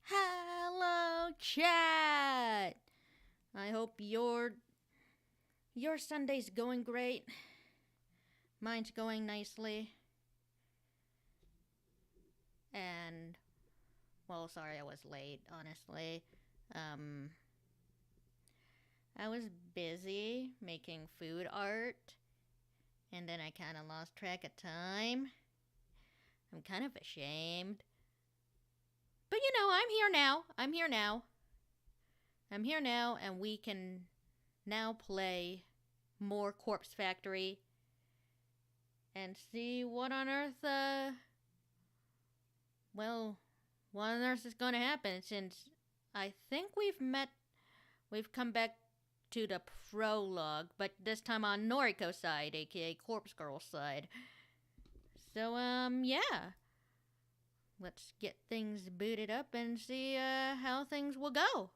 Hello, chat. I hope your Sunday's going great. Mine's going nicely. And well, sorry I was late, honestly. I was busy making food art, and then I kind of lost track of time. I'm kind of ashamed. But I'm here now. I'm here now, and we can now play more Corpse Factory and see what on earth, what on earth is going to happen, since I think we've come back to the prologue, but this time on Noriko's side, aka Corpse Girl's side. So, yeah. Let's get things booted up and see, how things will go.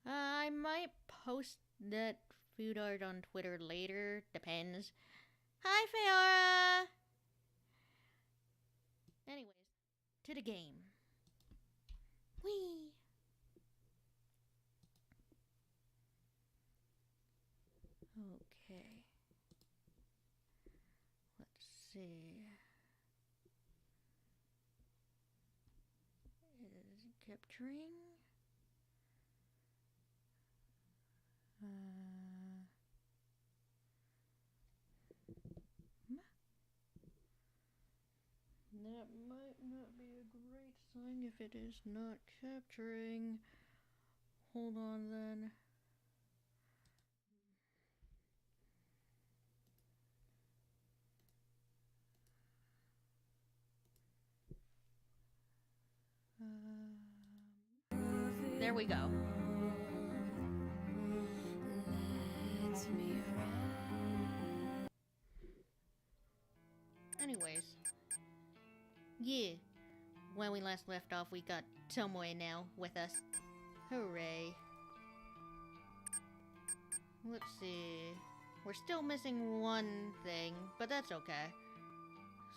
I might post that food art on Twitter later, depends. Hi, Fiora! Anyways, to the game. Whee! Okay. Let's see. Is it capturing? That might not be a great sign if it is not capturing. Hold on then. There we go. Anyways. Yeah. When we last left off, we got Tomoe now with us. Hooray. Let's see. We're still missing one thing, but that's okay.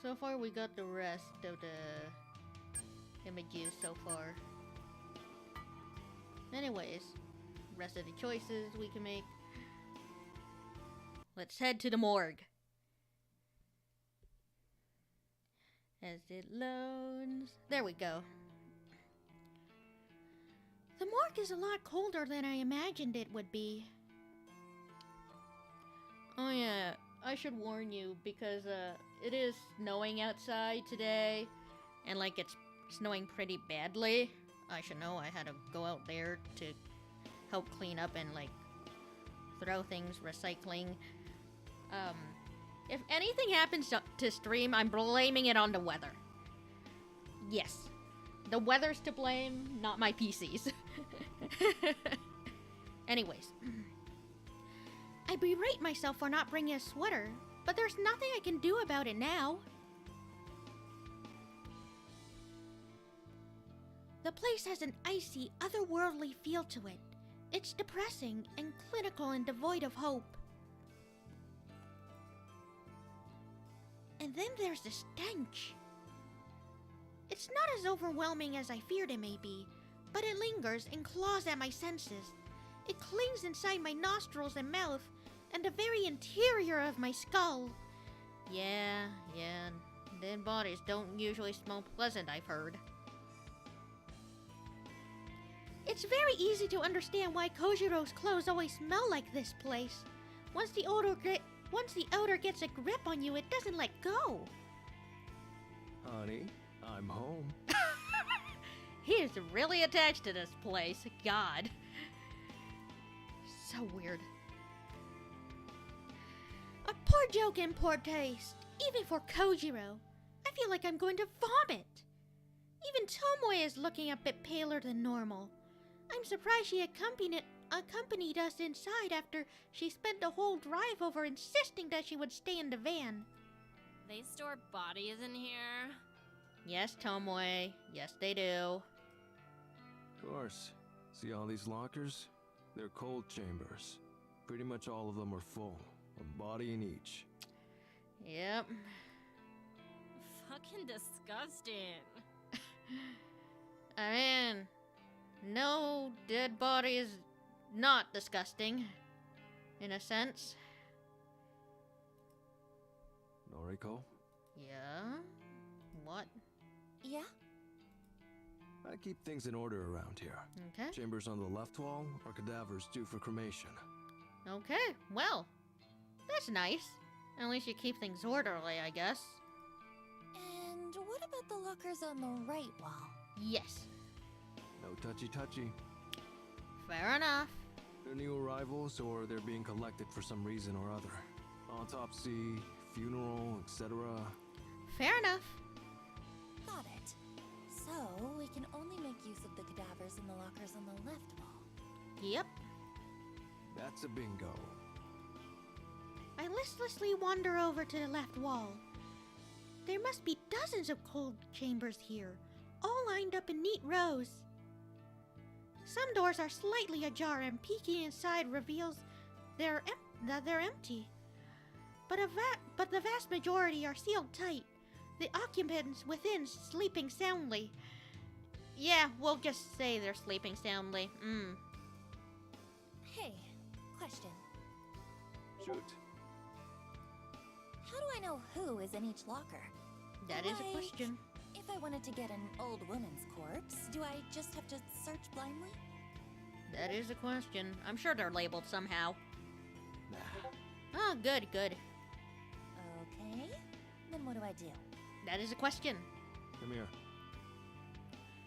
So far, we got the rest of the images so far. Anyways, rest of the choices we can make. Let's head to the morgue. As it loads. There we go. The morgue is a lot colder than I imagined it would be. Oh yeah, I should warn you because it is snowing outside today, and like it's snowing pretty badly. I should know. I had to go out there to help clean up and like throw things, recycling. If anything happens to stream, I'm blaming it on the weather. Yes, the weather's to blame, not my PCs. Anyways. I berate myself for not bringing a sweater, but there's nothing I can do about it now. The place has an icy, otherworldly feel to it. It's depressing and clinical and devoid of hope. And then there's the stench. It's not as overwhelming as I feared it may be, but it lingers and claws at my senses. It clings inside my nostrils and mouth, and the very interior of my skull. Yeah, dead bodies don't usually smell pleasant, I've heard. It's very easy to understand why Kojiro's clothes always smell like this place. Once the odor gets a grip on you, it doesn't let go. Honey, I'm home. He is really attached to this place. God. So weird. A poor joke in poor taste, even for Kojiro. I feel like I'm going to vomit. Even Tomoe is looking a bit paler than normal. I'm surprised she accompanied us inside after she spent the whole drive over insisting that she would stay in the van. They store bodies in here? Yes, Tomoe. Yes, they do. Of course. See all these lockers? They're cold chambers. Pretty much all of them are full. A body in each. Yep. fucking disgusting. I mean, no dead body is not disgusting, in a sense. Noriko, Yeah? What? Yeah? I keep things in order around here. Okay. Chambers on the left wall are cadavers due for cremation. Okay, well, that's nice. At least you keep things orderly, I guess. And what about the lockers on the right wall? Yes. No touchy-touchy. Fair enough. They're new arrivals or they're being collected for some reason or other. Autopsy, funeral, etc. Fair enough. Got it. So, we can only make use of the cadavers in the lockers on the left wall. Yep. That's a bingo. I listlessly wander over to the left wall. There must be dozens of cold chambers here, all lined up in neat rows. Some doors are slightly ajar, and peeking inside reveals that they're empty. But the vast majority are sealed tight, the occupants within sleeping soundly. Yeah, we'll just say they're sleeping soundly. Hey, question. Shoot. How do I know who is in each locker? That is a Like, question. If I wanted to get an old woman's corpse, do I just have to search blindly? That is a question. I'm sure they're labeled somehow. Nah. Oh, good. Okay. Then what do I do? That is a question. Come here.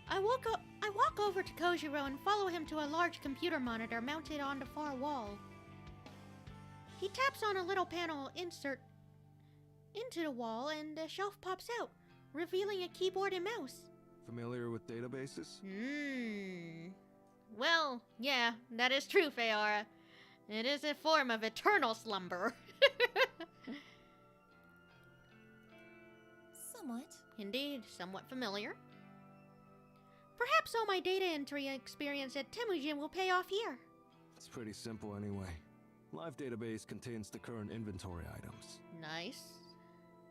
I walk over to Kojiro and follow him to a large computer monitor mounted on the far wall. He taps on a little panel insert into the wall, and a shelf pops out, revealing a keyboard and mouse. Familiar with databases? Well, yeah, that is true, Feora. It is a form of eternal slumber. Somewhat. Indeed, somewhat familiar. Perhaps all my data entry experience at Temujin will pay off here. It's pretty simple anyway. Live database contains the current inventory items. Nice.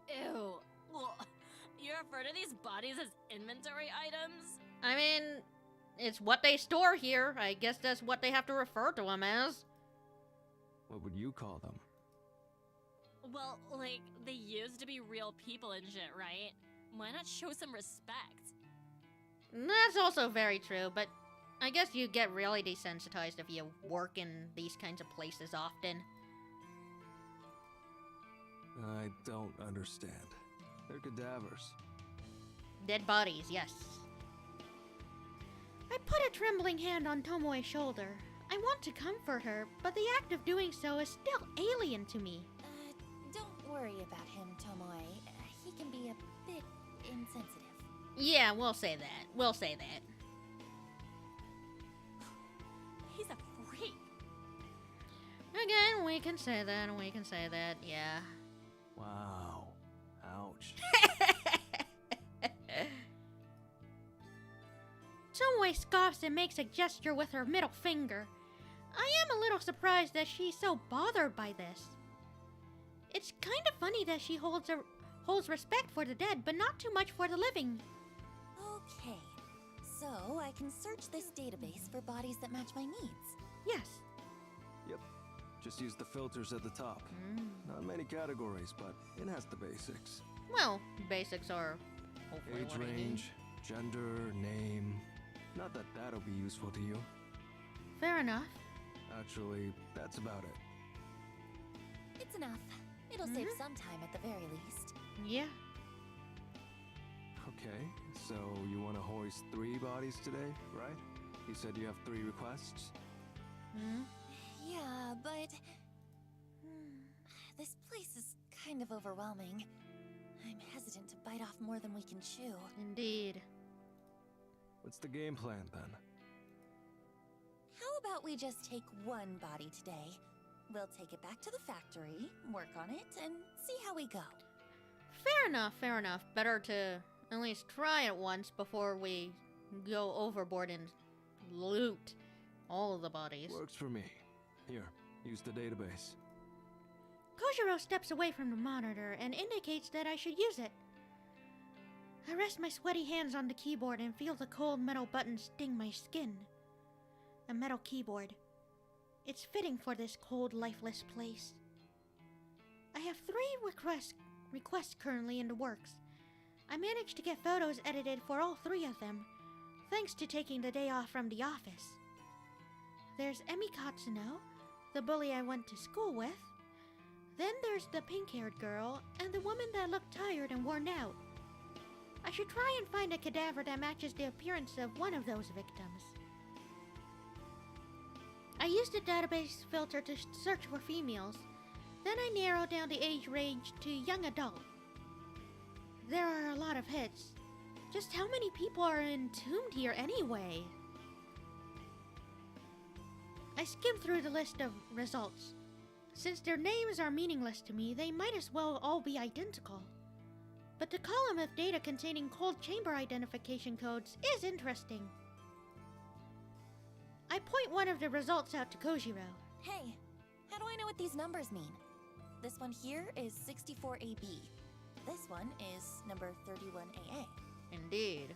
Ew. Ugh. You refer to these bodies as inventory items? I mean, it's what they store here. I guess that's what they have to refer to them as. What would you call them? Well, like, they used to be real people and shit, right? Why not show some respect? That's also very true, but I guess you get really desensitized if you work in these kinds of places often. I don't understand. They're cadavers. Dead bodies, yes. I put a trembling hand on Tomoe's shoulder. I want to comfort her, but the act of doing so is still alien to me. Don't worry about him, Tomoe. He can be a bit insensitive. Yeah, we'll say that. He's a freak. Again, we can say that, yeah. Wow. Ouch. Tomoe scoffs and makes a gesture with her middle finger. I am a little surprised that she's so bothered by this. It's kind of funny that she holds respect for the dead, but not too much for the living. Okay. So, I can search this database for bodies that match my needs. Yes. Yep. Just use the filters at the top. Not many categories, but it has the basics. Well, basics are hopefully Age what I need. range, gender, name. Not that that'll be useful to you. Fair enough. Actually, that's about it. It's enough. It'll save some time at the very least. Yeah. Okay, so you want to hoist 3 bodies today, right? You said you have 3 requests? Yeah, but... this place is kind of overwhelming. I'm hesitant to bite off more than we can chew. Indeed. What's the game plan then? How about we just take one body today? We'll take it back to the factory, work on it, and see how we go. Fair enough. Better to at least try it once before we go overboard and loot all of the bodies. Works for me. Here, use the database. Kojiro steps away from the monitor and indicates that I should use it. I rest my sweaty hands on the keyboard and feel the cold metal buttons sting my skin. A metal keyboard. It's fitting for this cold, lifeless place. I have 3 requests currently in the works. I managed to get photos edited for all 3 of them, thanks to taking the day off from the office. There's Emi Katsuno, the bully I went to school with. Then there's the pink-haired girl, and the woman that looked tired and worn out. I should try and find a cadaver that matches the appearance of one of those victims. I used a database filter to search for females. Then I narrowed down the age range to young adult. There are a lot of hits. Just how many people are entombed here anyway? I skimmed through the list of results. Since their names are meaningless to me, they might as well all be identical. But the column of data containing cold chamber identification codes is interesting. I point one of the results out to Kojiro. Hey, how do I know what these numbers mean? This one here is 64AB. This one is number 31AA. Indeed.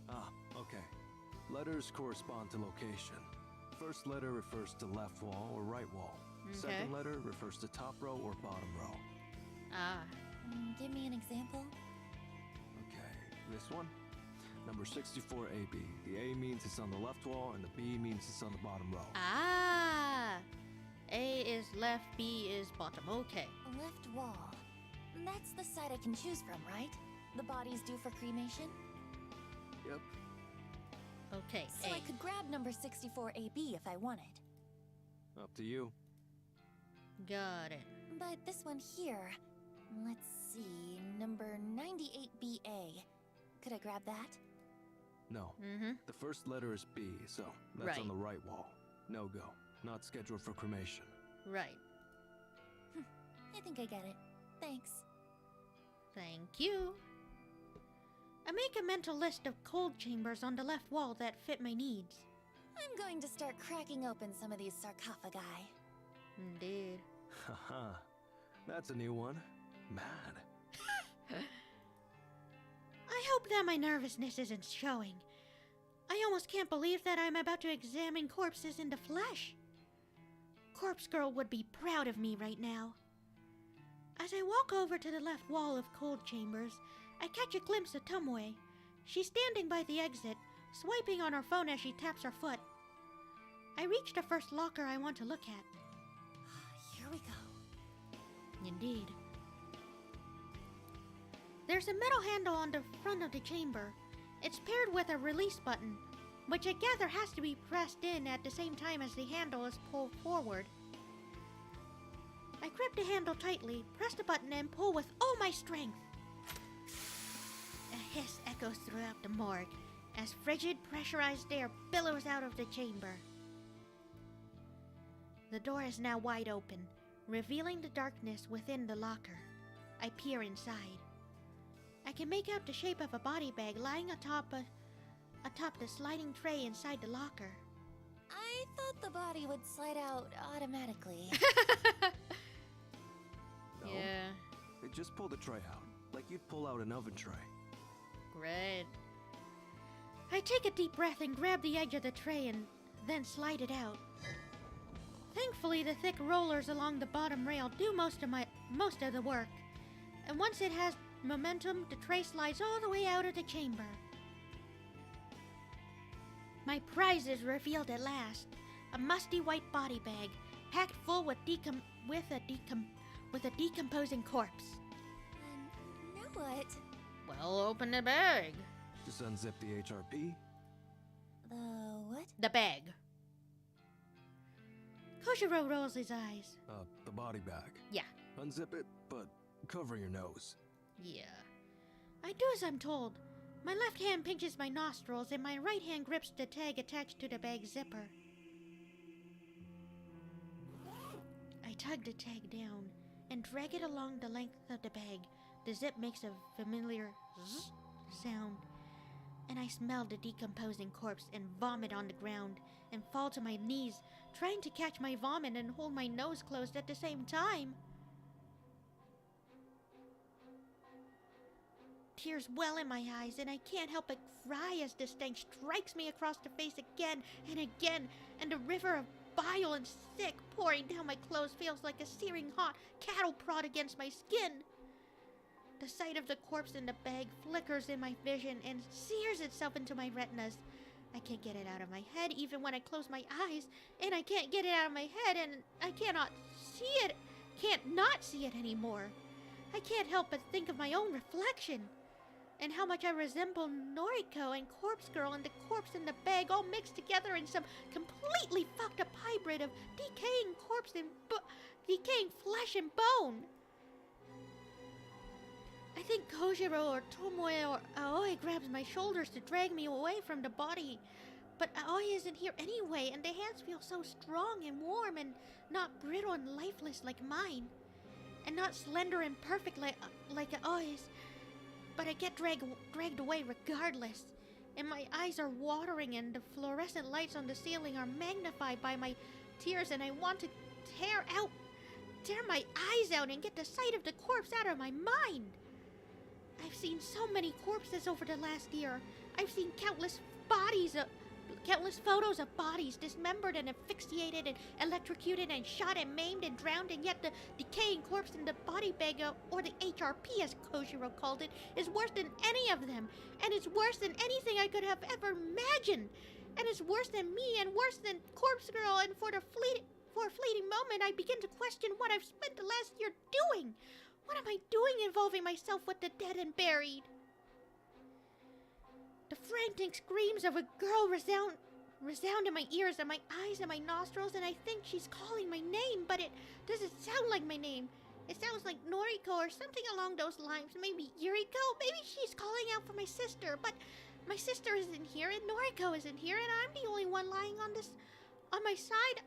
Ah, okay. Letters correspond to location. First letter refers to left wall or right wall. Okay. Second letter refers to top row or bottom row. Ah. Give me an example. Okay, this one? Number 64AB. The A means it's on the left wall, and the B means it's on the bottom row. Ah! A is left, B is bottom. Okay. Left wall. That's the side I can choose from, right? The body's due for cremation? Yep. Okay, So A. I could grab number 64AB if I wanted. Up to you. Got it. But this one here, let's see, number 98BA. Could I grab that? No. Mm-hmm. The first letter is B, so that's on Right. the right wall. No go. Not scheduled for cremation. Right. I think I get it. Thanks. Thank you. I make a mental list of cold chambers on the left wall that fit my needs. I'm going to start cracking open some of these sarcophagi. Indeed. Haha. That's a new one. Mad. I hope that my nervousness isn't showing. I almost can't believe that I'm about to examine corpses in the flesh. Corpse Girl would be proud of me right now. As I walk over to the left wall of cold chambers, I catch a glimpse of Tomoe. She's standing by the exit, swiping on her phone as she taps her foot. I reach the first locker I want to look at. Here we go. Indeed. There's a metal handle on the front of the chamber. It's paired with a release button, which I gather has to be pressed in at the same time as the handle is pulled forward. I grip the handle tightly, press the button, and pull with all my strength. A hiss echoes throughout the morgue as frigid, pressurized air billows out of the chamber. The door is now wide open, revealing the darkness within the locker. I peer inside. I can make out the shape of a body bag lying atop the sliding tray inside the locker. I thought the body would slide out automatically. No. Yeah, They just pull the tray out, like you'd pull out an oven tray. great. I take a deep breath and grab the edge of the tray and then slide it out. Thankfully, the thick rollers along the bottom rail do most of the work. And once it has momentum, the tray slides all the way out of the chamber. My prize is revealed at last. A musty white body bag, packed full with a decomposing corpse. And now what? Well, open the bag. Just unzip the HRP. The what? The bag. Kojiro rolls his eyes. The body bag. Yeah. Unzip it, but cover your nose. Yeah. I do as I'm told. My left hand pinches my nostrils and my right hand grips the tag attached to the bag zipper. I tug the tag down and drag it along the length of the bag. The zip makes a familiar zzz sound, and I smell the decomposing corpse and vomit on the ground and fall to my knees, trying to catch my vomit and hold my nose closed at the same time. tears well in my eyes, and I can't help but cry as the stench strikes me across the face again and again, and the river of bile and sick pouring down my clothes feels like a searing hot cattle prod against my skin. The sight of the corpse in the bag flickers in my vision and sears itself into my retinas. I can't get it out of my head even when I close my eyes, and I can't get it out of my head, and I can't not see it anymore. I can't help but think of my own reflection, and how much I resemble Noriko and Corpse Girl and the corpse in the bag all mixed together in some completely fucked up hybrid of decaying corpse and decaying flesh and bone. I think Kojiro or Tomoe or Aoi grabs my shoulders to drag me away from the body. But Aoi isn't here anyway, and the hands feel so strong and warm and not brittle and lifeless like mine. And not slender and perfect like Aoi's. But I get dragged away regardless. And my eyes are watering and the fluorescent lights on the ceiling are magnified by my tears, and I want to tear my eyes out and get the sight of the corpse out of my mind. I've seen so many corpses over the last year. I've seen countless photos of bodies dismembered and asphyxiated and electrocuted and shot and maimed and drowned, and yet the decaying corpse in the body bag, or the HRP as Kojiro called it, is worse than any of them. And it's worse than anything I could have ever imagined. And it's worse than me and worse than Corpse Girl, and for a fleeting moment I begin to question what I've spent the last year doing. What am I doing involving myself with the dead and buried? The frantic screams of a girl resound in my ears and my eyes and my nostrils, and I think she's calling my name, but it doesn't sound like my name. It sounds like Noriko or something along those lines. Maybe Yuriko? Maybe she's calling out for my sister, but my sister isn't here and Noriko isn't here, and I'm the only one lying on my side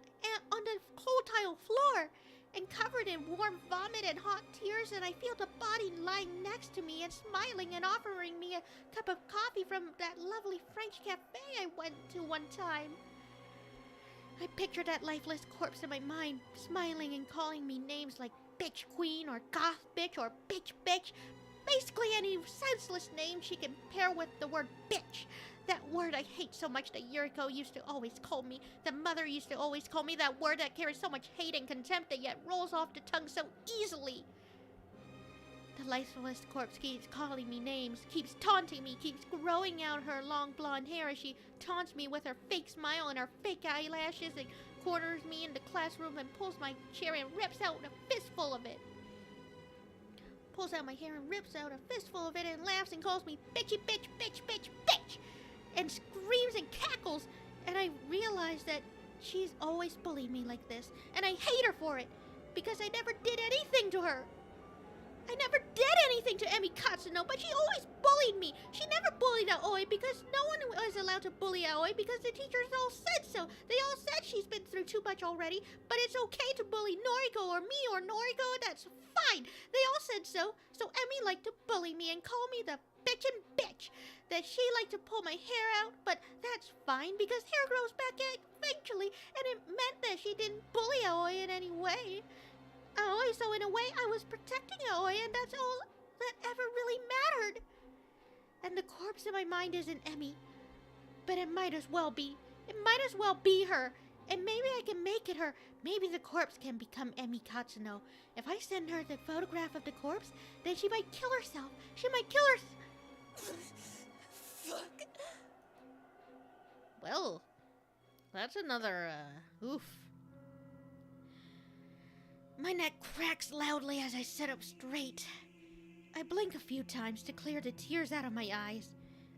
on the cold tile floor, and covered in warm vomit and hot tears, and I feel the body lying next to me and smiling and offering me a cup of coffee from that lovely French cafe I went to one time. I picture that lifeless corpse in my mind, smiling and calling me names like bitch queen or goth bitch or bitch bitch. Basically any senseless name she can pair with the word bitch. That word I hate so much that Yuriko used to always call me. That mother used to always call me. That word that carries so much hate and contempt that yet rolls off the tongue so easily. The lifeless corpse keeps calling me names, keeps taunting me, keeps growing out her long blonde hair as she taunts me with her fake smile and her fake eyelashes, and corners me in the classroom and pulls my chair and rips out a fistful of it. Pulls out my hair and rips out a fistful of it and laughs and calls me bitchy bitch bitch bitch bitch, and screams and cackles, and I realize that she's always bullied me like this, and I hate her for it, because I never did anything to her. I never did anything to Emi Katsuno, but she always bullied me. She never bullied Aoi because no one was allowed to bully Aoi because the teachers all said so. They all said she's been through too much already, but it's okay to bully Noriko or me or Noriko, that's fine. They all said so, so Emi liked to bully me and call me the bitchin' bitch. That she liked to pull my hair out, but that's fine because hair grows back eventually, and it meant that she didn't bully Aoi in any way. Aoi, so in a way I was protecting Aoi, and that's all that ever really mattered. And the corpse in my mind isn't Emi, but it might as well be. It might as well be her, and maybe I can make it her. Maybe the corpse can become Emi Katsuno. If I send her the photograph of the corpse, then she might kill herself. She might kill herself. Fuck. Well, that's another, oof. My neck cracks loudly as I sit up straight. I blink a few times to clear the tears out of my eyes,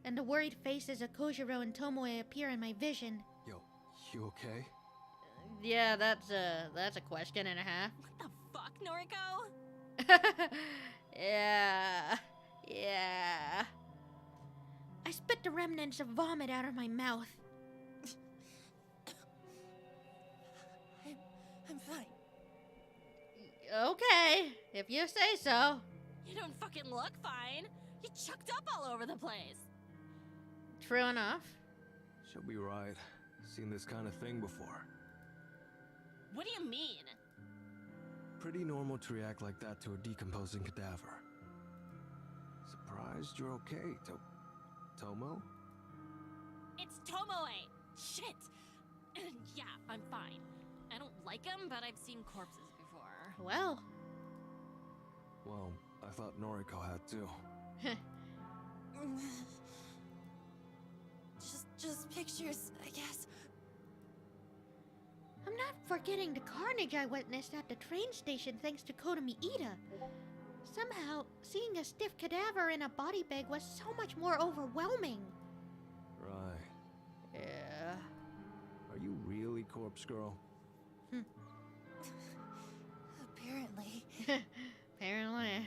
and the worried faces of Kojiro and Tomoe appear in my vision. Yo, you okay? Yeah, that's a question and a half. What the fuck, Noriko? Yeah. I spit the remnants of vomit out of my mouth. I'm fine. Okay, if you say so. You don't fucking look fine. You chucked up all over the place. True enough. She'll be right. Seen this kind of thing before. What do you mean? Pretty normal to react like that to a decomposing cadaver. surprised you're okay, Tomo? It's Tomoe! Shit! Yeah, I'm fine. I don't like him, but I've seen corpses before. Well. Well, I thought Noriko had too. Just pictures, I guess. I'm not forgetting the carnage I witnessed at the train station thanks to Kotomi Ida. Somehow, seeing a stiff cadaver in a body bag was so much more overwhelming. Right. Yeah. Are you really Corpse Girl? Apparently. Apparently.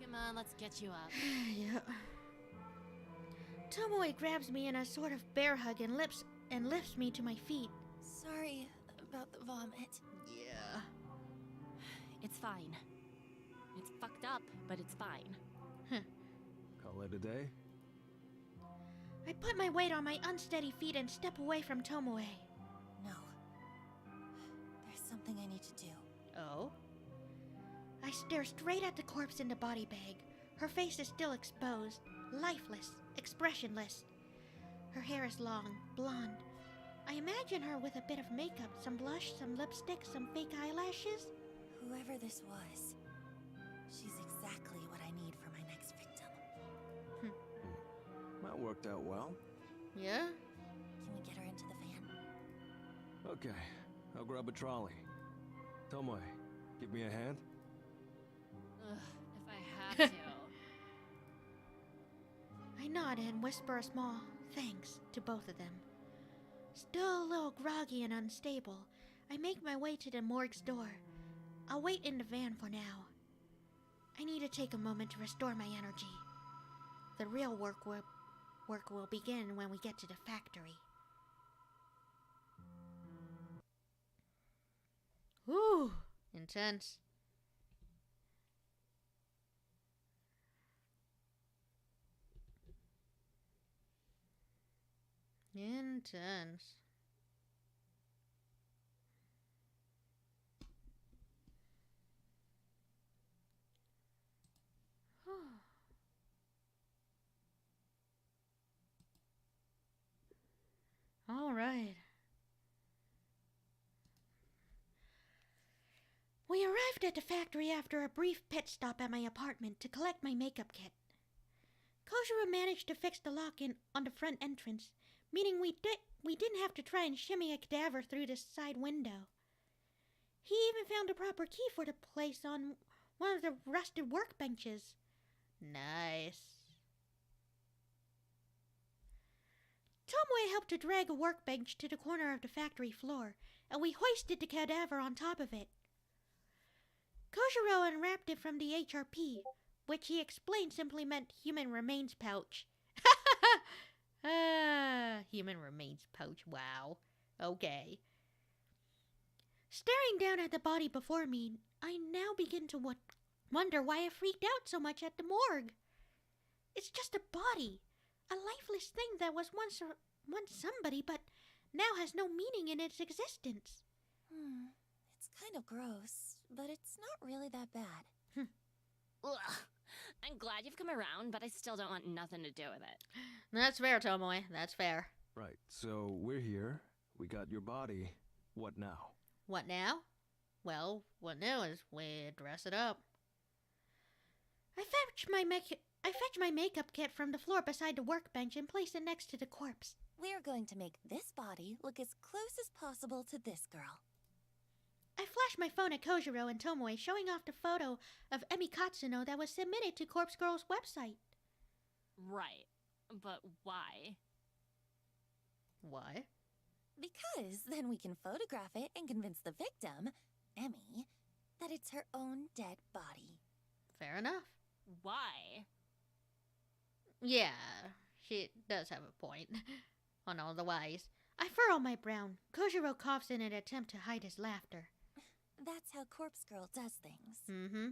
Come on, let's get you up. Yeah. Tomoe grabs me in a sort of bear hug and lifts me to my feet. Sorry about the vomit. Yeah. It's fine. It's fucked up, but it's fine. Call it a day? I put my weight on my unsteady feet and step away from Tomoe. No. There's something I need to do. Oh? I stare straight at the corpse in the body bag. Her face is still exposed, lifeless, expressionless. Her hair is long, blonde. I imagine her with a bit of makeup, some blush, some lipstick, some fake eyelashes. Whoever this was, she's exactly what I need for my next victim. That worked out well. Yeah? Can we get her into the van? Okay, I'll grab a trolley. Tomoe, give me a hand? Ugh, if I have to. I nod and whisper a small thanks to both of them. Still a little groggy and unstable, I make my way to the morgue's door. I'll wait in the van for now. I need to take a moment to restore my energy. The real work will begin when we get to the factory. Whew, intense. Intense. All right. We arrived at the factory after a brief pit stop at my apartment to collect my makeup kit. Kojiro managed to fix the lock on the front entrance, meaning we didn't have to try and shimmy a cadaver through the side window. He even found a proper key for the place on one of the rusted workbenches. Nice. Tomoe helped to drag a workbench to the corner of the factory floor, and we hoisted the cadaver on top of it. Kojiro unwrapped it from the HRP, which he explained simply meant human remains pouch. Human remains pouch, wow. Okay. Staring down at the body before me, I now begin to wonder why I freaked out so much at the morgue. It's just a body, a lifeless thing that was once somebody, but now has no meaning in its existence. It's kind of gross, but it's not really that bad. Ugh. I'm glad you've come around, but I still don't want nothing to do with it. That's fair, Tomoe. That's fair. Right, so we're here. We got your body. What now? What now? Well, what now is we dress it up. I fetch my makeup kit from the floor beside the workbench and place it next to the corpse. We're going to make this body look as close as possible to this girl. I flash my phone at Kojiro and Tomoe, showing off the photo of Emi Katsuno that was submitted to Corpse Girl's website. Right. But why? Why? Because then we can photograph it and convince the victim, Emmy, that it's her own dead body. Fair enough. Why? Yeah, she does have a point. On all the whys. I furrow my brow. Kojiro coughs in an attempt to hide his laughter. That's how Corpse Girl does things. Mm-hmm.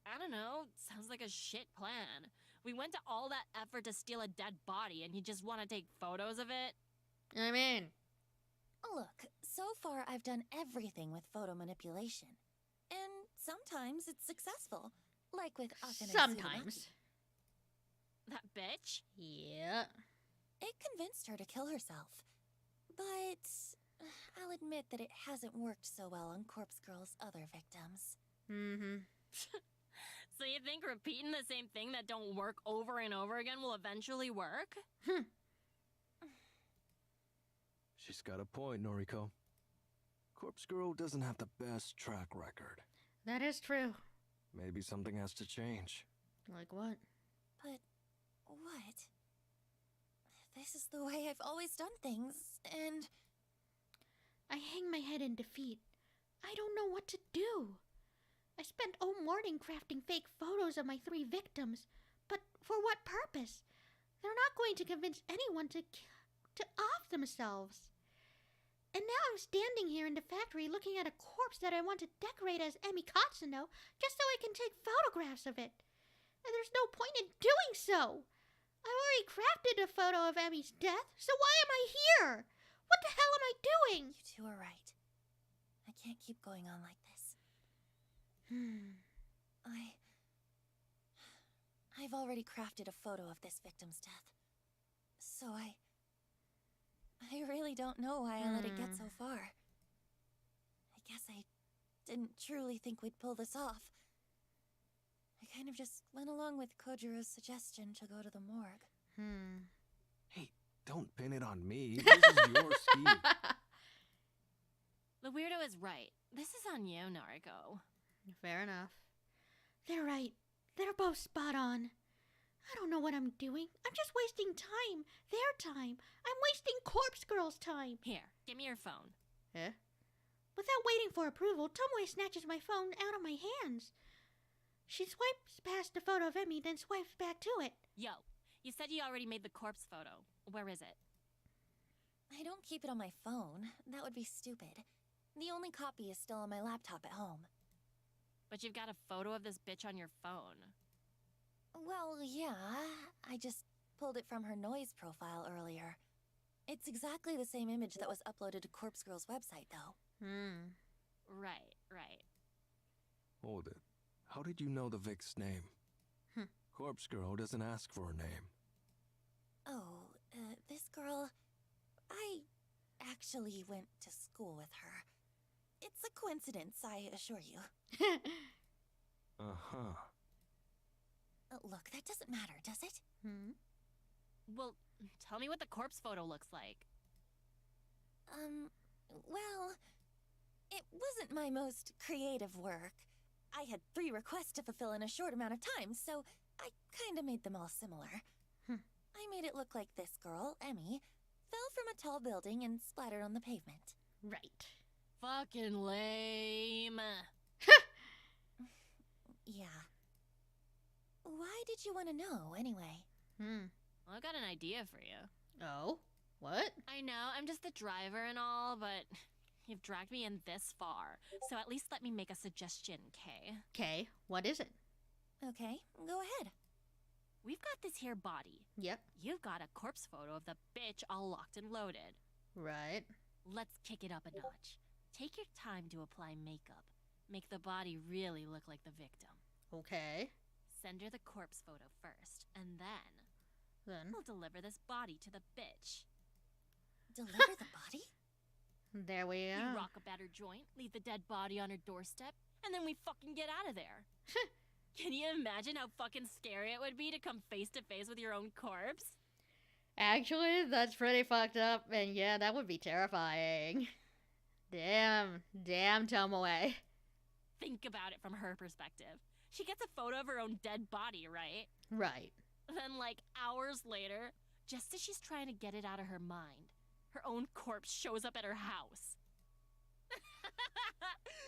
I don't know. Sounds like a shit plan. We went to all that effort to steal a dead body and you just want to take photos of it? I mean... Look, so far I've done everything with photo manipulation. And sometimes it's successful. Like with Akane Sometimes. That bitch? Yeah. It convinced her to kill herself. But I'll admit that it hasn't worked so well on Corpse Girl's other victims. Mm-hmm. So you think repeating the same thing that don't work over and over again will eventually work? She's got a point, Noriko. Corpse Girl doesn't have the best track record. That is true. Maybe something has to change. Like what? But what? This is the way I've always done things, and... I hang my head in defeat. I don't know what to do. I spent all morning crafting fake photos of my 3 victims, but for what purpose? They're not going to convince anyone to off themselves. And now I'm standing here in the factory looking at a corpse that I want to decorate as Emi Katsuno just so I can take photographs of it. And there's no point in doing so. I've already crafted a photo of Emi's death, so why am I here? What the hell am I doing? You two are right. I can't keep going on like this. I've already crafted a photo of this victim's death. So I really don't know why I let it get so far. I guess I didn't truly think we'd pull this off. I kind of just went along with Kojiro's suggestion to go to the morgue. Hey, don't pin it on me. This is your scheme. The weirdo is right. This is on you, Noriko. Fair enough. They're right. They're both spot on. I don't know what I'm doing. I'm just wasting time. Their time. I'm wasting Corpse Girl's time. Here, give me your phone. Eh? Without waiting for approval, Tomoe snatches my phone out of my hands. She swipes past the photo of Emi, then swipes back to it. Yo, you said you already made the corpse photo. Where is it? I don't keep it on my phone. That would be stupid. The only copy is still on my laptop at home. But you've got a photo of this bitch on your phone. Well, yeah. I just pulled it from her noise profile earlier. It's exactly the same image that was uploaded to Corpse Girl's website, though. Right. Hold it. How did you know the Vic's name? Corpse Girl doesn't ask for a name. Oh, this girl... I actually went to school with her. It's a coincidence, I assure you. Uh-huh. Look, that doesn't matter, does it? Well, tell me what the corpse photo looks like. Well, it wasn't my most creative work. I had 3 requests to fulfill in a short amount of time, so I kinda made them all similar. I made it look like this girl, Emi, fell from a tall building and splattered on the pavement. Right. Fucking lame. Yeah. Why did you want to know, anyway? Well, I've got an idea for you. Oh? What? I know, I'm just the driver and all, but you've dragged me in this far. So at least let me make a suggestion, Kay? Okay, what is it? Okay, go ahead. We've got this here body. Yep. You've got a corpse photo of the bitch all locked and loaded. Right. Let's kick it up a notch. Take your time to apply makeup. Make the body really look like the victim. Okay. Send her the corpse photo first, and Then? we'll deliver this body to the bitch. Deliver the body? There we We are. rock a battered joint, leave the dead body on her doorstep, and then we fucking get out of there. Can you imagine how fucking scary it would be to come face to face with your own corpse? Actually, that's pretty fucked up, and yeah, that would be terrifying. Damn Tomoe. Think about it from her perspective. She gets a photo of her own dead body, right? Right. Then, like, hours later, just as she's trying to get it out of her mind, her own corpse shows up at her house.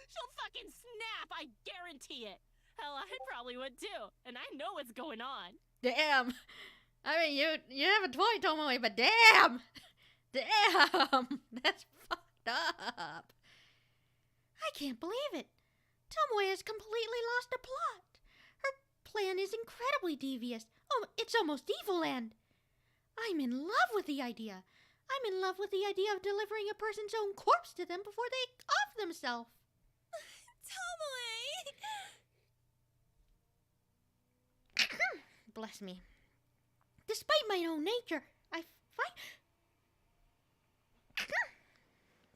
She'll fucking snap, I guarantee it. Hell, I probably would too, and I know what's going on. Damn. I mean, you have a point, Tomoe, but damn. That's fucked up. I can't believe it. Tomoe has completely lost the plot. Her plan is incredibly devious. Oh, it's almost evil, and I'm in love with the idea. I'm in love with the idea of delivering a person's own corpse to them before they off themselves. Tomoe! Bless me. Despite my own nature, I find...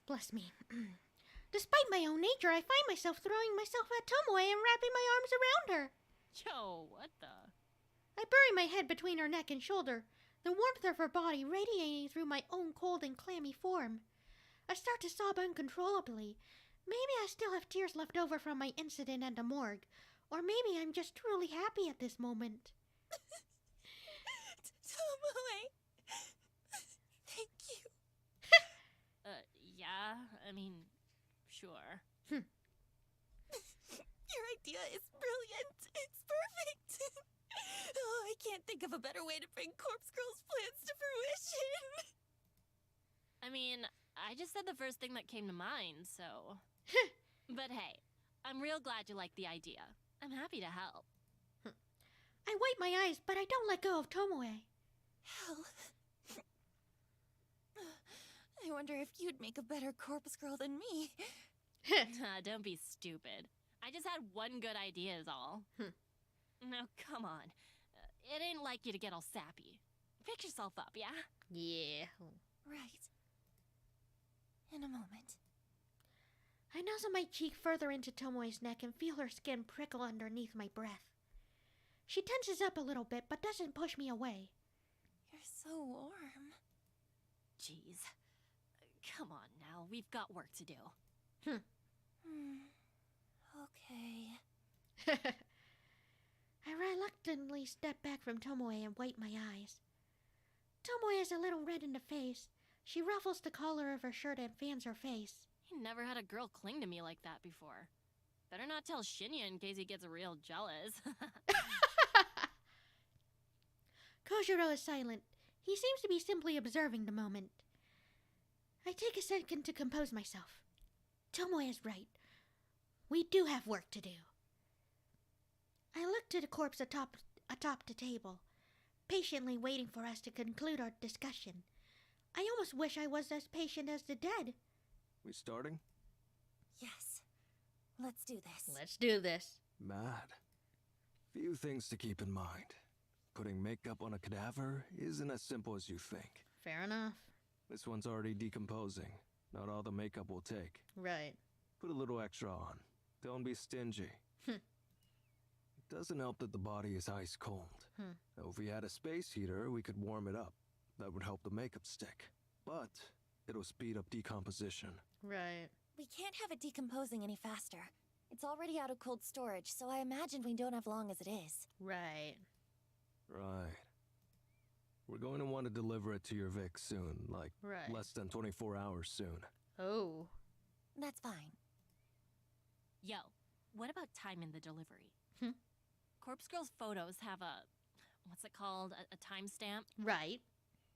Bless me. Despite my own nature, I find myself throwing myself at Tomoe and wrapping my arms around her. Yo, what the? I bury my head between her neck and shoulder, the warmth of her body radiating through my own cold and clammy form. I start to sob uncontrollably. Maybe I still have tears left over from my incident at the morgue, or maybe I'm just truly happy at this moment. Tomoe! Thank you. Yeah, I mean, sure. Your idea is brilliant. It's perfect. Oh, I can't think of a better way to bring Corpse Girl's plans to fruition. I mean, I just said the first thing that came to mind, so... But hey, I'm real glad you like the idea. I'm happy to help. I wipe my eyes, but I don't let go of Tomoe. Hell. I wonder if you'd make a better Corpse Girl than me. Don't be stupid. I just had one good idea is all. Now, come on. It ain't like you to get all sappy. Pick yourself up, yeah? Yeah. Right. In a moment. I nuzzle my cheek further into Tomoe's neck and feel her skin prickle underneath my breath. She tenses up a little bit, but doesn't push me away. You're so warm. Jeez. Come on now, we've got work to do. Okay. I reluctantly step back from Tomoe and wipe my eyes. Tomoe is a little red in the face. She ruffles the collar of her shirt and fans her face. You never had a girl cling to me like that before. Better not tell Shinya in case he gets real jealous. Kojiro is silent. He seems to be simply observing the moment. I take a second to compose myself. Tomoe is right. We do have work to do. I look to the corpse atop the table, patiently waiting for us to conclude our discussion. I almost wish I was as patient as the dead. We starting? Yes. Let's do this. Let's do this. Mad. Few things to keep in mind. Putting makeup on a cadaver isn't as simple as you think. Fair enough. This one's already decomposing. Not all the makeup will take. Right. Put a little extra on. Don't be stingy. It doesn't help that the body is ice cold. Now, if we had a space heater, we could warm it up. That would help the makeup stick. But it'll speed up decomposition. Right. We can't have it decomposing any faster. It's already out of cold storage, so I imagine we don't have long as it is. Right. Right. We're going to want to deliver it to your Vic soon, like less than 24 hours soon. Oh. That's fine. Yo, what about timing the delivery? Corpse Girl's photos have a... what's it called? A timestamp? Right.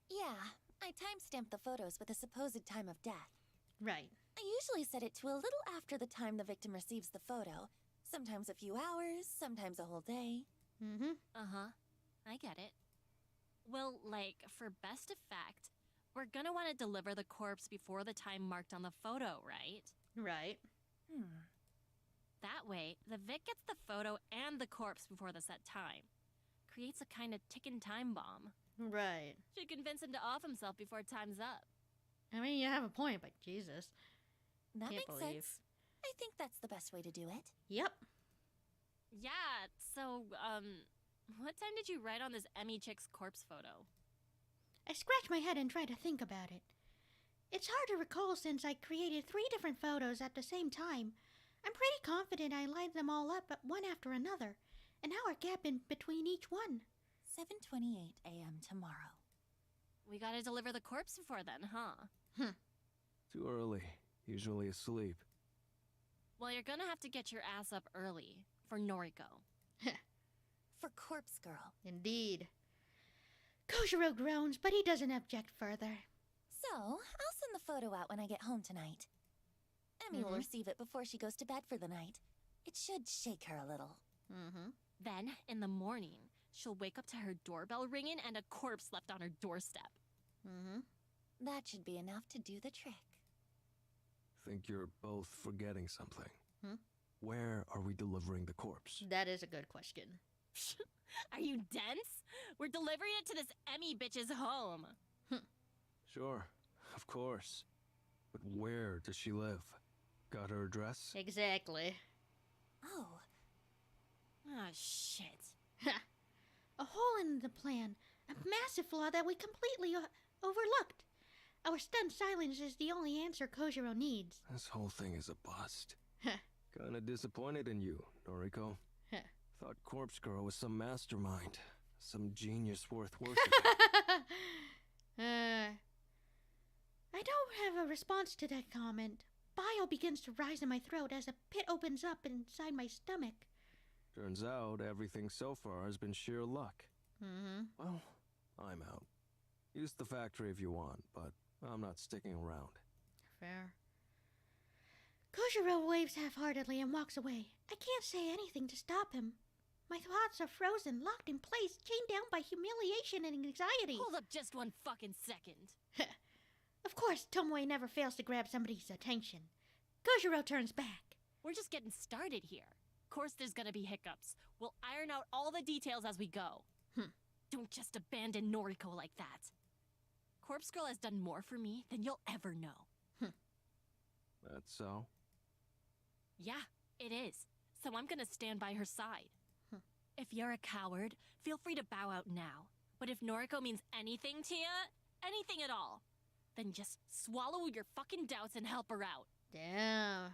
Yeah, I timestamped the photos with the supposed time of death. Right. I usually set it to a little after the time the victim receives the photo. Sometimes a few hours, sometimes a whole day. Uh-huh. I get it. Well, like, for best effect, we're gonna want to deliver the corpse before the time marked on the photo, right? Right. That way, the Vic gets the photo and the corpse before the set time. Creates a kind of ticking time bomb. Right. Should convince him to off himself before time's up. I mean, you have a point, but Jesus. That Can't makes believe. sense. I think that's the best way to do it. Yep. Yeah, so, what time did you write on this Emmy chick's corpse photo? I scratch my head and try to think about it. It's hard to recall since I created 3 different photos at the same time. I'm pretty confident I lined them all up one after another, an hour gap in between each one. 7:28 a.m. tomorrow. We gotta deliver the corpse before then, huh? Too early. Usually asleep. Well, you're gonna have to get your ass up early. For Noriko. For Corpse Girl. Indeed. Kojiro groans, but he doesn't object further. So, I'll send the photo out when I get home tonight. Emmy will receive it before she goes to bed for the night. It should shake her a little. Then, in the morning, she'll wake up to her doorbell ringing and a corpse left on her doorstep. That should be enough to do the trick. Think you're both forgetting something. Where are we delivering the corpse? That is a good question. Are you dense? We're delivering it to this Emmy bitch's home. Sure, of course. But where does she live? Got her address? Exactly. Oh, Ah, shit. A hole in the plan. A massive flaw that we completely overlooked. Our stunned silence is the only answer Kojiro needs. This whole thing is a bust. Kinda disappointed in you, Noriko. Thought Corpse Girl was some mastermind. Some genius worth worshiping. I don't have a response to that comment. Bile begins to rise in my throat as a pit opens up inside my stomach. Turns out everything so far has been sheer luck. Well, I'm out. Use the factory if you want, but I'm not sticking around. Fair. Kojiro waves half-heartedly and walks away. I can't say anything to stop him. My thoughts are frozen, locked in place, chained down by humiliation and anxiety. Hold up just one fucking second. Of course, Tomoe never fails to grab somebody's attention. Kojiro turns back. We're just getting started here. Of course there's gonna be hiccups. We'll iron out all the details as we go. Don't just abandon Noriko like that. Corpse Girl has done more for me than you'll ever know. That's so? Yeah, it is. So I'm gonna stand by her side. If you're a coward, feel free to bow out now. But if Noriko means anything to you, anything at all, then just swallow your fucking doubts and help her out. Damn.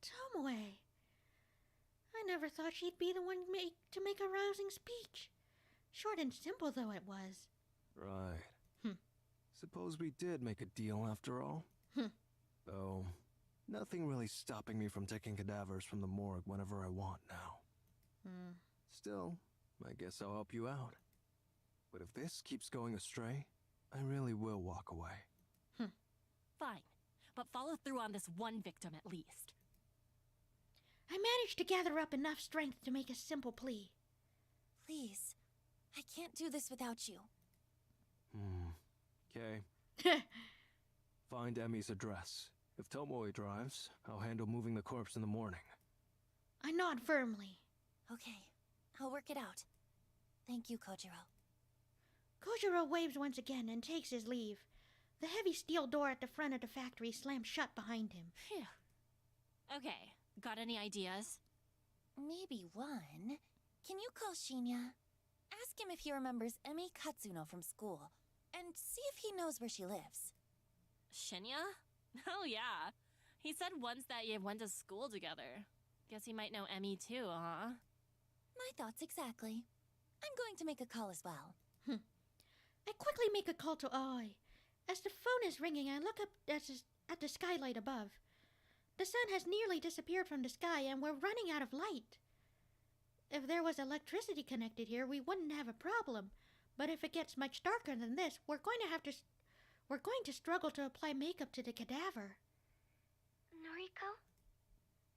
Tomoe. I never thought she'd be the one to make a rousing speech. Short and simple though it was. Right. Suppose we did make a deal after all? Though, nothing really stopping me from taking cadavers from the morgue whenever I want now. Still, I guess I'll help you out. But if this keeps going astray, I really will walk away. Fine, but follow through on this one victim at least. I managed to gather up enough strength to make a simple plea. please. I can't do this without you. Okay. Find Emmy's address. If Tomoe drives, I'll handle moving the corpse in the morning. I nod firmly. Okay, I'll work it out. Thank you, Kojiro. Kojiro waves once again and takes his leave. The heavy steel door at the front of the factory slams shut behind him. Phew. Okay, got any ideas? Maybe one. Can you call Shinya? Ask him if he remembers Emi Katsuno from school, and see if he knows where she lives. Shinya? Oh yeah. He said once that you went to school together. Guess he might know Emmy too, huh? My thoughts exactly. I'm going to make a call as well. I quickly make a call to Aoi. As the phone is ringing, I look up at the skylight above. The sun has nearly disappeared from the sky, and we're running out of light. If there was electricity connected here, we wouldn't have a problem. But if it gets much darker than this, we're going to struggle to apply makeup to the cadaver. Noriko?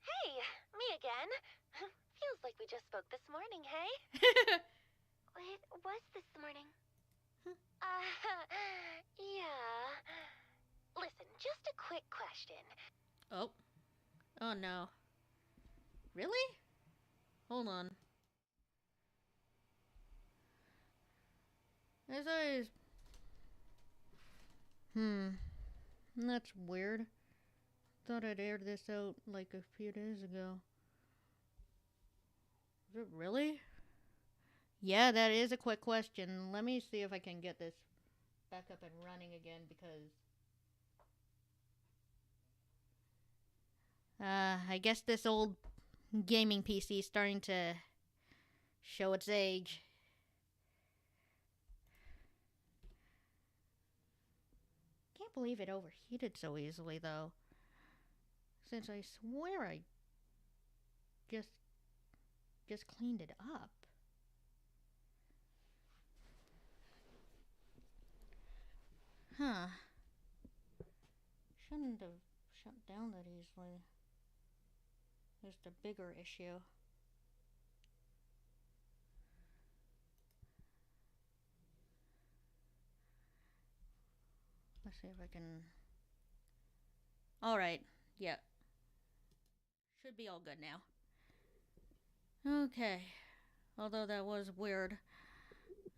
Hey, me again. Feels like we just spoke this morning, hey? It was this morning. Yeah. Listen, just a quick question. Oh no. Really? Hold on. As I... That's weird. Thought I'd aired this out like a few days ago. Is it really? Yeah, that is a quick question. Let me see if I can get this back up and running again because... I guess this old gaming PC is starting to show its age. Can't believe it overheated so easily, though. Since I swear I just cleaned it up. Huh. Shouldn't have shut down that easily. There's the bigger issue. Let's see if I can... Alright, yeah. Should be all good now. Okay. Although that was weird.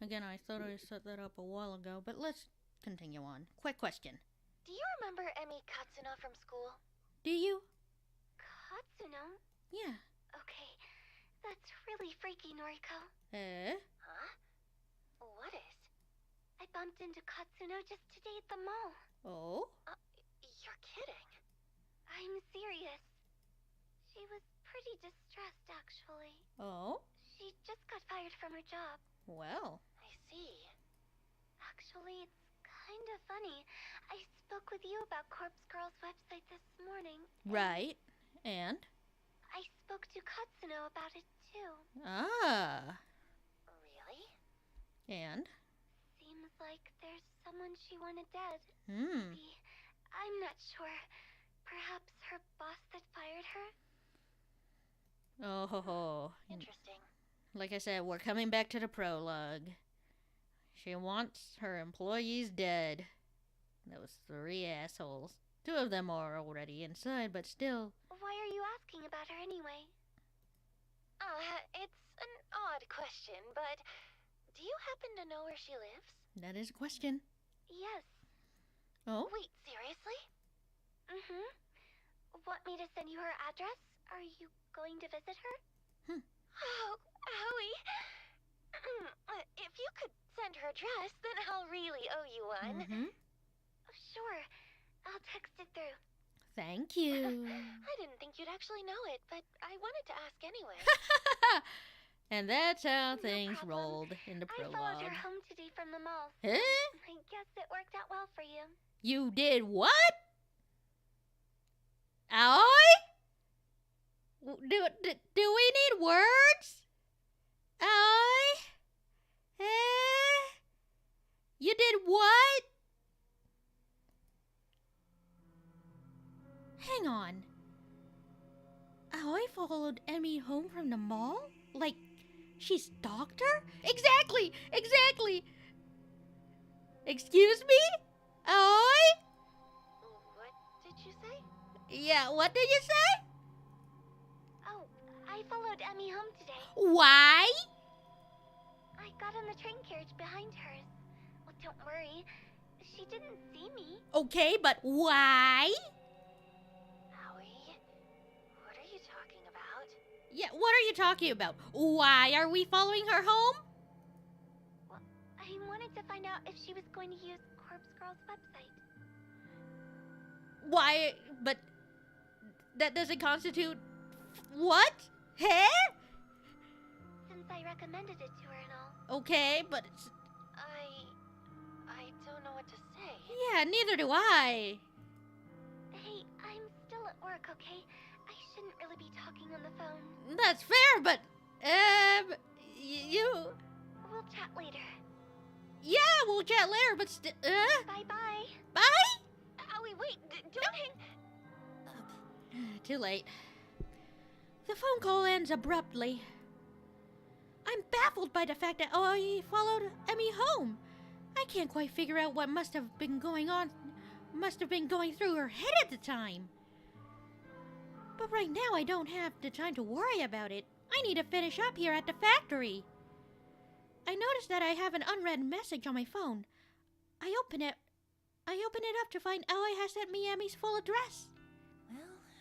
Again, I thought I set that up a while ago, but let's continue on. Quick question. Do you remember Emi Katsuno from school? Do you? Katsuno? Yeah. Okay, that's really freaky, Noriko. Eh? Huh? What is? I bumped into Katsuno just today at the mall. Oh? You're kidding. I'm serious. She was pretty distressed, actually. Oh? She just got fired from her job. Well. I see. Actually, it's kind of funny. I spoke with you about Corpse Girl's website this morning. Right. And? I spoke to Katsuno about it, too. Ah. Really? And? Seems like there's someone she wanted dead. Hmm. I'm not sure. Perhaps her boss that fired her? Oh ho ho. Interesting. Like I said, we're coming back to the prologue. She wants her employees dead. Those 3 assholes. 2 of them are already inside, but still. Why are you asking about her anyway? It's an odd question, but do you happen to know where she lives? That is a question. Yes. Oh? Wait, seriously? Mm-hmm. Want me to send you her address? Are you going to visit her? Oh, Howie. If you could send her address, then I'll really owe you one. Mm-hmm. Sure. I'll text it through. Thank you. I didn't think you'd actually know it, but I wanted to ask anyway. And that's how No things problem. rolled in the I followed prologue. her home today from the mall. Huh? I guess it worked out well for you. You did what? Aoi? Do we need words? Aoi? You did what? Hang on. Aoi followed Emmy home from the mall? Like, she stalked her? Exactly! Excuse me? Aoi? What did you say? Yeah, what did you say? Oh, I followed Emmy home today. Why? I got on the train carriage behind hers. Well, don't worry. She didn't see me. Okay, but why? Howie, what are you talking about? Yeah, what are you talking about? Why are we following her home? Well, I wanted to find out if she was going to use Corpse Girl's website. Why? But that doesn't constitute what? Huh? Since I recommended it to her and all. Okay, but it's, I don't know what to say. yeah, neither do I. Hey, I'm still at work, okay? I shouldn't really be talking on the phone. That's fair, but you. We'll chat later. Yeah, we'll chat later, but Bye-bye. bye. Howie, wait, don't hang... Too late. The phone call ends abruptly. I'm baffled by the fact that I followed Emmy home. I can't quite figure out what must have been going through her head at the time. But right now I don't have the time to worry about it. I need to finish up here at the factory. I noticed that I have an unread message on my phone. I open it up to find Ally has sent me Emmy's full address.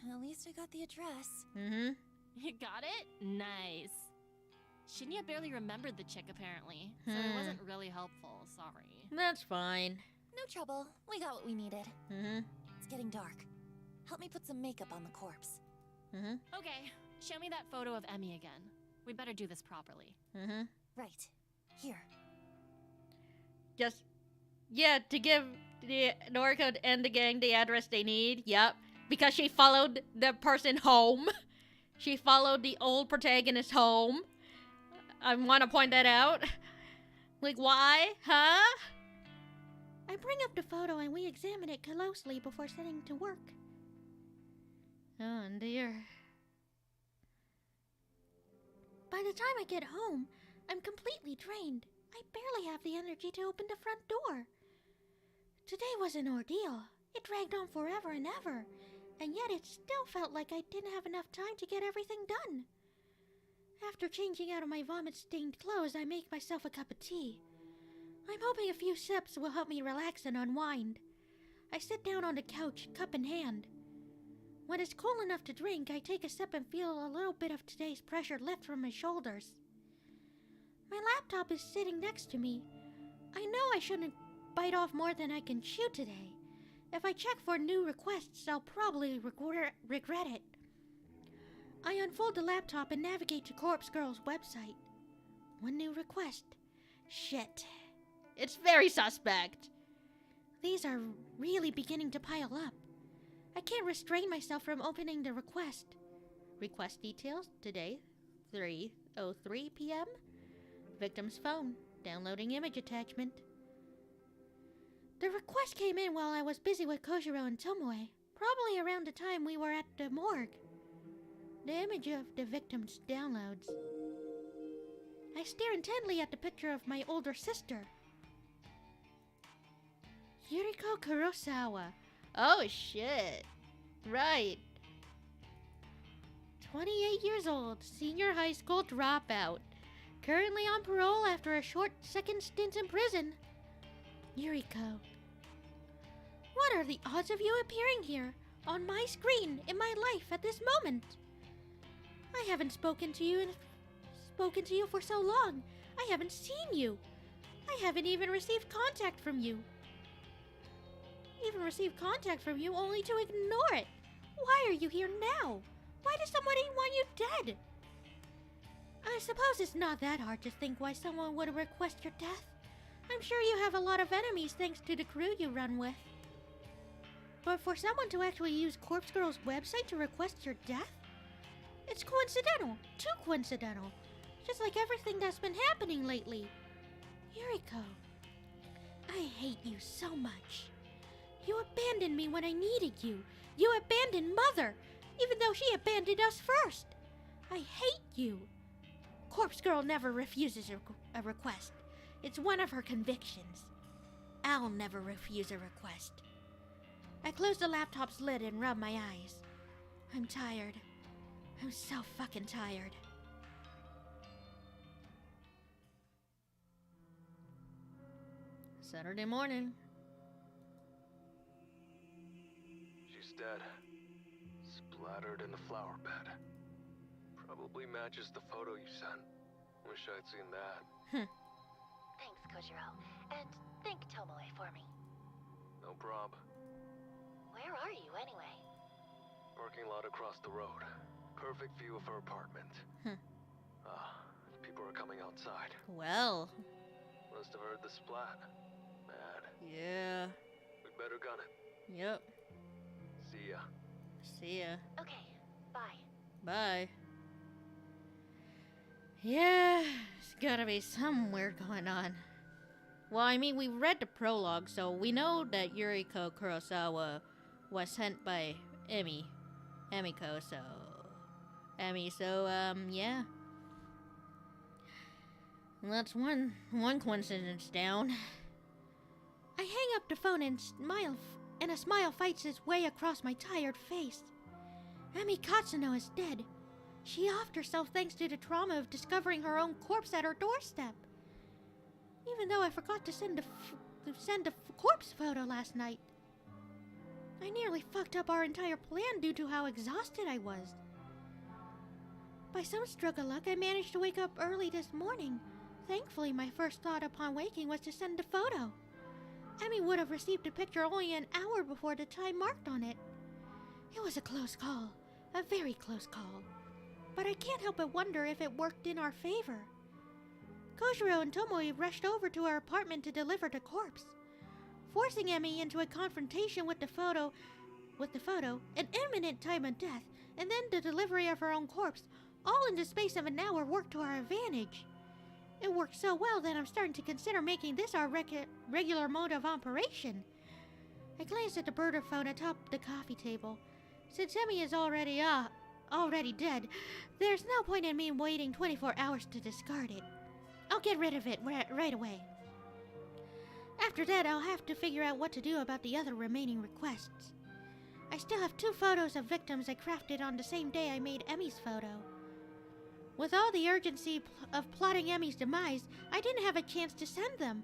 Well, at least I got the address. Mm-hmm. You got it? Nice. Shinya barely remembered the chick, apparently, so it wasn't really helpful, sorry. That's fine. No trouble. We got what we needed. Mm-hmm. It's getting dark. Help me put some makeup on the corpse. Mm-hmm. Okay, show me that photo of Emmy again. We better do this properly. Mm-hmm. Right. Here. To give the Noriko and the gang the address they need. Yep. Because she followed the person home. She followed the old protagonist home. I want to point that out. Like, why? Huh? I bring up the photo and we examine it closely before setting to work. Oh, dear. By the time I get home, I'm completely drained. I barely have the energy to open the front door. Today was an ordeal. It dragged on forever and ever, and yet it still felt like I didn't have enough time to get everything done. After changing out of my vomit-stained clothes, I make myself a cup of tea. I'm hoping a few sips will help me relax and unwind. I sit down on the couch, cup in hand. When it's cool enough to drink, I take a sip and feel a little bit of today's pressure lift from my shoulders. My laptop is sitting next to me. I know I shouldn't bite off more than I can chew today. If I check for new requests, I'll probably regret it. I unfold the laptop and navigate to Corpse Girl's website. One new request. Shit. It's very suspect. These are really beginning to pile up. I can't restrain myself from opening the request. Request details today, 3:03 p.m. Victim's phone. Downloading image attachment. The request came in while I was busy with Kojiro and Tomoe, probably around the time we were at the morgue. The image of the victim's downloads. I stare intently at the picture of my older sister. Yuriko Kurosawa. Oh shit. Right. 28 years old, senior high school dropout. Currently on parole after a short second stint in prison. Yuriko. What are the odds of you appearing here, on my screen, in my life at this moment? I haven't spoken to you for so long. I haven't seen you. I haven't even received contact from you. Only to ignore it. Why are you here now? Why does somebody want you dead? I suppose it's not that hard to think why someone would request your death. I'm sure you have a lot of enemies thanks to the crew you run with. But for someone to actually use Corpse Girl's website to request your death? It's coincidental. Too coincidental. Just like everything that's been happening lately. Yuriko, I hate you so much. You abandoned me when I needed you. You abandoned Mother, even though she abandoned us first. I hate you. Corpse Girl never refuses a request. It's one of her convictions. I'll never refuse a request. I close the laptop's lid and rub my eyes. I'm tired. I'm so fucking tired. Saturday morning. She's dead. Splattered in the flower bed. Probably matches the photo you sent. Wish I'd seen that. Thanks, Kojiro. And thank Tomoe for me. No prob. Where are you, anyway? Parking lot across the road. Perfect view of her apartment. People are coming outside. Well. Must have heard the splat. Mad. Yeah. We'd better gun it. Yep. See ya. See ya. Okay, bye. Bye. Yeah, there's gotta be somewhere going on. Well, I mean, we read the prologue, so we know that Yuriko Kurosawa was sent by Emiko, yeah. That's one coincidence down. I hang up the phone and smile, and a smile fights its way across my tired face. Emi Katsuno is dead. She offed herself thanks to the trauma of discovering her own corpse at her doorstep. Even though I forgot to send a corpse photo last night. I nearly fucked up our entire plan due to how exhausted I was. By some stroke of luck, I managed to wake up early this morning. Thankfully, my first thought upon waking was to send a photo. Emmy would have received a picture only an hour before the time marked on it. It was a close call. A very close call. But I can't help but wonder if it worked in our favor. Kojiro and Tomoe rushed over to our apartment to deliver the corpse, forcing Emmy into a confrontation with the photo, an imminent time of death, and then the delivery of her own corpse, all in the space of an hour worked to our advantage. It worked so well that I'm starting to consider making this our regular mode of operation. I glanced at the burner phone atop the coffee table. Since Emmy is already dead, there's no point in me waiting 24 hours to discard it. I'll get rid of it right away. After that, I'll have to figure out what to do about the other remaining requests. I still have 2 photos of victims I crafted on the same day I made Emmy's photo. With all the urgency of plotting Emmy's demise, I didn't have a chance to send them.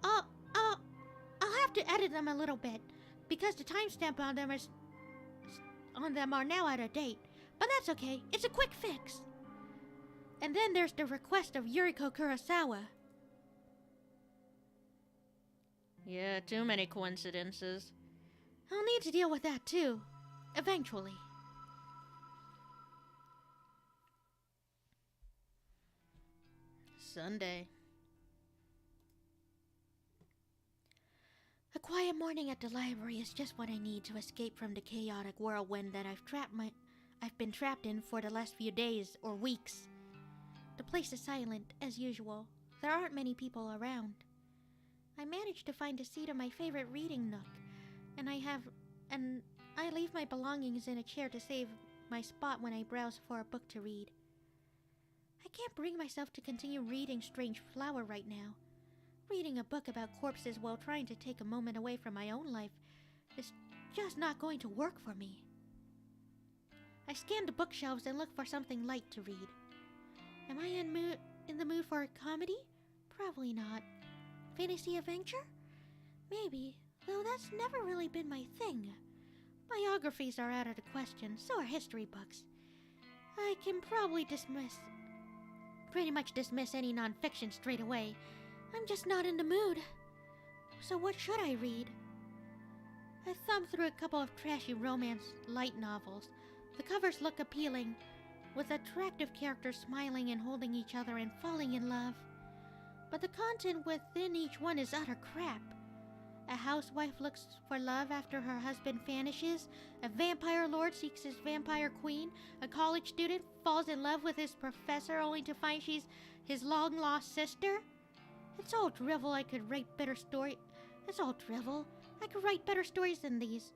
I'll have to edit them a little bit, because the timestamp on them are now out of date. But that's okay, it's a quick fix. And then there's the request of Yuriko Kurosawa. Yeah, too many coincidences. I'll need to deal with that too, eventually. Sunday. A quiet morning at the library is just what I need to escape from the chaotic whirlwind that I've been trapped in for the last few days or weeks. The place is silent, as usual. There aren't many people around. I managed to find a seat in my favorite reading nook, and I leave my belongings in a chair to save my spot when I browse for a book to read. I can't bring myself to continue reading Strange Flower right now. Reading a book about corpses while trying to take a moment away from my own life is just not going to work for me. I scan the bookshelves and look for something light to read. Am I in the mood for a comedy? Probably not. Fantasy adventure? Maybe, though that's never really been my thing. Biographies are out of the question, so are history books. I can probably pretty much dismiss any nonfiction straight away. I'm just not in the mood. So what should I read? I thumbed through a couple of trashy romance light novels. The covers look appealing, with attractive characters smiling and holding each other and falling in love. But the content within each one is utter crap. A housewife looks for love after her husband vanishes. A vampire lord seeks his vampire queen. A college student falls in love with his professor only to find she's his long-lost sister. It's all drivel. I could write better stories than these.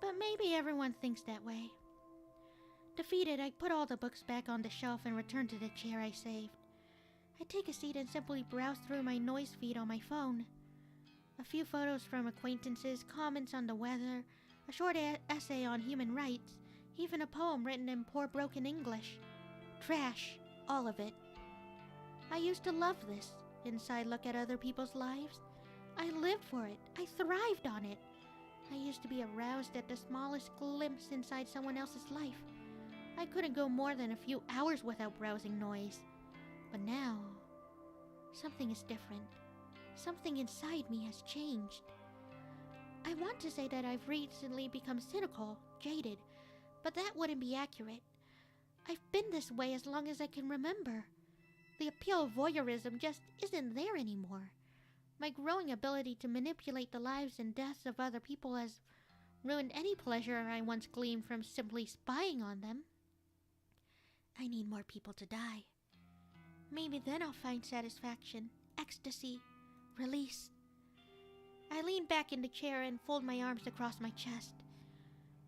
But maybe everyone thinks that way. Defeated, I put all the books back on the shelf and return to the chair I saved. I take a seat and simply browse through my noise feed on my phone. A few photos from acquaintances, comments on the weather, a short essay on human rights, even a poem written in poor broken English. Trash, all of it. I used to love this inside look at other people's lives. I lived for it. I thrived on it. I used to be aroused at the smallest glimpse inside someone else's life. I couldn't go more than a few hours without browsing noise. But now, something is different. Something inside me has changed. I want to say that I've recently become cynical, jaded, but that wouldn't be accurate. I've been this way as long as I can remember. The appeal of voyeurism just isn't there anymore. My growing ability to manipulate the lives and deaths of other people has ruined any pleasure I once gleaned from simply spying on them. I need more people to die. Maybe then I'll find satisfaction, ecstasy, release. I lean back in the chair and fold my arms across my chest.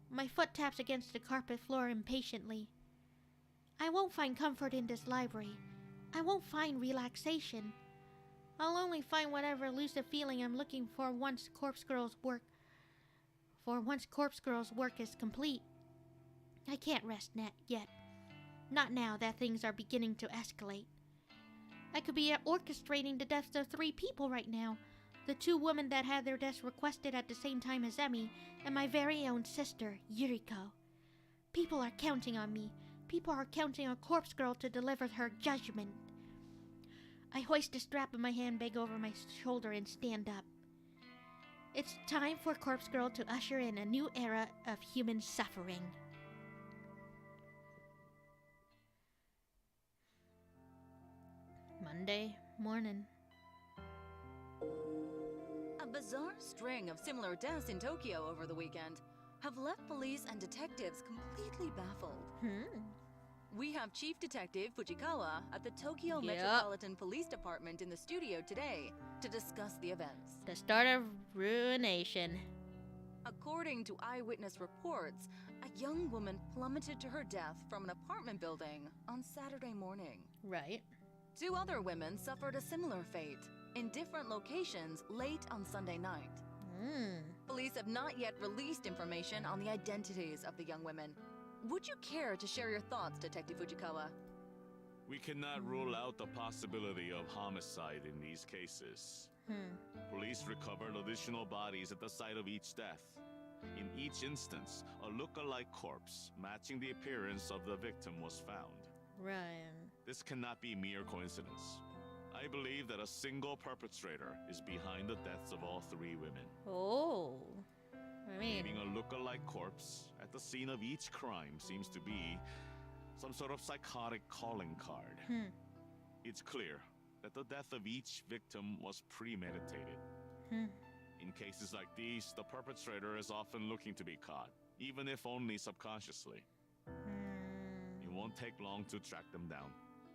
My foot taps against the carpet floor impatiently. I won't find comfort in this library. I won't find relaxation. I'll only find whatever elusive feeling I'm looking for once Corpse Girl's work is complete. I can't rest yet. Not now that things are beginning to escalate. I could be orchestrating the deaths of 3 people right now. The 2 women that had their deaths requested at the same time as Emmy, and my very own sister, Yuriko. People are counting on me. People are counting on Corpse Girl to deliver her judgment. I hoist the strap of my handbag over my shoulder and stand up. It's time for Corpse Girl to usher in a new era of human suffering. Monday morning. A bizarre string of similar deaths in Tokyo over the weekend have left police and detectives completely baffled. We have Chief Detective Fujikawa at the Tokyo Metropolitan Police Department in the studio today to discuss the events. The start of ruination. According to eyewitness reports, a young woman plummeted to her death from an apartment building on Saturday morning. Right. 2 other women suffered a similar fate in different locations late on Sunday night. Police have not yet released information on the identities of the young women. Would you care to share your thoughts, Detective Fujikawa? We cannot rule out the possibility of homicide in these cases. Police recovered additional bodies at the site of each death. In each instance, a look-alike corpse matching the appearance of the victim was found. Right. This cannot be mere coincidence. I believe that a single perpetrator is behind the deaths of all 3 women. Oh. I mean, Leaving a look-alike corpse at the scene of each crime seems to be some sort of psychotic calling card. It's clear that the death of each victim was premeditated. In cases like these, the perpetrator is often looking to be caught, even if only subconsciously. It won't take long to track them down.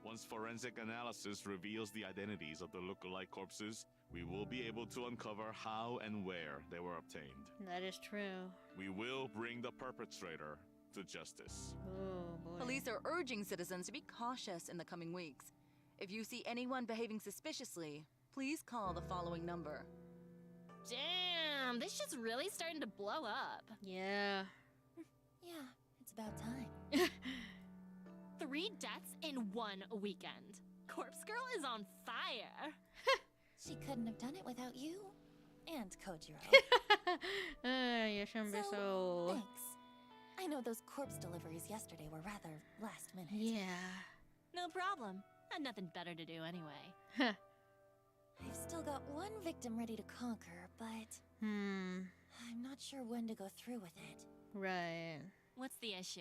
Once forensic analysis reveals the identities of the look-alike corpses, we will be able to uncover how and where they were obtained. that is true. We will bring the perpetrator to justice. Oh, boy. Police are urging citizens to be cautious in the coming weeks. If you see anyone behaving suspiciously, please call the following number. Damn, this shit's really starting to blow up. Yeah. Yeah, it's about time. 3 deaths in 1 weekend. Corpse Girl is on fire. She couldn't have done it without you and Kojiro. You shouldn't be so... Thanks. I know those corpse deliveries yesterday were rather last minute. Yeah. No problem. Had nothing better to do anyway. I've still got 1 victim ready to conquer, but I'm not sure when to go through with it. Right. What's the issue?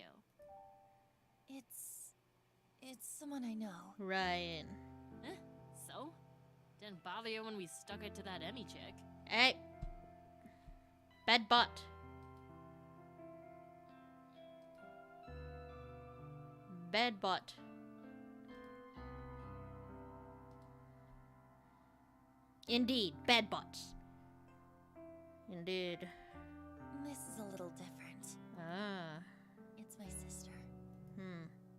It's someone I know. Right. So? Didn't bother you when we stuck it to that Emmy chick. Hey. Bad butt. Bad butt. Indeed, bad butts. Indeed. This is a little different. Ah. It's my sister.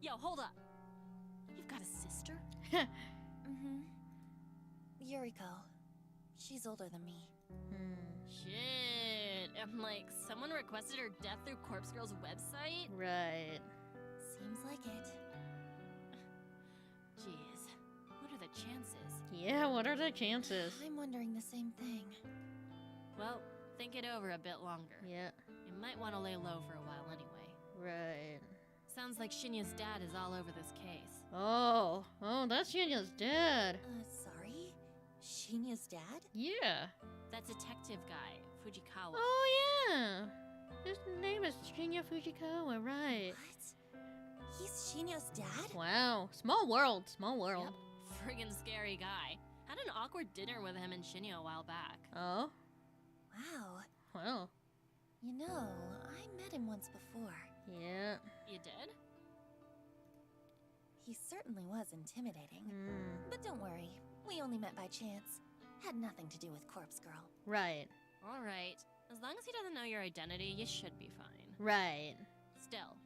Yo, hold up. You've got a sister? Mm-hmm. Yuriko. She's older than me. Shit. I'm like, someone requested her death through Corpse Girl's website? Right. Seems like it. Jeez. What are the chances? Yeah, what are the chances? I'm wondering the same thing. Well, think it over a bit longer. Yeah. You might want to lay low for a while anyway. Right. Sounds like Shinya's dad is all over this case. Oh, that's Shinya's dad. Sorry? Shinya's dad? Yeah. That detective guy, Fujikawa. Oh, yeah. His name is Shinya Fujikawa, right. What? He's Shinya's dad? Wow. Small world, small world. Yep. Friggin' scary guy. Had an awkward dinner with him and Shinya a while back. Oh? Wow. Well. You know, I met him once before. Yeah. You did? He certainly was intimidating. But don't worry, we only met by chance. Had nothing to do with Corpse Girl. Right. Alright. As long as he doesn't know your identity, you should be fine. Right. Still,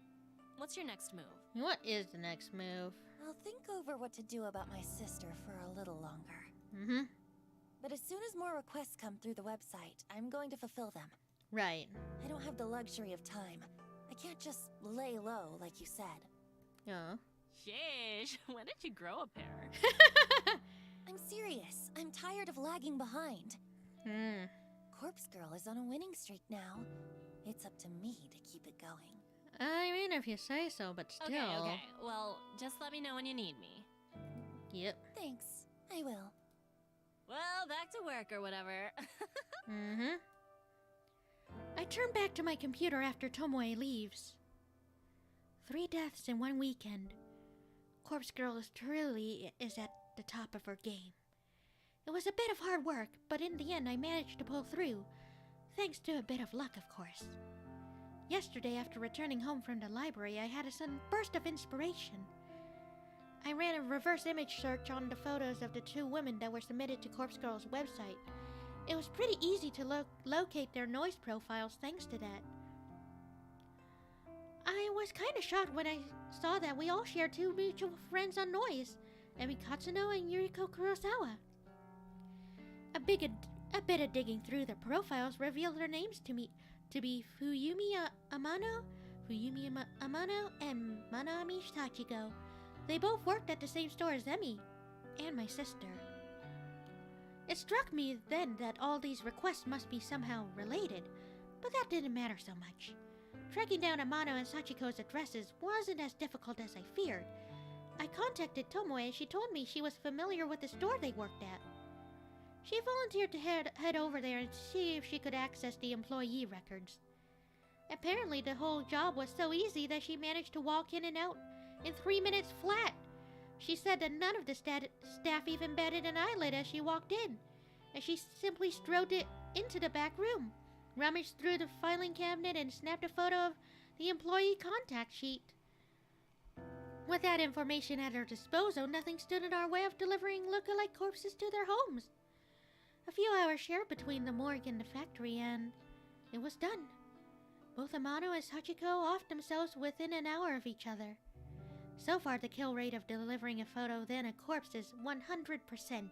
what's your next move? What is the next move? I'll think over what to do about my sister for a little longer. Mm-hmm. But as soon as more requests come through the website, I'm going to fulfill them. Right. I don't have the luxury of time. I can't just lay low like you said. Oh. Sheesh, when did you grow a pair? I'm serious. I'm tired of lagging behind. Corpse Girl is on a winning streak now. It's up to me to keep it going. I mean, if you say so, but still. Okay. Well, just let me know when you need me. Yep. Thanks. I will. Well, back to work or whatever. Mm-hmm. I turn back to my computer after Tomoe leaves. 3 deaths in 1 weekend. Corpse Girl is at the top of her game. It was a bit of hard work, but in the end I managed to pull through. Thanks to a bit of luck, of course. Yesterday, after returning home from the library, I had a sudden burst of inspiration. I ran a reverse image search on the photos of the 2 women that were submitted to Corpse Girl's website. It was pretty easy to locate their noise profiles thanks to that. I was kind of shocked when I saw that we all share 2 mutual friends on noise, Emi Katsuno and Yuriko Kurosawa. A bit of digging through their profiles revealed their names to me to be Fuyumi Amano, and Manami Sachiko. They both worked at the same store as Emmy and my sister. It struck me then that all these requests must be somehow related, but that didn't matter so much. Tracking down Amano and Sachiko's addresses wasn't as difficult as I feared. I contacted Tomoe and she told me she was familiar with the store they worked at. She volunteered to head over there and see if she could access the employee records. Apparently the whole job was so easy that she managed to walk in and out in 3 minutes flat. She said that none of the staff even batted an eyelid as she walked in, and she simply strode into the back room, rummaged through the filing cabinet, and snapped a photo of the employee contact sheet. With that information at her disposal, nothing stood in our way of delivering look-alike corpses to their homes. A few hours shared between the morgue and the factory, and it was done. Both Amano and Sachiko offed themselves within an hour of each other. So far, the kill rate of delivering a photo then a corpse is 100%.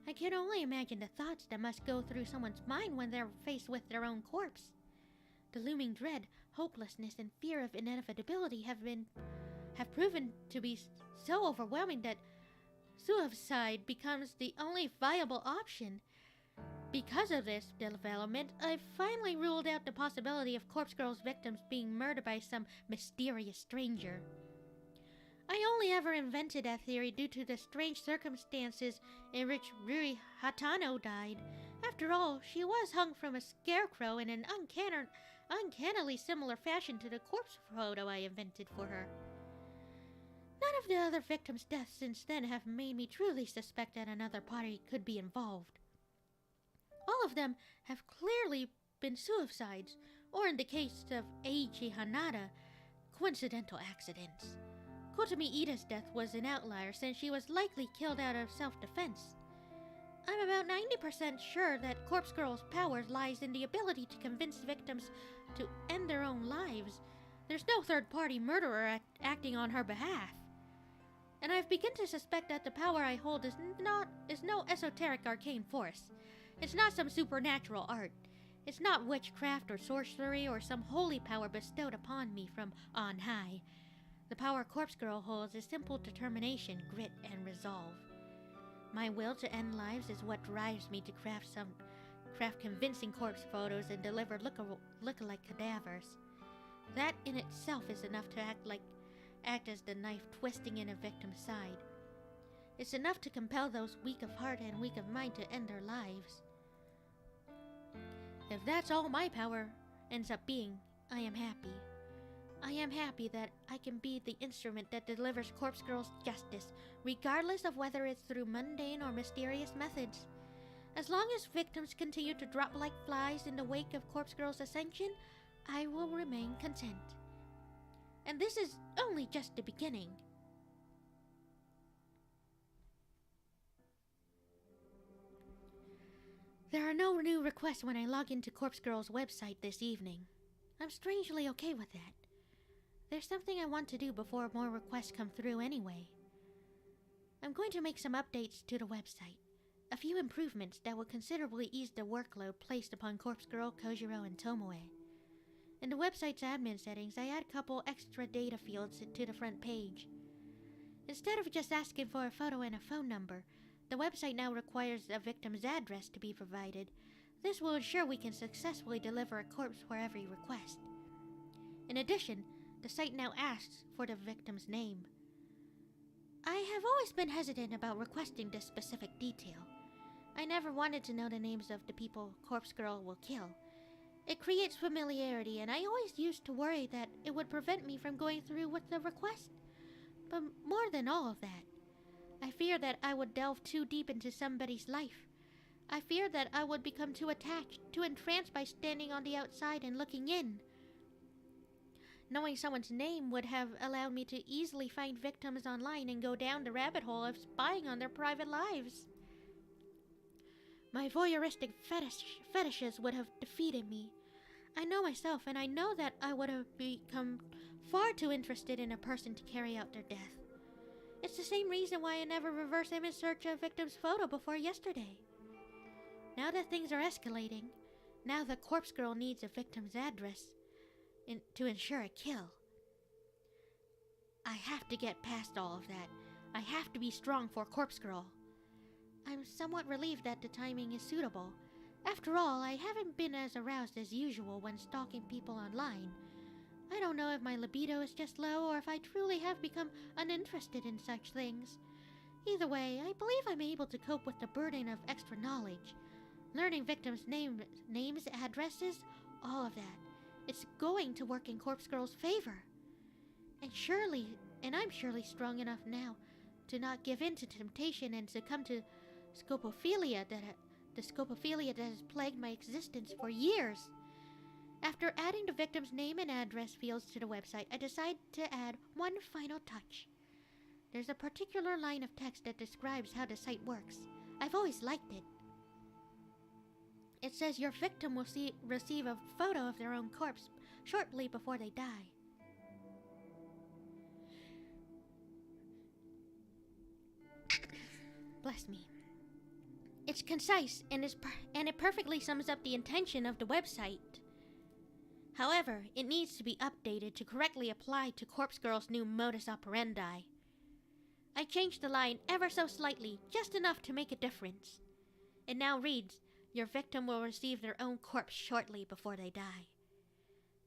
I can only imagine the thoughts that must go through someone's mind when they're faced with their own corpse. The looming dread, hopelessness, and fear of inevitability have proven to be so overwhelming that suicide becomes the only viable option. Because of this development, I finally ruled out the possibility of Corpse Girl's victims being murdered by some mysterious stranger. I only ever invented that theory due to the strange circumstances in which Rui Hatano died. After all, she was hung from a scarecrow in an uncannily similar fashion to the corpse photo I invented for her. None of the other victims' deaths since then have made me truly suspect that another party could be involved. All of them have clearly been suicides, or in the case of Eiichi Hanada, coincidental accidents. Kotomi Ida's death was an outlier since she was likely killed out of self-defense. I'm about 90% sure that Corpse Girl's power lies in the ability to convince victims to end their own lives. There's no third-party murderer acting on her behalf. And I've begun to suspect that the power I hold is no esoteric arcane force. It's not some supernatural art. It's not witchcraft or sorcery or some holy power bestowed upon me from on high. The power Corpse Girl holds is simple determination, grit, and resolve. My will to end lives is what drives me to craft convincing corpse photos and deliver look-alike cadavers. That in itself is enough to act as the knife twisting in a victim's side. It's enough to compel those weak of heart and weak of mind to end their lives. If that's all my power ends up being, I am happy. I am happy that I can be the instrument that delivers Corpse Girl's justice, regardless of whether it's through mundane or mysterious methods. As long as victims continue to drop like flies in the wake of Corpse Girl's ascension, I will remain content. And this is only just the beginning. There are no new requests when I log into Corpse Girl's website this evening. I'm strangely okay with that. There's something I want to do before more requests come through anyway. I'm going to make some updates to the website. A few improvements that will considerably ease the workload placed upon Corpse Girl, Kojiro, and Tomoe. In the website's admin settings, I add a couple extra data fields to the front page. Instead of just asking for a photo and a phone number, the website now requires a victim's address to be provided. This will ensure we can successfully deliver a corpse for every request. In addition, the site now asks for the victim's name. I have always been hesitant about requesting this specific detail. I never wanted to know the names of the people Corpse Girl will kill. It creates familiarity, and I always used to worry that it would prevent me from going through with the request. But more than all of that, I fear that I would delve too deep into somebody's life. I fear that I would become too attached, too entranced by standing on the outside and looking in. Knowing someone's name would have allowed me to easily find victims online and go down the rabbit hole of spying on their private lives. My voyeuristic fetishes would have defeated me. I know myself, and I know that I would have become far too interested in a person to carry out their death. It's the same reason why I never reverse image searched a victim's photo before yesterday. Now that things are escalating, now the Corpse Girl needs a victim's address to ensure a kill. I have to get past all of that. I have to be strong for Corpse Girl. I'm somewhat relieved that the timing is suitable. After all, I haven't been as aroused as usual when stalking people online. I don't know if my libido is just low or if I truly have become uninterested in such things. Either way, I believe I'm able to cope with the burden of extra knowledge. Learning victims' names, addresses, all of that. It's going to work in Corpse Girl's favor. And I'm surely strong enough now to not give in to temptation and succumb to scopophilia the scopophilia that has plagued my existence for years. After adding the victim's name and address fields to the website, I decide to add one final touch. There's a particular line of text that describes how the site works. I've always liked it. It says your victim will receive a photo of their own corpse shortly before they die. Bless me. It's concise and it perfectly sums up the intention of the website. However, it needs to be updated to correctly apply to Corpse Girl's new modus operandi. I changed the line ever so slightly, just enough to make a difference. It now reads, your victim will receive their own corpse shortly before they die.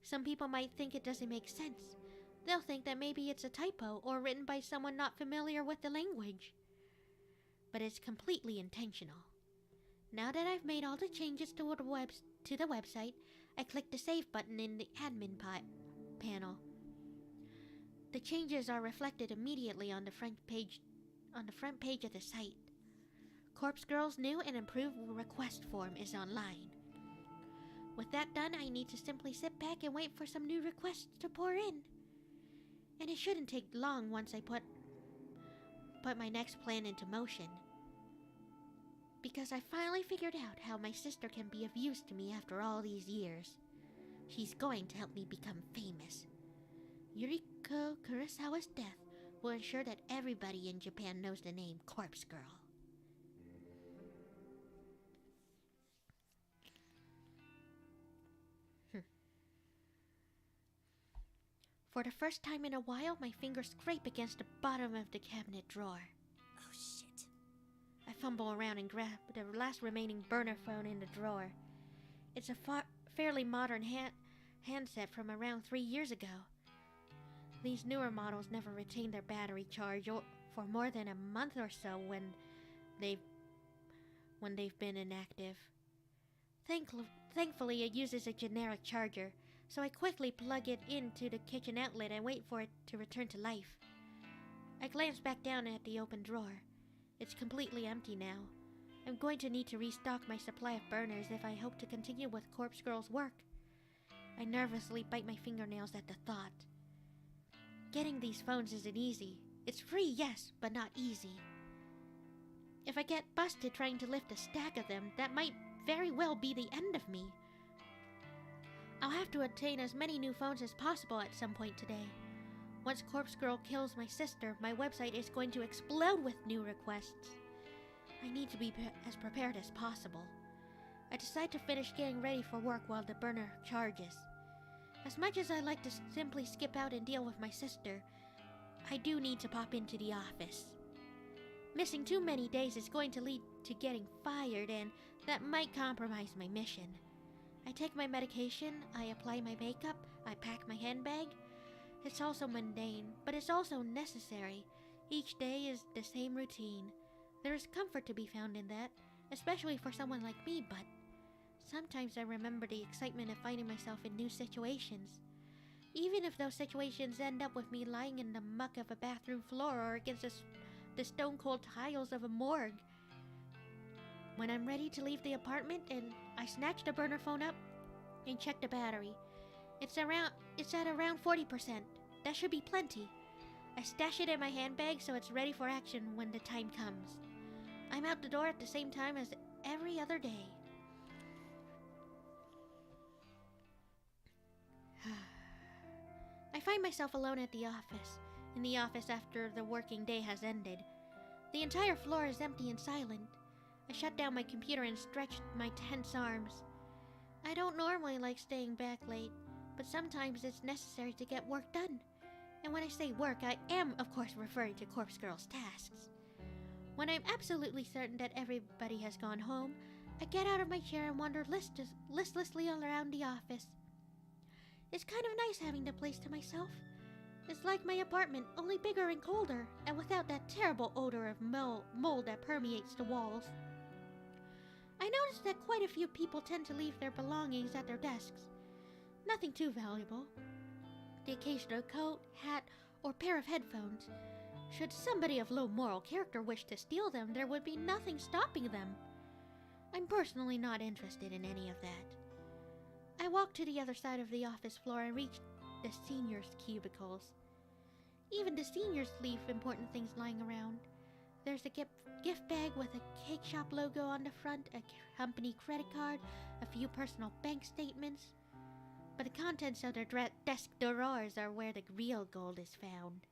Some people might think it doesn't make sense. They'll think that maybe it's a typo or written by someone not familiar with the language. But it's completely intentional. Now that I've made all the changes to the website, I click the Save button in the admin panel. The changes are reflected immediately on the front page of the site. Corpse Girl's new and improved request form is online. With that done, I need to simply sit back and wait for some new requests to pour in. And it shouldn't take long once I put my next plan into motion. Because I finally figured out how my sister can be of use to me after all these years. She's going to help me become famous. Noriko Kurosawa's death will ensure that everybody in Japan knows the name Corpse Girl. For the first time in a while, my fingers scrape against the bottom of the cabinet drawer. Oh, shit. I fumble around and grab the last remaining burner phone in the drawer. It's a fairly modern handset from around 3 years ago. These newer models never retain their battery charge for more than a month or so when they've been inactive. Thankfully, it uses a generic charger, so I quickly plug it into the kitchen outlet and wait for it to return to life. I glance back down at the open drawer. It's completely empty now. I'm going to need to restock my supply of burners if I hope to continue with Corpse Girl's work. I nervously bite my fingernails at the thought. Getting these phones isn't easy. It's free, yes, but not easy. If I get busted trying to lift a stack of them, that might very well be the end of me. I'll have to obtain as many new phones as possible at some point today. Once Corpse Girl kills my sister, my website is going to explode with new requests. I need to be as prepared as possible. I decide to finish getting ready for work while the burner charges. As much as I like to simply skip out and deal with my sister, I do need to pop into the office. Missing too many days is going to lead to getting fired, and that might compromise my mission. I take my medication, I apply my makeup, I pack my handbag. It's also mundane, but it's also necessary. Each day is the same routine. There is comfort to be found in that, especially for someone like me, but sometimes I remember the excitement of finding myself in new situations. Even if those situations end up with me lying in the muck of a bathroom floor or against the stone-cold tiles of a morgue. When I'm ready to leave the apartment, and I snatch the burner phone up and check the battery. It's at around 40%. That should be plenty. I stash it in my handbag so it's ready for action when the time comes. I'm out the door at the same time as every other day. I find myself alone at the office. In the office after the working day has ended. The entire floor is empty and silent. I shut down my computer and stretched my tense arms. I don't normally like staying back late, but sometimes it's necessary to get work done. And when I say work, I am, of course, referring to Corpse Girl's tasks. When I'm absolutely certain that everybody has gone home, I get out of my chair and wander listlessly around the office. It's kind of nice having the place to myself. It's like my apartment, only bigger and colder, and without that terrible odor of mold that permeates the walls. I noticed that quite a few people tend to leave their belongings at their desks. Nothing too valuable. The occasional coat, hat, or pair of headphones. Should somebody of low moral character wish to steal them, there would be nothing stopping them. I'm personally not interested in any of that. I walked to the other side of the office floor and reached the seniors' cubicles. Even the seniors leave important things lying around. There's a gift bag with a cake shop logo on the front, a company credit card, a few personal bank statements. But the contents of their desk drawers are where the real gold is found.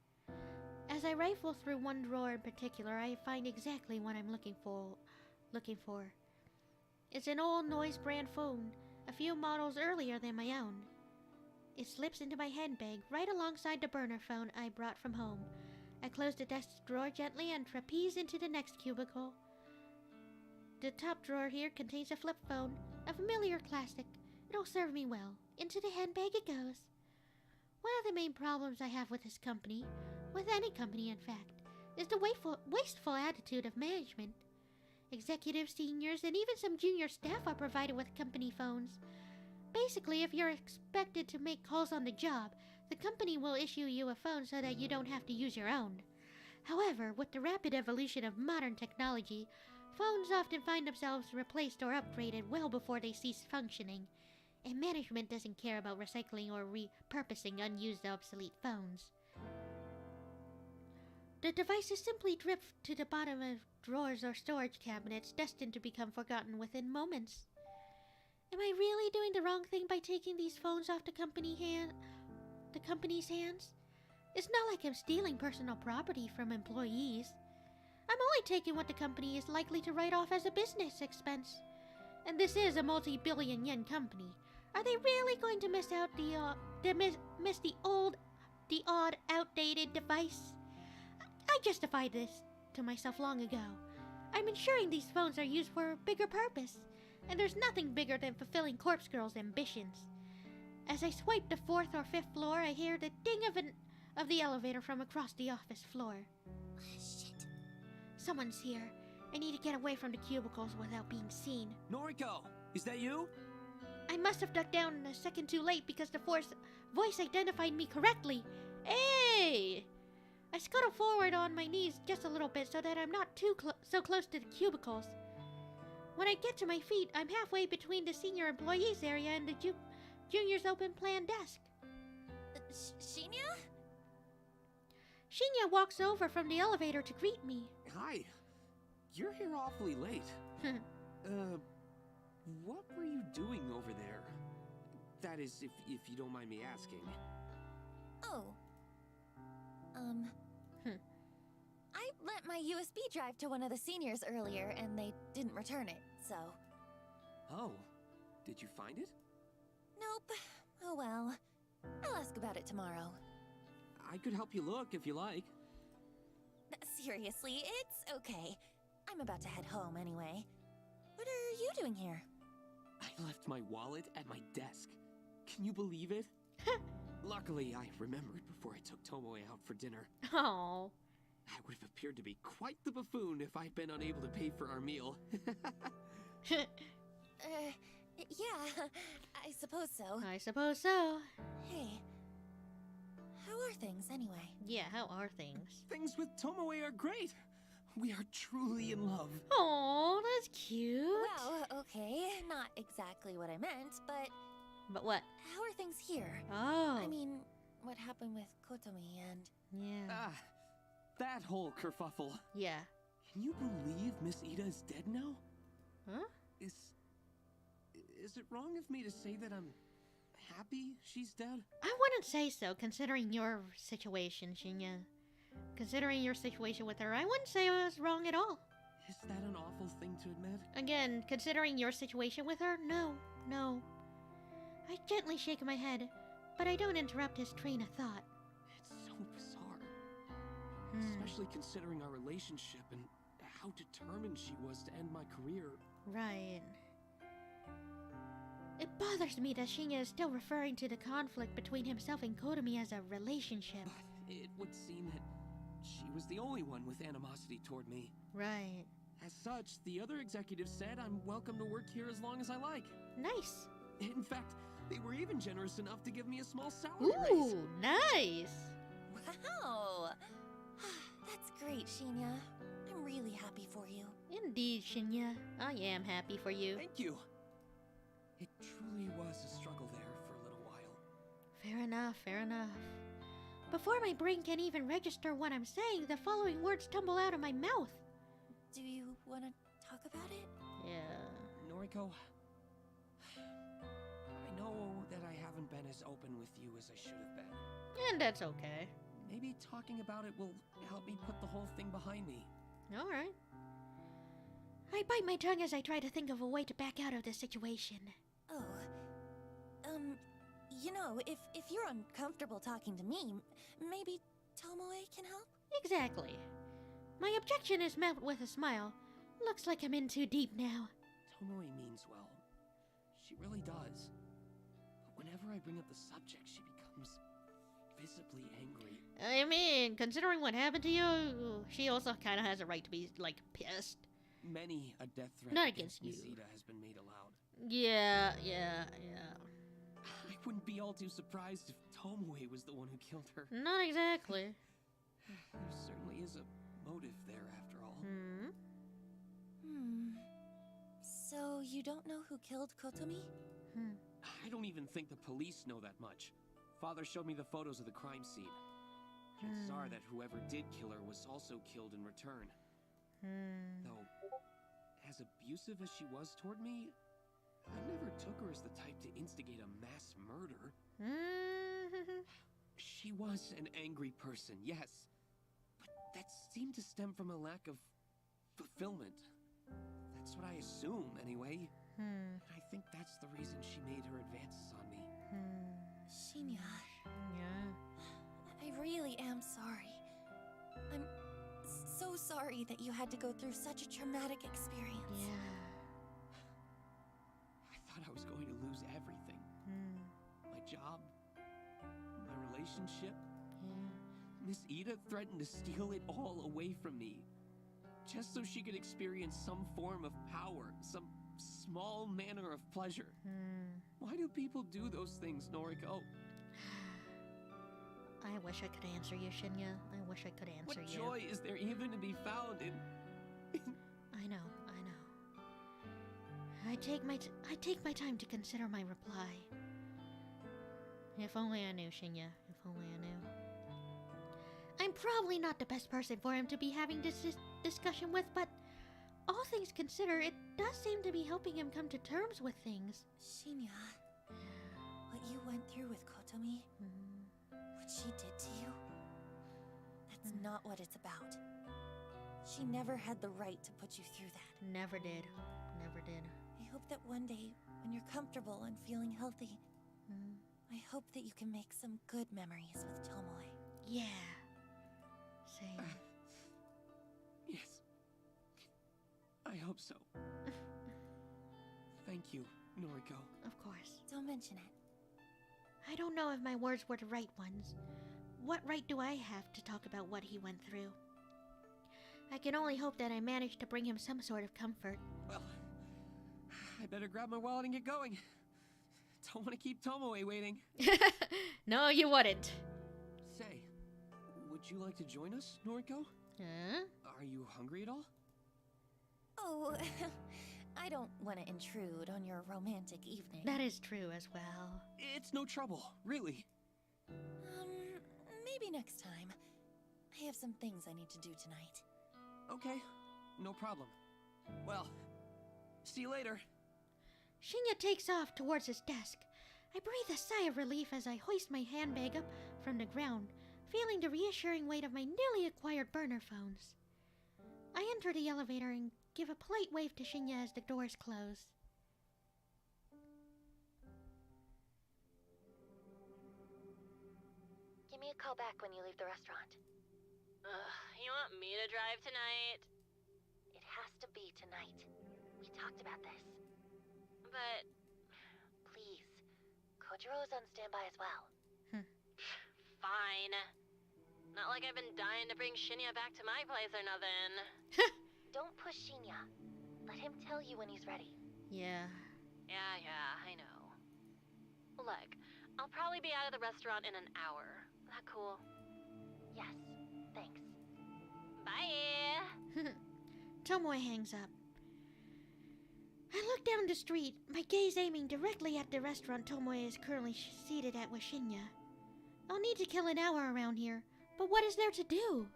As I rifle through one drawer in particular, I find exactly what I'm looking for. It's an old Noise brand phone, a few models earlier than my own. It slips into my handbag right alongside the burner phone I brought from home. I close the desk drawer gently and trapeze into the next cubicle. The top drawer here contains a flip phone, a familiar classic. It'll serve me well. Into the handbag it goes. One of the main problems I have with this company, with any company in fact, is the wasteful attitude of management. Executives, seniors, and even some junior staff are provided with company phones. Basically, if you're expected to make calls on the job, the company will issue you a phone so that you don't have to use your own. However, with the rapid evolution of modern technology, phones often find themselves replaced or upgraded well before they cease functioning, and management doesn't care about recycling or repurposing unused obsolete phones. The devices simply drift to the bottom of drawers or storage cabinets, destined to become forgotten within moments. Am I really doing the wrong thing by taking these phones off the company's hands? It's not like I'm stealing personal property from employees. I'm only taking what the company is likely to write off as a business expense. And this is a multi-billion yen company. Are they really going to miss out miss the odd, outdated device? I justified this to myself long ago. I'm ensuring these phones are used for a bigger purpose, and there's nothing bigger than fulfilling Corpse Girl's ambitions. As I swipe the 4th or 5th floor, I hear the ding of the elevator from across the office floor. Shit. Someone's here. I need to get away from the cubicles without being seen. Noriko, is that you? I must have ducked down a second too late because the voice identified me correctly. Hey! I scuttle forward on my knees just a little bit so that I'm not so close to the cubicles. When I get to my feet, I'm halfway between the senior employees area and the junior's open plan desk. Shinya? Shinya walks over from the elevator to greet me. Hi. You're here awfully late. What were you doing over there? That is, if you don't mind me asking. Oh. I lent my USB drive to one of the seniors earlier, and they didn't return it, so... Oh. Did you find it? Nope. Oh well. I'll ask about it tomorrow. I could help you look if you like. Seriously, it's okay. I'm about to head home anyway. What are you doing here? I left my wallet at my desk. Can you believe it? Luckily, I remembered before I took Tomoe out for dinner. Oh. I would have appeared to be quite the buffoon if I'd been unable to pay for our meal. Yeah, I suppose so. I suppose so. Hey, how are things anyway? Yeah, how are things? Things with Tomoe are great. We are truly in love. Oh, that's cute. Well, okay, not exactly what I meant, but... But what? How are things here? Oh. I mean, what happened with Kotomi and... Yeah. That whole kerfuffle. Yeah. Can you believe Miss Ida is dead now? Huh? Is it wrong of me to say that I'm happy she's dead? I wouldn't say so, considering your situation, Shinya. Considering your situation with her, I wouldn't say it was wrong at all. Is that an awful thing to admit? Again, considering your situation with her, no. I gently shake my head, but I don't interrupt his train of thought. It's so Especially considering our relationship and how determined she was to end my career. Right. It bothers me that Shinya is still referring to the conflict between himself and Kotomi as a relationship. But it would seem that she was the only one with animosity toward me. Right. As such, the other executives said I'm welcome to work here as long as I like. Nice. In fact, they were even generous enough to give me a small salary raise. Ooh, nice. Wow! That's great, Shinya. I'm really happy for you. Indeed, Shinya. I am happy for you. Thank you. It truly was a struggle there for a little while. Fair enough, fair enough. Before my brain can even register what I'm saying, the following words tumble out of my mouth. Do you want to talk about it? Yeah. Noriko, I know that I haven't been as open with you as I should have been. And that's okay. Maybe talking about it will help me put the whole thing behind me. Alright. I bite my tongue as I try to think of a way to back out of this situation. Oh, you know, if you're uncomfortable talking to me, maybe Tomoe can help? Exactly. My objection is met with a smile. Looks like I'm in too deep now. Tomoe means well. She really does. But whenever I bring up the subject, she becomes visibly angry. I mean, considering what happened to you, she also kind of has a right to be, like, pissed. Many a death threat Not against against you. Nisida has been made aloud. Yeah. I wouldn't be all too surprised if Tomoe was the one who killed her. Not exactly. There certainly is a motive there, after all. So you don't know who killed Kotomi? I don't even think the police know that much. Father showed me the photos of the crime scene. Chances are that whoever did kill her was also killed in return. Though, as abusive as she was toward me, I never took her as the type to instigate a mass murder. She was an angry person, yes. But that seemed to stem from a lack of fulfillment. That's what I assume, anyway. And I think that's the reason she made her advances on me. Shinya, Yeah. I really am sorry. I'm so sorry that you had to go through such a traumatic experience. Yeah. I thought I was going to lose everything. My job, my relationship. Miss Ida threatened to steal it all away from me. Just so she could experience some form of power, some small manner of pleasure. Why do people do those things, Noriko? I wish I could answer you, Shinya. I wish I could answer What you. joy is there even to be found in... I know. I take my time to consider my reply. If only I knew, Shinya. If only I knew. I'm probably not the best person for him to be having this discussion with, but all things considered, it does seem to be helping him come to terms with things. Shinya, what you went through with Kotomi, what she did to you, that's not what it's about. She never had the right to put you through that. Never did. I hope that one day, when you're comfortable and feeling healthy, I hope that you can make some good memories with Tomoe. Yeah. Same. Yes. I hope so. Thank you, Noriko. Of course. Don't mention it. I don't know if my words were the right ones. What right do I have to talk about what he went through? I can only hope that I managed to bring him some sort of comfort. Well, I better grab my wallet and get going. Don't want to keep Tomoe waiting. No, you wouldn't. Say, would you like to join us, Noriko? Huh? Are you hungry at all? Oh, I don't want to intrude on your romantic evening. That is true as well. It's no trouble, really. Maybe next time. I have some things I need to do tonight. Okay, no problem. Well, see you later. Shinya takes off towards his desk. I breathe a sigh of relief as I hoist my handbag up from the ground, feeling the reassuring weight of my newly acquired burner phones. I enter the elevator and give a polite wave to Shinya as the doors close. Give me a call back when you leave the restaurant. You want me to drive tonight? It has to be tonight. We talked about this. But Please. Kojiro is on standby as well. fine. Not like I've been dying to bring Shinya back to my place or nothing. Don't push Shinya. Let him tell you when he's ready. Yeah. Yeah, I know. Look, I'll probably be out of the restaurant in an hour. That cool? Yes, thanks. Bye! Tomoe hangs up. I look down the street, my gaze aiming directly at the restaurant Tomoe is currently seated at with Shinya. I'll need to kill an hour around here, but what is there to do?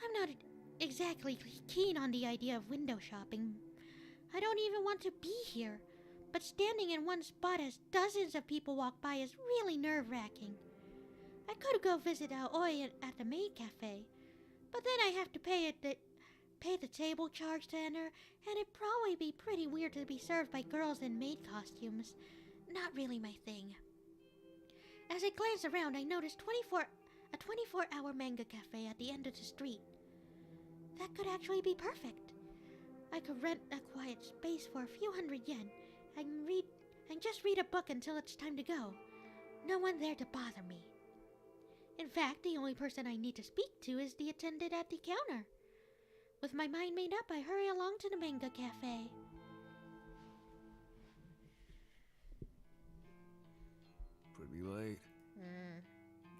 I'm not exactly keen on the idea of window shopping. I don't even want to be here, but standing in one spot as dozens of people walk by is really nerve-wracking. I could go visit Aoi at the maid cafe, but then I have to pay the table charge to enter, and it'd probably be pretty weird to be served by girls in maid costumes. Not really my thing. As I glance around, I notice a 24-hour manga cafe at the end of the street. That could actually be perfect. I could rent a quiet space for a few hundred yen and just read a book until it's time to go. No one there to bother me. In fact, the only person I need to speak to is the attendant at the counter. With my mind made up, I hurry along to the manga cafe. Pretty late.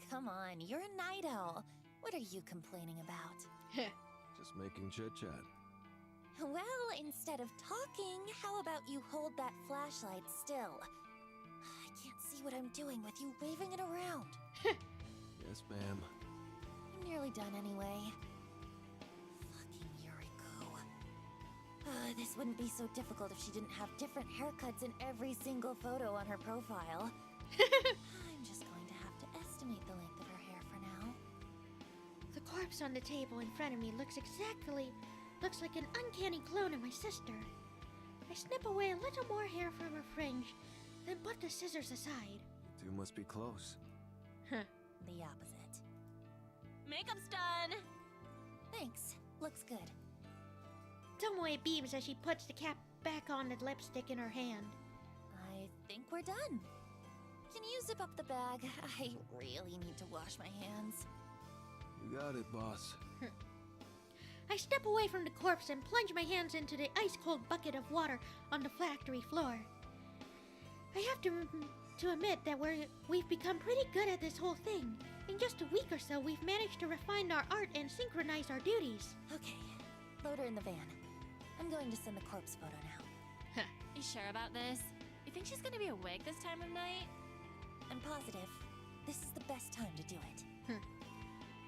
Come on, you're a night owl. What are you complaining about? Just making chit-chat. Well, instead of talking, how about you hold that flashlight still? I can't see what I'm doing with you waving it around. Yes, ma'am. I'm nearly done anyway. Fucking Yuriko. This wouldn't be so difficult if she didn't have different haircuts in every single photo on her profile. I'm just going to have to estimate the length of her hair for now. The corpse on the table in front of me looks like an uncanny clone of my sister. I snip away a little more hair from her fringe, then put the scissors aside. You two must be close. The opposite. Makeup's done! Thanks. Looks good. Tomoe beams as she puts the cap back on the lipstick in her hand. I think we're done. Can you zip up the bag? I really need to wash my hands. You got it, boss. I step away from the corpse and plunge my hands into the ice-cold bucket of water on the factory floor. I have to admit that we've become pretty good at this whole thing. In just a week or so, we've managed to refine our art and synchronize our duties. Okay, load her in the van. I'm going to send the corpse photo now. You sure about this? You think she's gonna be awake this time of night? I'm positive. This is the best time to do it.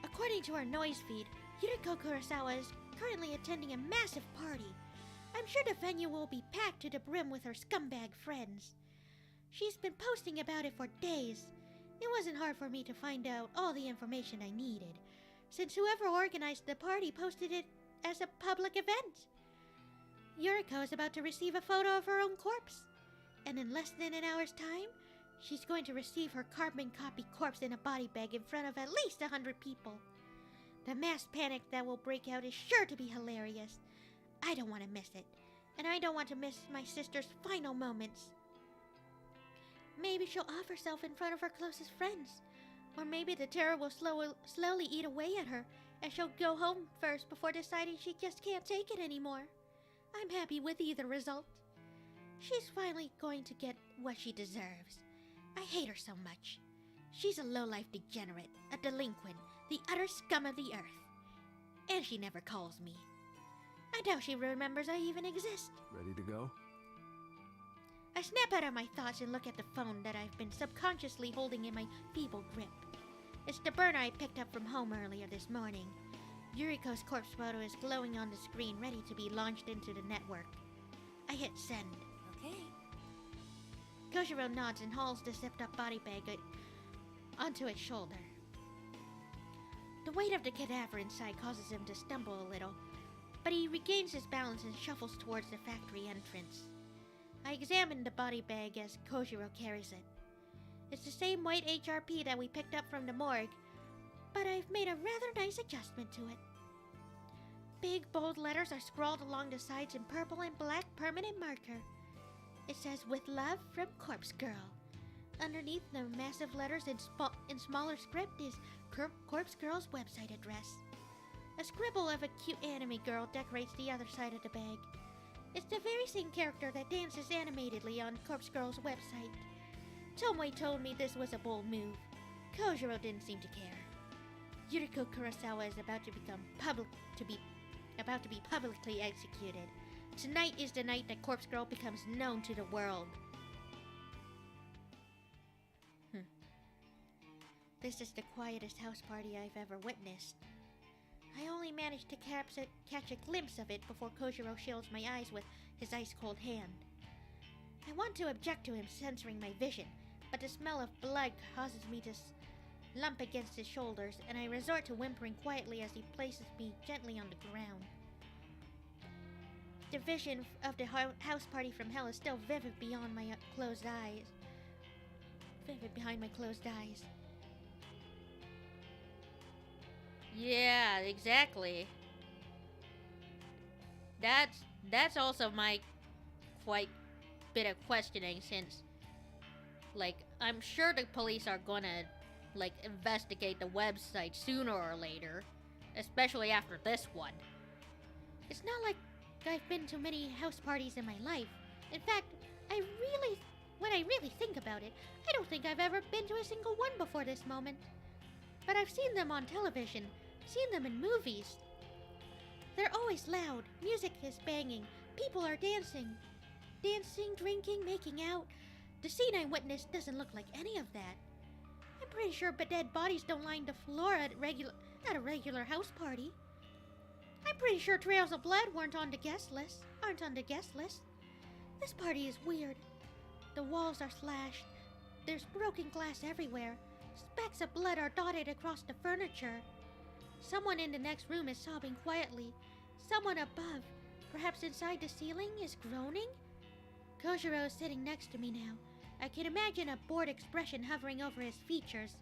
According to our noise feed, Yuriko Kurosawa is currently attending a massive party. I'm sure the venue will be packed to the brim with her scumbag friends. She's been posting about it for days. It wasn't hard for me to find out all the information I needed, since whoever organized the party posted it as a public event. Yuriko is about to receive a photo of her own corpse, and in less than an hour's time, she's going to receive her carbon copy corpse in a body bag in front of at least 100 people. The mass panic that will break out is sure to be hilarious. I don't want to miss it, and I don't want to miss my sister's final moments. Maybe she'll off herself in front of her closest friends, or maybe the terror will slowly eat away at her, and she'll go home first before deciding she just can't take it anymore. I'm happy with either result. She's finally going to get what she deserves. I hate her so much. She's a low-life degenerate, a delinquent, the utter scum of the earth. And she never calls me. I doubt she remembers I even exist. Ready to go? I snap out of my thoughts and look at the phone that I've been subconsciously holding in my feeble grip. It's the burner I picked up from home earlier this morning. Yuriko's corpse photo is glowing on the screen, ready to be launched into the network. I hit send. Okay. Kojiro nods and hauls the zipped-up body bag onto its shoulder. The weight of the cadaver inside causes him to stumble a little, but he regains his balance and shuffles towards the factory entrance. I examine the body bag as Kojiro carries it. It's the same white HRP that we picked up from the morgue, but I've made a rather nice adjustment to it. Big, bold letters are scrawled along the sides in purple and black permanent marker. It says, "With love from Corpse Girl." Underneath the massive letters in smaller script is Corpse Girl's website address. A scribble of a cute anime girl decorates the other side of the bag. It's the very same character that dances animatedly on Corpse Girl's website. Tomoe told me this was a bold move. Kojiro didn't seem to care. Yuriko Kurosawa is about to be publicly executed. Tonight is the night that Corpse Girl becomes known to the world. This is the quietest house party I've ever witnessed. I only managed to catch a glimpse of it before Kojiro shields my eyes with his ice-cold hand. I want to object to him censoring my vision, but the smell of blood causes me to lump against his shoulders, and I resort to whimpering quietly as he places me gently on the ground. The vision of the house party from hell is still vivid behind my closed eyes. Yeah, exactly. That's also my quite bit of questioning, since, like, I'm sure the police are gonna, like, investigate the website sooner or later, especially after this one. It's not like I've been to many house parties in my life. In fact, when I really think about it, I don't think I've ever been to a single one before this moment. But I've seen them on television, seen them in movies. They're always loud, music is banging, people are dancing, drinking, making out. The scene I witnessed doesn't look like any of that. I'm pretty sure dead bodies don't line the floor at a regular house party. I'm pretty sure trails of blood aren't on the guest list. This party is weird. The walls are slashed. There's broken glass everywhere. Specks of blood are dotted across the furniture. Someone in the next room is sobbing quietly. Someone above, perhaps inside the ceiling, is groaning. Kojiro is sitting next to me now. I can imagine a bored expression hovering over his features.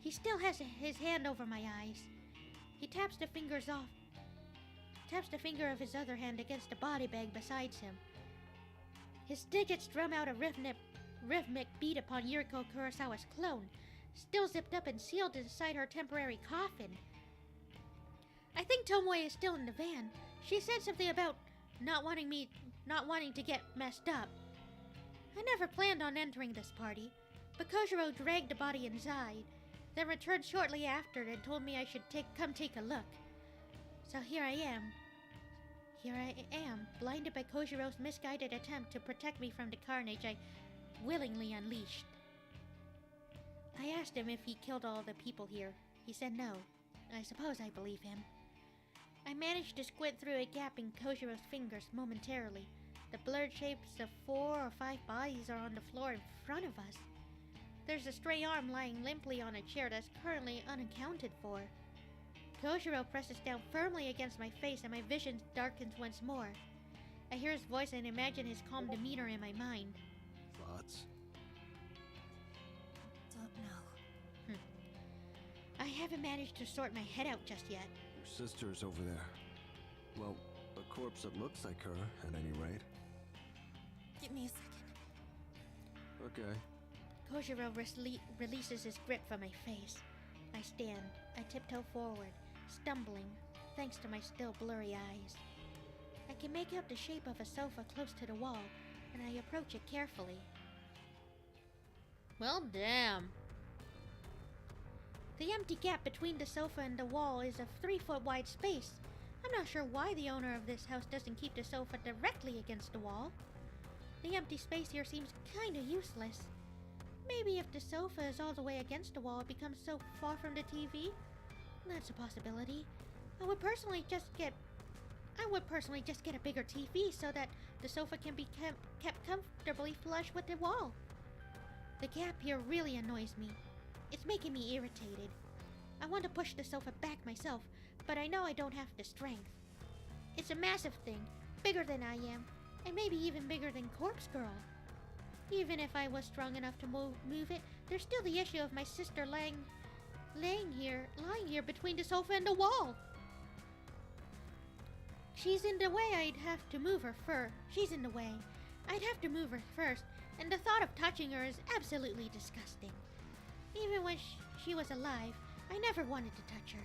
He still has his hand over my eyes. He taps the finger of his other hand against the body bag beside him. His digits drum out a rhythmic beat upon Yuriko Kurosawa's clone, still zipped up and sealed inside her temporary coffin. I think Tomoe is still in the van. She said something about not wanting to get messed up. I never planned on entering this party, but Kojiro dragged the body inside, then returned shortly after and told me I should come take a look. So here I am, blinded by Kojiro's misguided attempt to protect me from the carnage I willingly unleashed. I asked him if he killed all the people here. He said no. I suppose I believe him. I managed to squint through a gap in Kojiro's fingers momentarily. The blurred shapes of 4 or 5 bodies are on the floor in front of us. There's a stray arm lying limply on a chair that's currently unaccounted for. Kojiro presses down firmly against my face and my vision darkens once more. I hear his voice and imagine his calm demeanor in my mind. Thoughts? Don't know. I haven't managed to sort my head out just yet. Your sister's over there. Well, a corpse that looks like her, at any rate. Give me a second. Okay. Kojiro releases his grip from my face. I stand. I tiptoe forward, stumbling, thanks to my still blurry eyes. I can make out the shape of a sofa close to the wall, and I approach it carefully. Well, damn. The empty gap between the sofa and the wall is a 3-foot wide space. I'm not sure why the owner of this house doesn't keep the sofa directly against the wall. The empty space here seems kinda useless. Maybe if the sofa is all the way against the wall, it becomes so far from the TV? That's a possibility. I would personally just get a bigger TV so that the sofa can be kept comfortably flush with the wall. The gap here really annoys me. It's making me irritated. I want to push the sofa back myself, but I know I don't have the strength. It's a massive thing, bigger than I am, and maybe even bigger than Corpse Girl. Even if I was strong enough to move it, there's still the issue of my sister laying lying here between the sofa and the wall. She's in the way. I'd have to move her She's in the way. I'd have to move her first, and the thought of touching her is absolutely disgusting. Even when she was alive, I never wanted to touch her.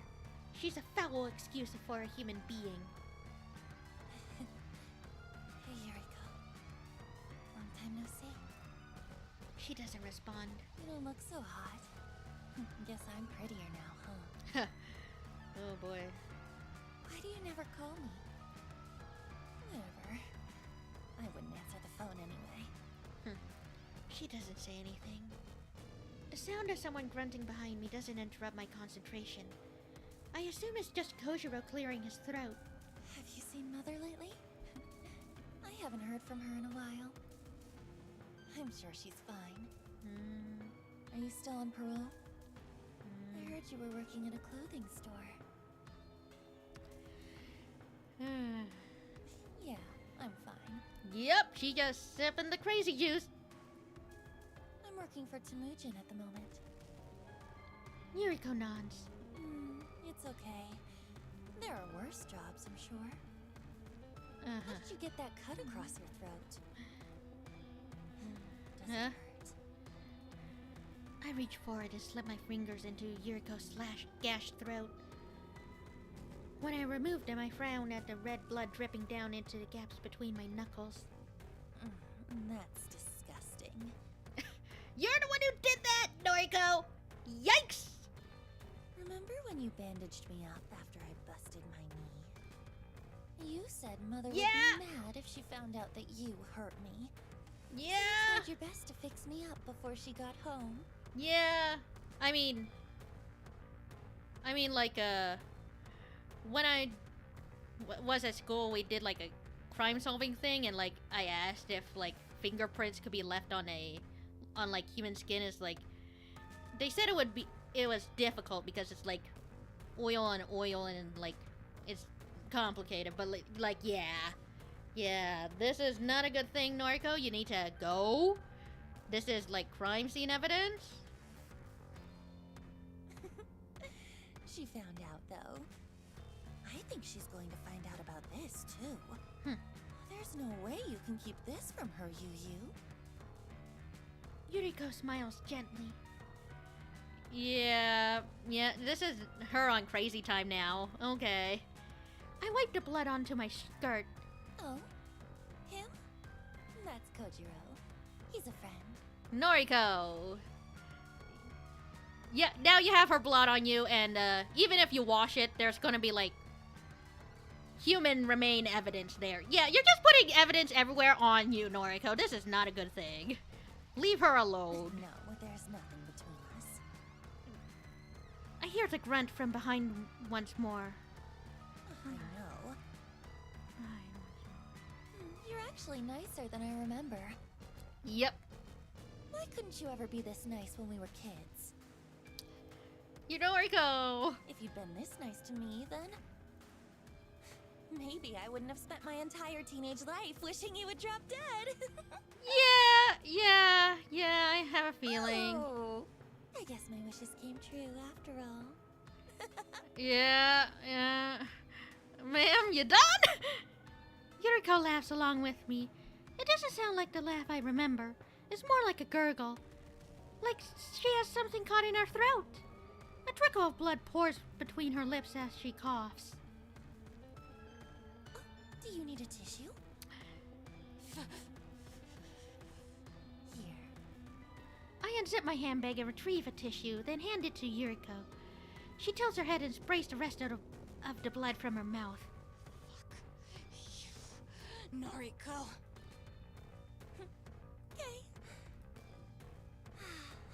She's a foul excuse for a human being. Hey, Yuriko. Long time no see. She doesn't respond. You don't look so hot. Guess I'm prettier now, huh? Oh boy. Why do you never call me? Whatever. I wouldn't answer the phone anyway. She doesn't say anything. The sound of someone grunting behind me doesn't interrupt my concentration. I assume it's just Kojiro clearing his throat. Have you seen Mother lately? I haven't heard from her in a while. I'm sure she's fine. Are you still on parole? I heard you were working at a clothing store. Yeah, I'm fine. Yep, she just sipping the crazy juice. I'm working for Temujin at the moment. Noriko nods. It's okay. There are worse jobs, I'm sure. How did you get that cut across your throat? Does it hurt? I reach forward and slip my fingers into Yuriko's gashed throat. When I removed them, I frowned at the red blood dripping down into the gaps between my knuckles. That's disgusting. You're the one who did that, Noriko! Yikes! Remember when you bandaged me up after I busted my knee? You said Mother would be mad if she found out that you hurt me. Yeah! You tried your best to fix me up before she got home. Yeah, I mean, like, when I was at school, we did, like, a crime-solving thing, and, like, I asked if, like, fingerprints could be left on like, human skin. Is like, they said it was difficult because it's, like, oil on oil, and, like, it's complicated, but, like, yeah, this is not a good thing, Noriko. You need to go. This is, like, crime scene evidence. She found out, though. I think she's going to find out about this, too. There's no way you can keep this from her, Yuriko smiles gently. Yeah, this is her on crazy time now. Okay. I wiped the blood onto my skirt. Oh? Him? That's Kojiro. He's a friend. Noriko! Yeah, now you have her blood on you, and even if you wash it, there's gonna be, like, human remain evidence there. Yeah, you're just putting evidence everywhere on you, Noriko. This is not a good thing. Leave her alone. No, there's nothing between us. I hear the grunt from behind once more. I know. You're actually nicer than I remember. Yep. Why couldn't you ever be this nice when we were kids? You Noriko! If you'd been this nice to me, then maybe I wouldn't have spent my entire teenage life wishing you would drop dead. Yeah, I have a feeling. Oh, I guess my wishes came true after all. Yeah. Ma'am, you done? Yuriko laughs along with me. It doesn't sound like the laugh I remember. It's more like a gurgle. Like she has something caught in her throat. A trickle of blood pours between her lips as she coughs. Oh, do you need a tissue? Here. I unzip my handbag and retrieve a tissue, then hand it to Yuriko. She tilts her head and sprays the rest of the blood from her mouth. Noriko. Okay.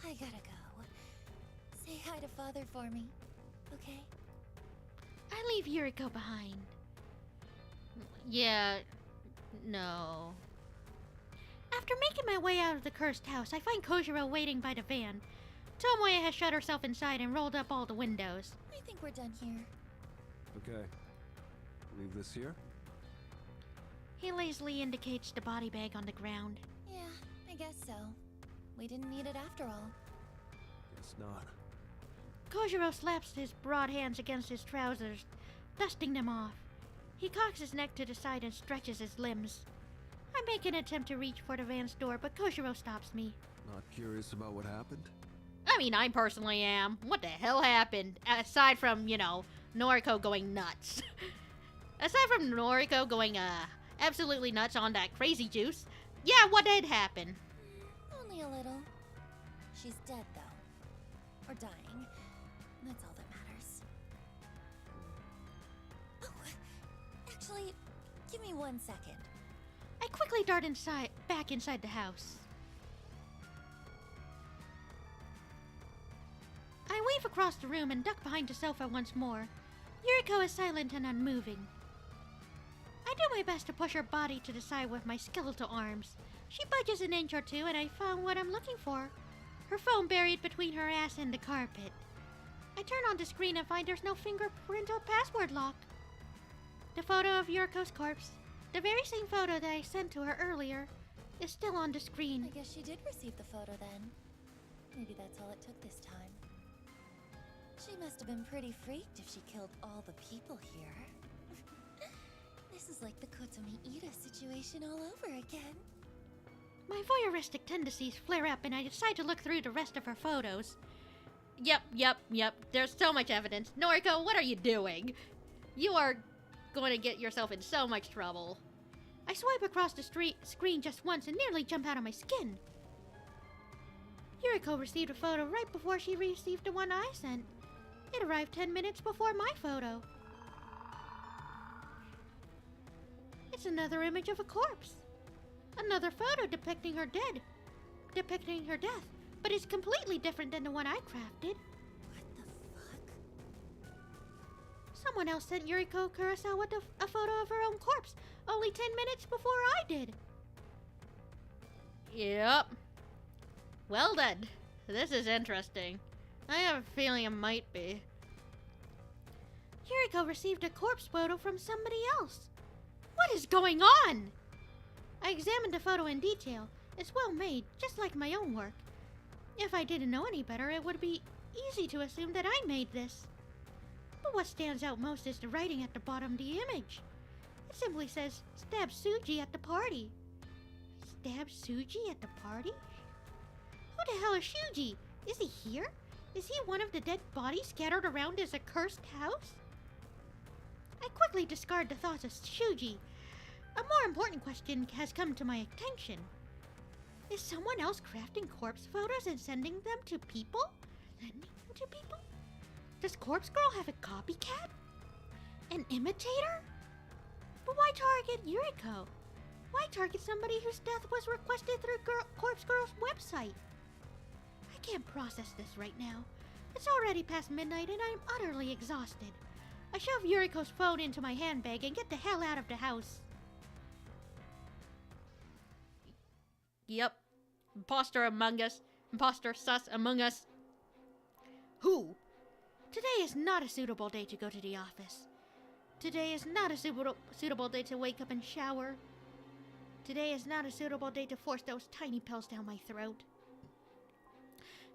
I gotta go. Say hi to Father for me, okay? I leave Yuriko behind. Yeah, no. After making my way out of the cursed house, I find Kojiro waiting by the van. Tomoe has shut herself inside and rolled up all the windows. I think we're done here. Okay. Leave this here? He lazily indicates the body bag on the ground. Yeah, I guess so. We didn't need it after all. Guess not. Kojiro slaps his broad hands against his trousers, dusting them off. He cocks his neck to the side and stretches his limbs. I make an attempt to reach for the van's door, but Kojiro stops me. Not curious about what happened? I mean, I personally am. What the hell happened? Aside from, Noriko going nuts. Aside from Noriko going, absolutely nuts on that crazy juice. Yeah, what did happen? Only a little. She's dead, though. Or dying. That's all that matters. Oh, actually, give me 1 second. I quickly dart back inside the house. I wave across the room and duck behind the sofa once more. Yuriko is silent and unmoving. I do my best to push her body to the side with my skeletal arms. She budges an inch or two and I found what I'm looking for. Her phone buried between her ass and the carpet. I turn on the screen and find there's no fingerprint or password lock. The photo of Yuriko's corpse, the very same photo that I sent to her earlier, is still on the screen. I guess she did receive the photo then. Maybe that's all it took this time. She must have been pretty freaked if she killed all the people here. This is like the Kotomi Ida situation all over again. My voyeuristic tendencies flare up and I decide to look through the rest of her photos. Yep. There's so much evidence. Noriko, what are you doing? You are going to get yourself in so much trouble. I swipe across the screen just once and nearly jump out of my skin. Yuriko received a photo right before she received the one I sent. It arrived 10 minutes before my photo. It's another image of a corpse. Another photo depicting her death. But it's completely different than the one I crafted. What the fuck? Someone else sent Yuriko Kurosawa a photo of her own corpse, only 10 minutes before I did. Yep. Well then, this is interesting. I have a feeling it might be. Yuriko received a corpse photo from somebody else. What is going on? I examined the photo in detail. It's well made, just like my own work. If I didn't know any better, it would be easy to assume that I made this. But what stands out most is the writing at the bottom of the image. It simply says, "Stab Suji at the party." Stab Suji at the party? Who the hell is Shuji? Is he here? Is he one of the dead bodies scattered around his accursed house? I quickly discard the thoughts of Shuji. A more important question has come to my attention. Is someone else crafting corpse photos and sending them to people? Does Corpse Girl have a copycat? An imitator? But why target Yuriko? Why target somebody whose death was requested through Corpse Girl's website? I can't process this right now. It's already past midnight and I'm utterly exhausted. I shove Yuriko's phone into my handbag and get the hell out of the house. Yep. Imposter among us. Imposter sus among us. Who? Today is not a suitable day to go to the office. Today is not a suitable day to wake up and shower. Today is not a suitable day to force those tiny pills down my throat.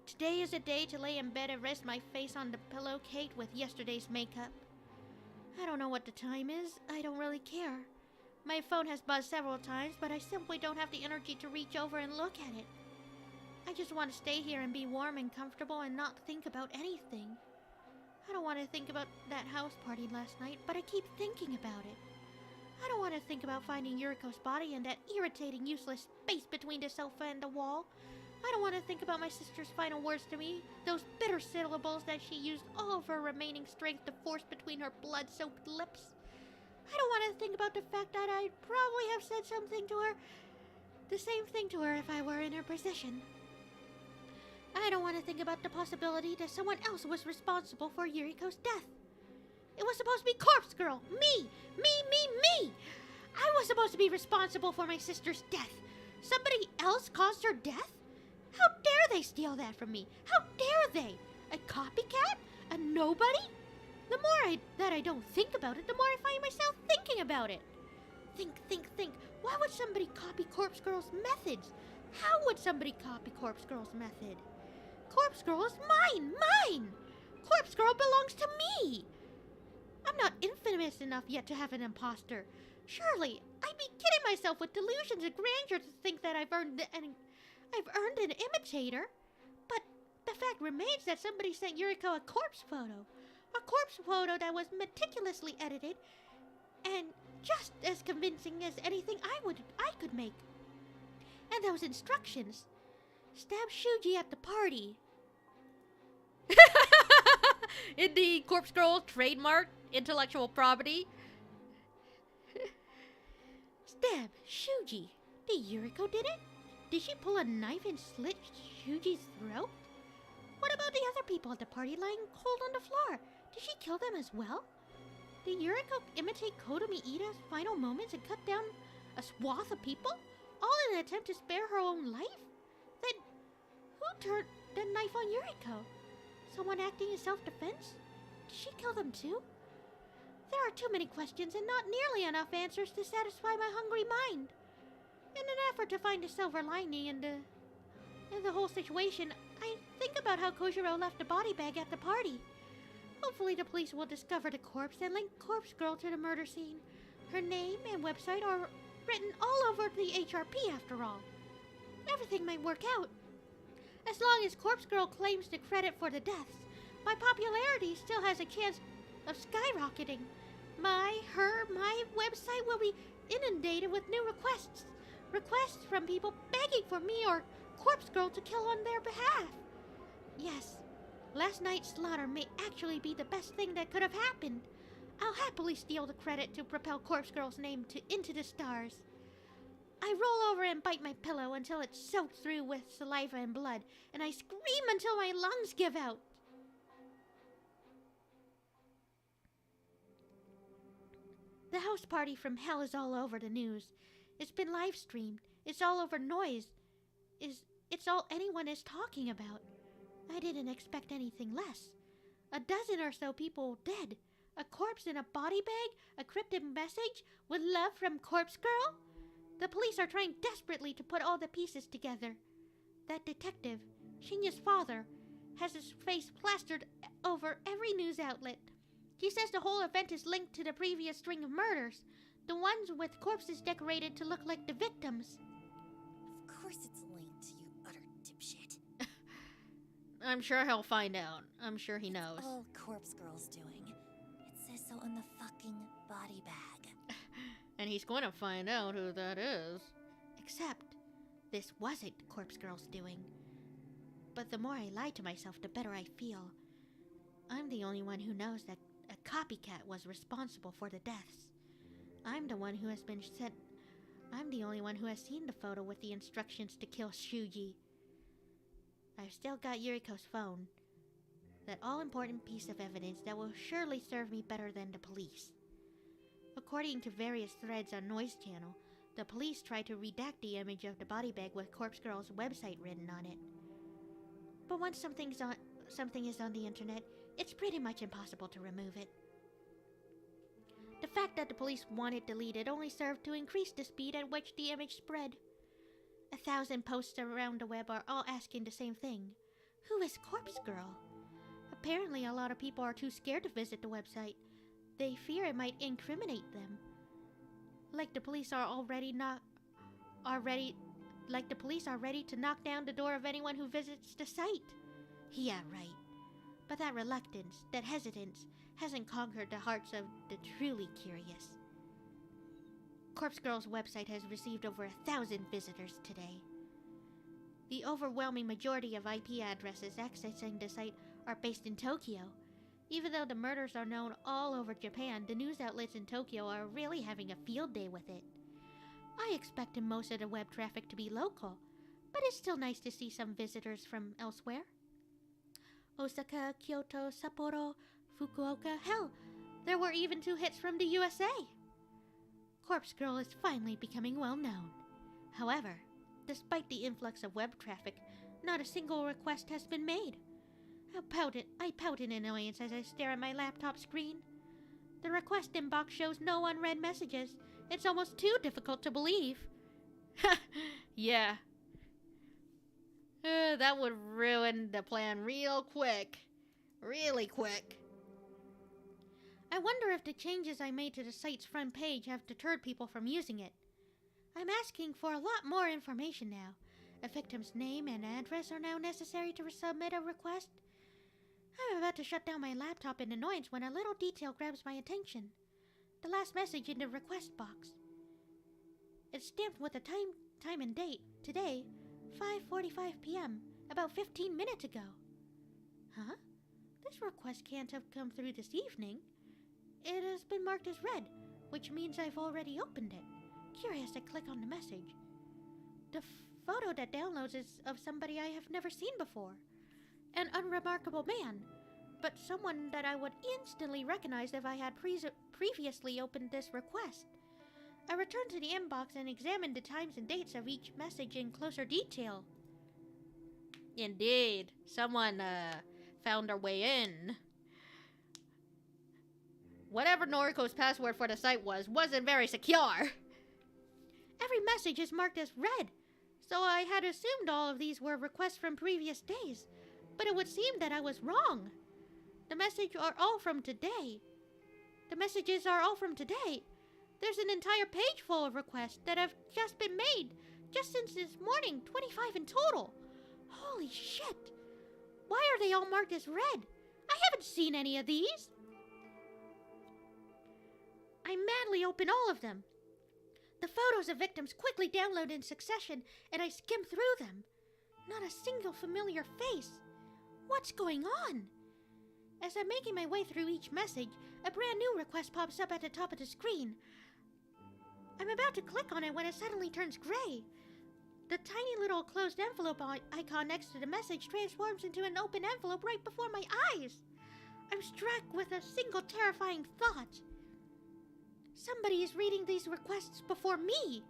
Today is a day to lay in bed and rest my face on the pillow caked with yesterday's makeup. I don't know what the time is. I don't really care. My phone has buzzed several times, but I simply don't have the energy to reach over and look at it. I just want to stay here and be warm and comfortable and not think about anything. I don't want to think about that house party last night, but I keep thinking about it. I don't want to think about finding Yuriko's body in that irritating, useless space between the sofa and the wall. I don't want to think about my sister's final words to me, those bitter syllables that she used all of her remaining strength to force between her blood-soaked lips. I don't want to think about the fact that I'd probably have said something to her, the same thing to her if I were in her position. I don't want to think about the possibility that someone else was responsible for Yuriko's death. It was supposed to be Corpse Girl. Me! I was supposed to be responsible for my sister's death. Somebody else caused her death? How dare they steal that from me? How dare they? A copycat? A nobody? The more that I don't think about it, the more I find myself thinking about it. Think. Why would somebody copy Corpse Girl's methods? How would somebody copy Corpse Girl's method? Corpse Girl is mine! corpse girl belongs to me. I'm not infamous enough yet to have an imposter. Surely, I'd be kidding myself with delusions of grandeur to think that I've earned an imitator. But the fact remains that somebody sent Yuriko a corpse photo that was meticulously edited and just as convincing as anything I could make. And those instructions: stab Shuji at the party. Indeed, corpse girl trademark intellectual property. Stab Shuji. The Yuriko did it? Did she pull a knife and slit Shuji's throat? What about the other people at the party lying cold on the floor? Did she kill them as well? Did Yuriko imitate Kotomi Iida's final moments and cut down a swath of people, all in an attempt to spare her own life? Then, who turned the knife on Yuriko? Someone acting in self-defense? Did she kill them too? There are too many questions and not nearly enough answers to satisfy my hungry mind. In an effort to find a silver lining in the whole situation, I think about how Kojiro left a body bag at the party. Hopefully the police will discover the corpse and link Corpse Girl to the murder scene. Her name and website are written all over the HRP after all. Everything might work out. As long as Corpse Girl claims the credit for the deaths, my popularity still has a chance of skyrocketing. My website will be inundated with new requests. Requests from people begging for me or Corpse Girl to kill on their behalf. Yes, last night's slaughter may actually be the best thing that could have happened. I'll happily steal the credit to propel Corpse Girl's name into the stars. I roll over and bite my pillow until it's soaked through with saliva and blood, and I scream until my lungs give out. The house party from hell is all over the news. It's been live streamed. It's all over noise. It's all anyone is talking about. I didn't expect anything less. A dozen or so people dead. A corpse in a body bag? A cryptic message with love from Corpse Girl? The police are trying desperately to put all the pieces together. That detective, Shinya's father, has his face plastered over every news outlet. He says the whole event is linked to the previous string of murders, the ones with corpses decorated to look like the victims. Of course it's linked, you utter dipshit. I'm sure he'll find out. I'm sure he knows. It's all Corpse Girl's doing. It says so on the fucking body bag. And he's going to find out who that is. Except, this wasn't Corpse Girl's doing. But the more I lie to myself, the better I feel. I'm the only one who knows that a copycat was responsible for the deaths. I'm the one who has been sent. I'm the only one who has seen the photo with the instructions to kill Shuji. I've still got Yuriko's phone. That all-important piece of evidence that will surely serve me better than the police. According to various threads on Noise Channel, the police tried to redact the image of the body bag with Corpse Girl's website written on it. But once something is on the internet, it's pretty much impossible to remove it. The fact that the police want it deleted only served to increase the speed at which the image spread. 1,000 posts around the web are all asking the same thing. Who is Corpse Girl? Apparently a lot of people are too scared to visit the website. They fear it might incriminate them. Like the police are ready to knock down the door of anyone who visits the site. Yeah, right. But that reluctance, that hesitance, hasn't conquered the hearts of the truly curious. Corpse Girl's website has received over 1,000 visitors today. The overwhelming majority of IP addresses accessing the site are based in Tokyo. Even though the murders are known all over Japan, the news outlets in Tokyo are really having a field day with it. I expected most of the web traffic to be local, but it's still nice to see some visitors from elsewhere. Osaka, Kyoto, Sapporo, Fukuoka, hell, there were even 2 hits from the USA. Corpse Girl is finally becoming well known. However, despite the influx of web traffic, not a single request has been made. I pout in annoyance as I stare at my laptop screen. The request inbox shows no unread messages. It's almost too difficult to believe. Yeah. That would ruin the plan real quick. Really quick. I wonder if the changes I made to the site's front page have deterred people from using it. I'm asking for a lot more information now. A victim's name and address are now necessary to submit a request. I'm about to shut down my laptop in annoyance when a little detail grabs my attention. The last message in the request box. It's stamped with the time and date. Today, 5:45 p.m., about 15 minutes ago. Huh? This request can't have come through this evening. It has been marked as read, which means I've already opened it. Curious, I click on the message. The photo that downloads is of somebody I have never seen before. An unremarkable man, but someone that I would instantly recognize if I had previously opened this request. I returned to the inbox and examined the times and dates of each message in closer detail. Indeed, someone found their way in. Whatever Noriko's password for the site wasn't very secure. Every message is marked as read, so I had assumed all of these were requests from previous days, but it would seem that I was wrong. The messages are all from today. There's an entire page full of requests that have just been made, just since this morning, 25 in total. Holy shit! Why are they all marked as red? I haven't seen any of these. I madly open all of them. The photos of victims quickly download in succession, and I skim through them. Not a single familiar face. What's going on? As I'm making my way through each message, a brand new request pops up at the top of the screen. I'm about to click on it when it suddenly turns gray. The tiny little closed envelope icon next to the message transforms into an open envelope right before my eyes. I'm struck with a single terrifying thought. Somebody is reading these requests before me.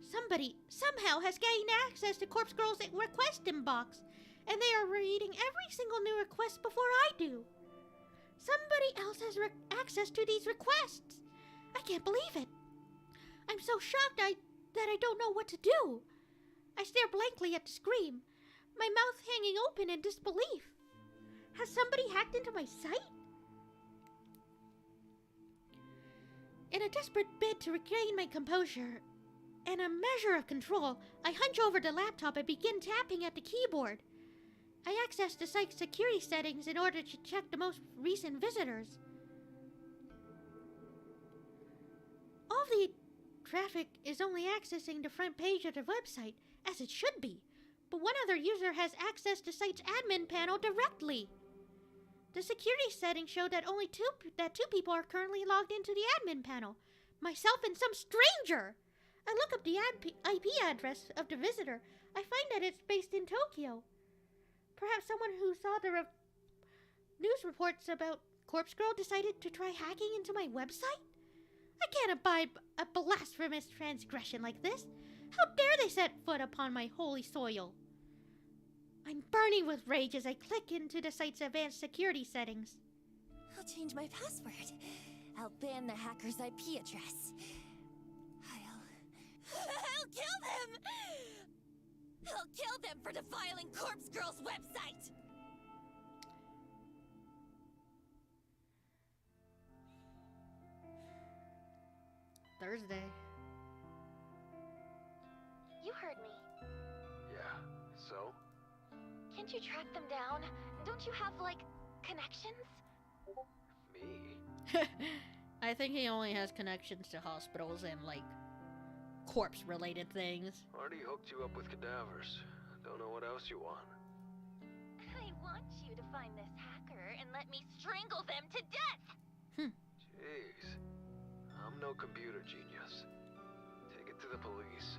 Somebody somehow has gained access to Corpse Girl's request inbox, and they are reading every single new request before I do. Somebody else has access to these requests. I can't believe it. I'm so shocked that I don't know what to do. I stare blankly at the screen, my mouth hanging open in disbelief. Has somebody hacked into my site? In a desperate bid to regain my composure and a measure of control, I hunch over the laptop and begin tapping at the keyboard. I access the site's security settings in order to check the most recent visitors. All the traffic is only accessing the front page of the website, as it should be, but one other user has accessed the site's admin panel directly. The security settings show that only two people are currently logged into the admin panel, myself and some stranger. I look up the IP address of the visitor. I find that it's based in Tokyo. Perhaps someone who saw the news reports about Corpse Girl decided to try hacking into my website? I can't abide a blasphemous transgression like this. How dare they set foot upon my holy soil? I'm burning with rage as I click into the site's advanced security settings. I'll change my password. I'll ban the hacker's IP address. I'll kill them! I'll kill them for defiling Corpse Girl's website! Thursday. You heard me. Yeah, so? Can't you track them down? Don't you have, like, connections? Me? I think he only has connections to hospitals and, like, corpse-related things. Already hooked you up with cadavers. Don't know what else you want. I want you to find this hacker and let me strangle them to death! Jeez. I'm no computer genius. Take it to the police.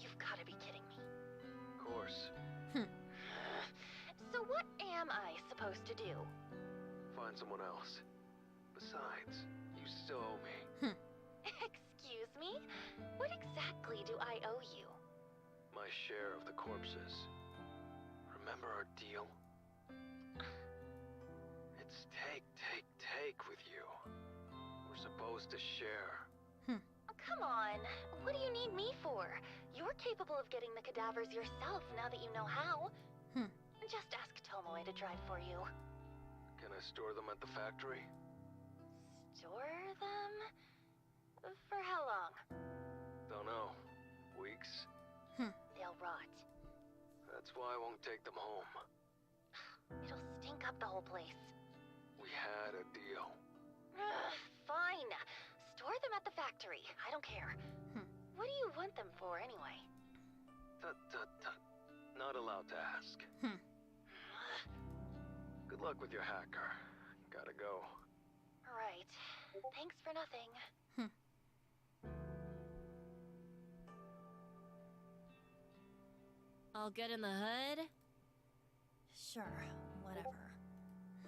You've got to be kidding me. Of course. So what am I supposed to do? Find someone else. Besides, you still owe me. Excuse me? What exactly do I owe you? My share of the corpses. Remember our deal? It's take with you. We're supposed to share. Oh, come on. What do you need me for? You're capable of getting the cadavers yourself now that you know how. Just ask Tomoe to drive for you. Can I store them at the factory? Store them? For how long? Don't know. Weeks? They'll rot. That's why I won't take them home. It'll stink up the whole place. We had a deal. Fine. Store them at the factory. I don't care. What do you want them for, anyway? Tut, tut, tut. Not allowed to ask. Good luck with your hacker. Gotta go. Right. Thanks for nothing. All good in the hood? Sure, whatever.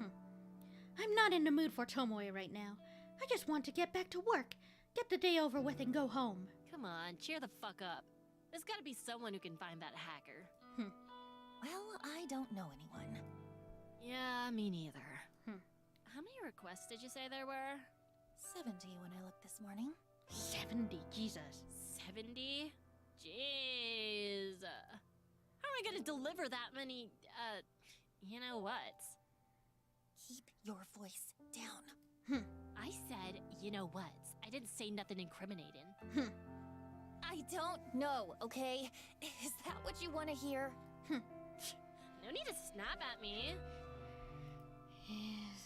I'm not in the mood for Tomoe right now. I just want to get back to work, get the day over with, and go home. Come on, cheer the fuck up. There's gotta be someone who can find that hacker. Well, I don't know anyone. Yeah, me neither. How many requests did you say there were? 70 when I looked this morning. 70, Jesus. 70? Jeez. How am I gonna deliver that many, you know what? Keep your voice down. I said, you know what? I didn't say nothing incriminating. I don't know, okay? Is that what you want to hear? No need to snap at me.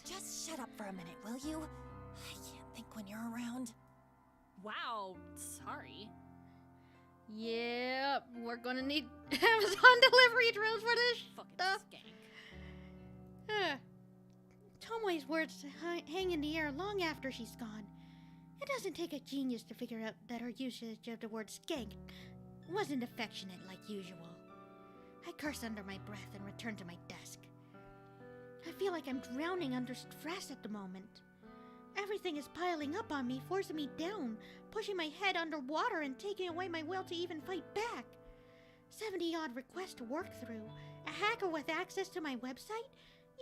Just shut up for a minute, will you? I can't think when you're around. Wow, sorry. Yeah, we're gonna need Amazon delivery drones for this Fucking stuff. skank. Tomoe's words hang in the air long after she's gone. It doesn't take a genius to figure out that her usage of the word skank wasn't affectionate like usual. I curse under my breath and return to my desk. I feel like I'm drowning under stress at the moment. Everything is piling up on me, forcing me down, pushing my head underwater and taking away my will to even fight back. 70-odd requests to work through, a hacker with access to my website.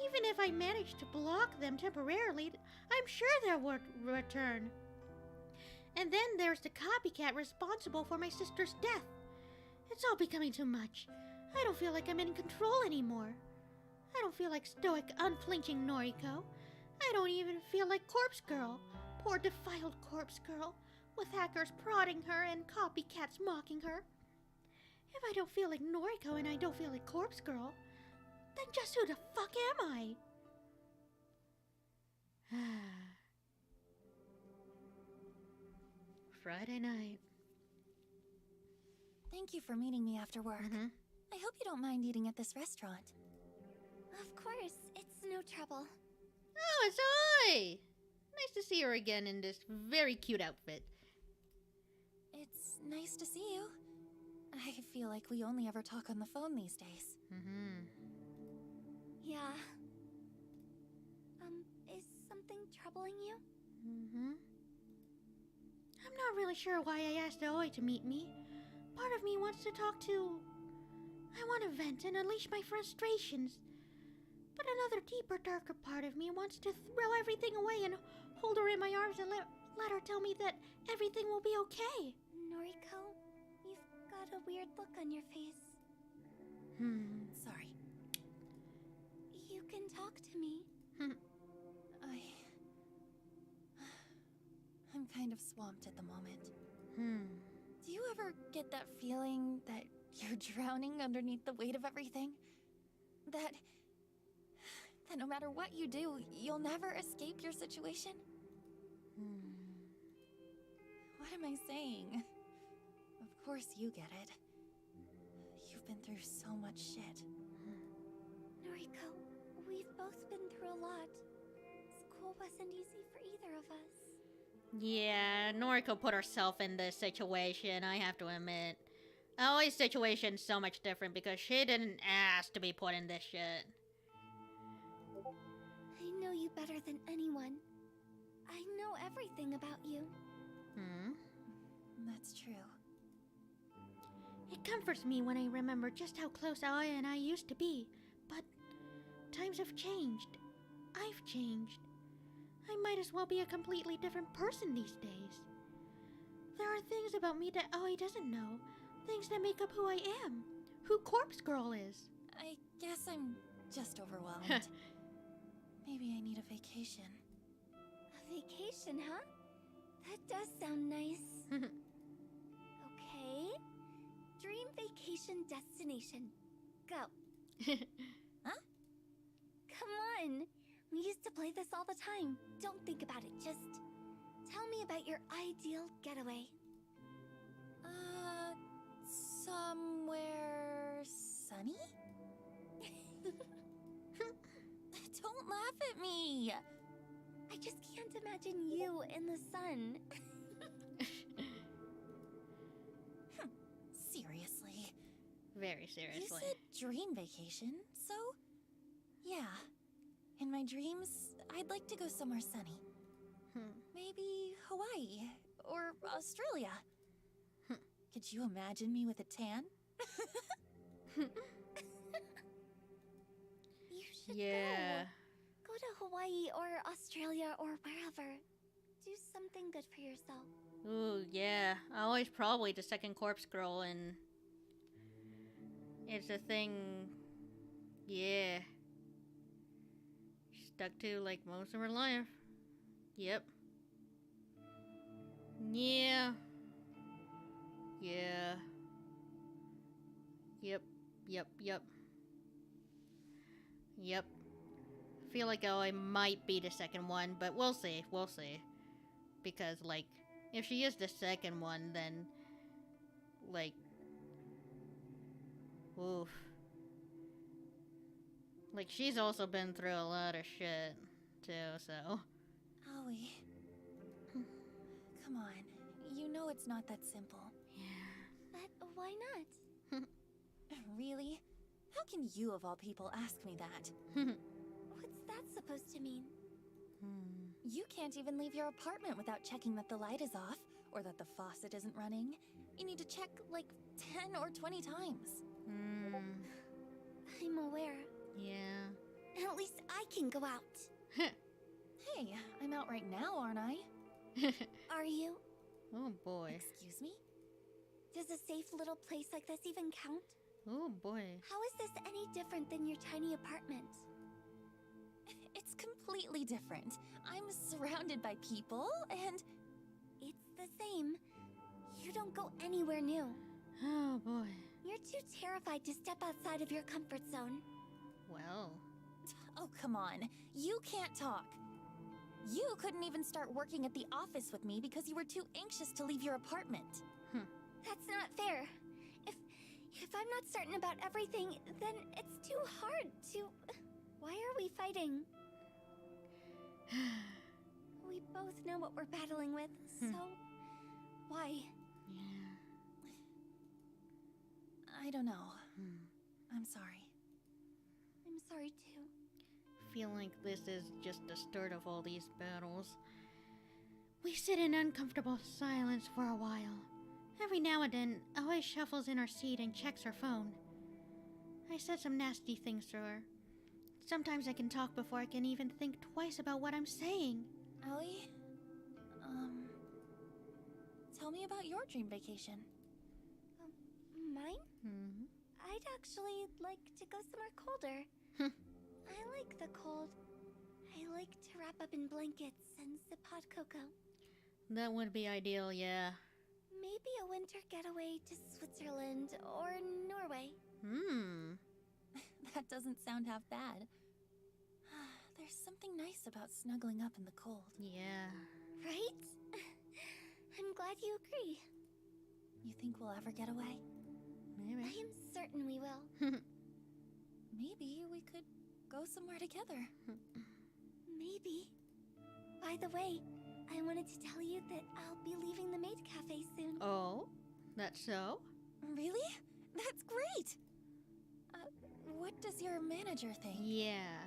Even if I manage to block them temporarily, I'm sure they would return. And then there's the copycat responsible for my sister's death. It's all becoming too much. I don't feel like I'm in control anymore. I don't feel like stoic, unflinching Noriko. I don't even feel like Corpse Girl, poor defiled Corpse Girl, with hackers prodding her and copycats mocking her. If I don't feel like Noriko and I don't feel like Corpse Girl, then just who the fuck am I? Friday night. Thank you for meeting me after work. I hope you don't mind eating at this restaurant. Of course, it's no trouble. Oh, it's I! Nice to see her again in this very cute outfit. It's nice to see you. I feel like we only ever talk on the phone these days. Yeah. Is something troubling you? I'm not really sure why I asked Aoi to meet me. Part of me wants to talk to... I want to vent and unleash my frustrations. But another deeper, darker part of me wants to throw everything away and hold her in my arms and let her tell me that everything will be okay. Noriko, you've got a weird look on your face. Sorry. You can talk to me. I'm kind of swamped at the moment. Do you ever get that feeling that you're drowning underneath the weight of everything? That no matter what you do, you'll never escape your situation? What am I saying? Of course you get it. You've been through so much shit. Noriko, we've both been through a lot. School wasn't easy for either of us. Yeah, Noriko put herself in this situation, I have to admit. Aoi's situation's so much different because she didn't ask to be put in this shit. I know you better than anyone. I know everything about you. That's true. It comforts me when I remember just how close Aoi and I used to be. But times have changed. I've changed. I might as well be a completely different person these days. There are things about me that Aoi doesn't know. Things that make up who I am. Who Corpse Girl is. I guess I'm just overwhelmed. Maybe I need a vacation. A vacation, huh? That does sound nice. Okay. Dream vacation destination. Go. Huh? Come on. We used to play this all the time. Don't think about it. Just tell me about your ideal getaway. Somewhere sunny? Don't laugh at me! I just can't imagine you in the sun. Seriously. Very You seriously. said dream vacation, so... Yeah. In my dreams, I'd like to go somewhere sunny. Maybe Hawaii or Australia. Could you imagine me with a tan? You should Yeah. go. Go to Hawaii or Australia or wherever. Do something good for yourself. Ooh, yeah. Always probably the second corpse girl, and it's a thing. Yeah. Stuck to like most of her life. Yep. Yeah. Yeah. Yep. Yep. Yep. Yep. Feel like I might be the second one, but we'll see. We'll see. Because, like, if she is the second one, then, like, oof. Like, she's also been through a lot of shit, too, so. Aoi. Come on. You know it's not that simple. But why not? Really? How can you, of all people, ask me that? What's that supposed to mean? You can't even leave your apartment without checking that the light is off, or that the faucet isn't running. You need to check, like, 10 or 20 times. I'm aware. Yeah. At least I can go out. Hey, I'm out right now, aren't I? Are you? Oh, boy. Excuse me? Does a safe little place like this even count? Oh, boy. How is this any different than your tiny apartment? It's completely different. I'm surrounded by people, and... It's the same. You don't go anywhere new. Oh, boy. You're too terrified to step outside of your comfort zone. Well. Oh, come on. You can't talk. You couldn't even start working at the office with me because you were too anxious to leave your apartment. That's not fair. If I'm not certain about everything, then it's too hard to... Why are we fighting? We both know what we're battling with, so... Why? Yeah. I don't know. I'm sorry. I'm sorry too. Feel like this is just the start of all these battles. We sit in uncomfortable silence for a while. Every now and then, Aoi shuffles in her seat and checks her phone. I said some nasty things to her. Sometimes I can talk before I can even think twice about what I'm saying. Aoi? Tell me about your dream vacation. Mine? I'd actually like to go somewhere colder. I like the cold. I like to wrap up in blankets and sip hot cocoa. That would be ideal, yeah. Maybe a winter getaway to Switzerland or Norway. That doesn't sound half bad. There's something nice about snuggling up in the cold. Yeah. Right? I'm glad you agree. You think we'll ever get away? Maybe. I am certain we will. Maybe we could go somewhere together. Maybe. By the way, I wanted to tell you that I'll be leaving the maid cafe soon. Oh? That's so? Really? That's great! What does your manager think? Yeah.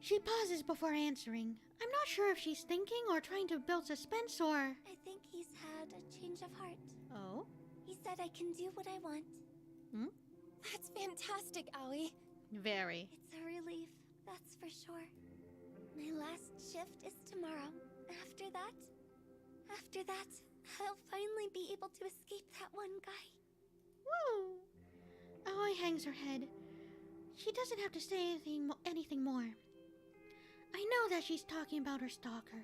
She pauses before answering. I'm not sure if she's thinking or trying to build suspense or... I think he's had a change of heart. Oh? He said I can do what I want. That's fantastic, Aoi. Very. It's a relief, that's for sure. My last shift is tomorrow. After that, I'll finally be able to escape that one guy. Woo! Aoi hangs her head. She doesn't have to say anything more. I know that she's talking about her stalker.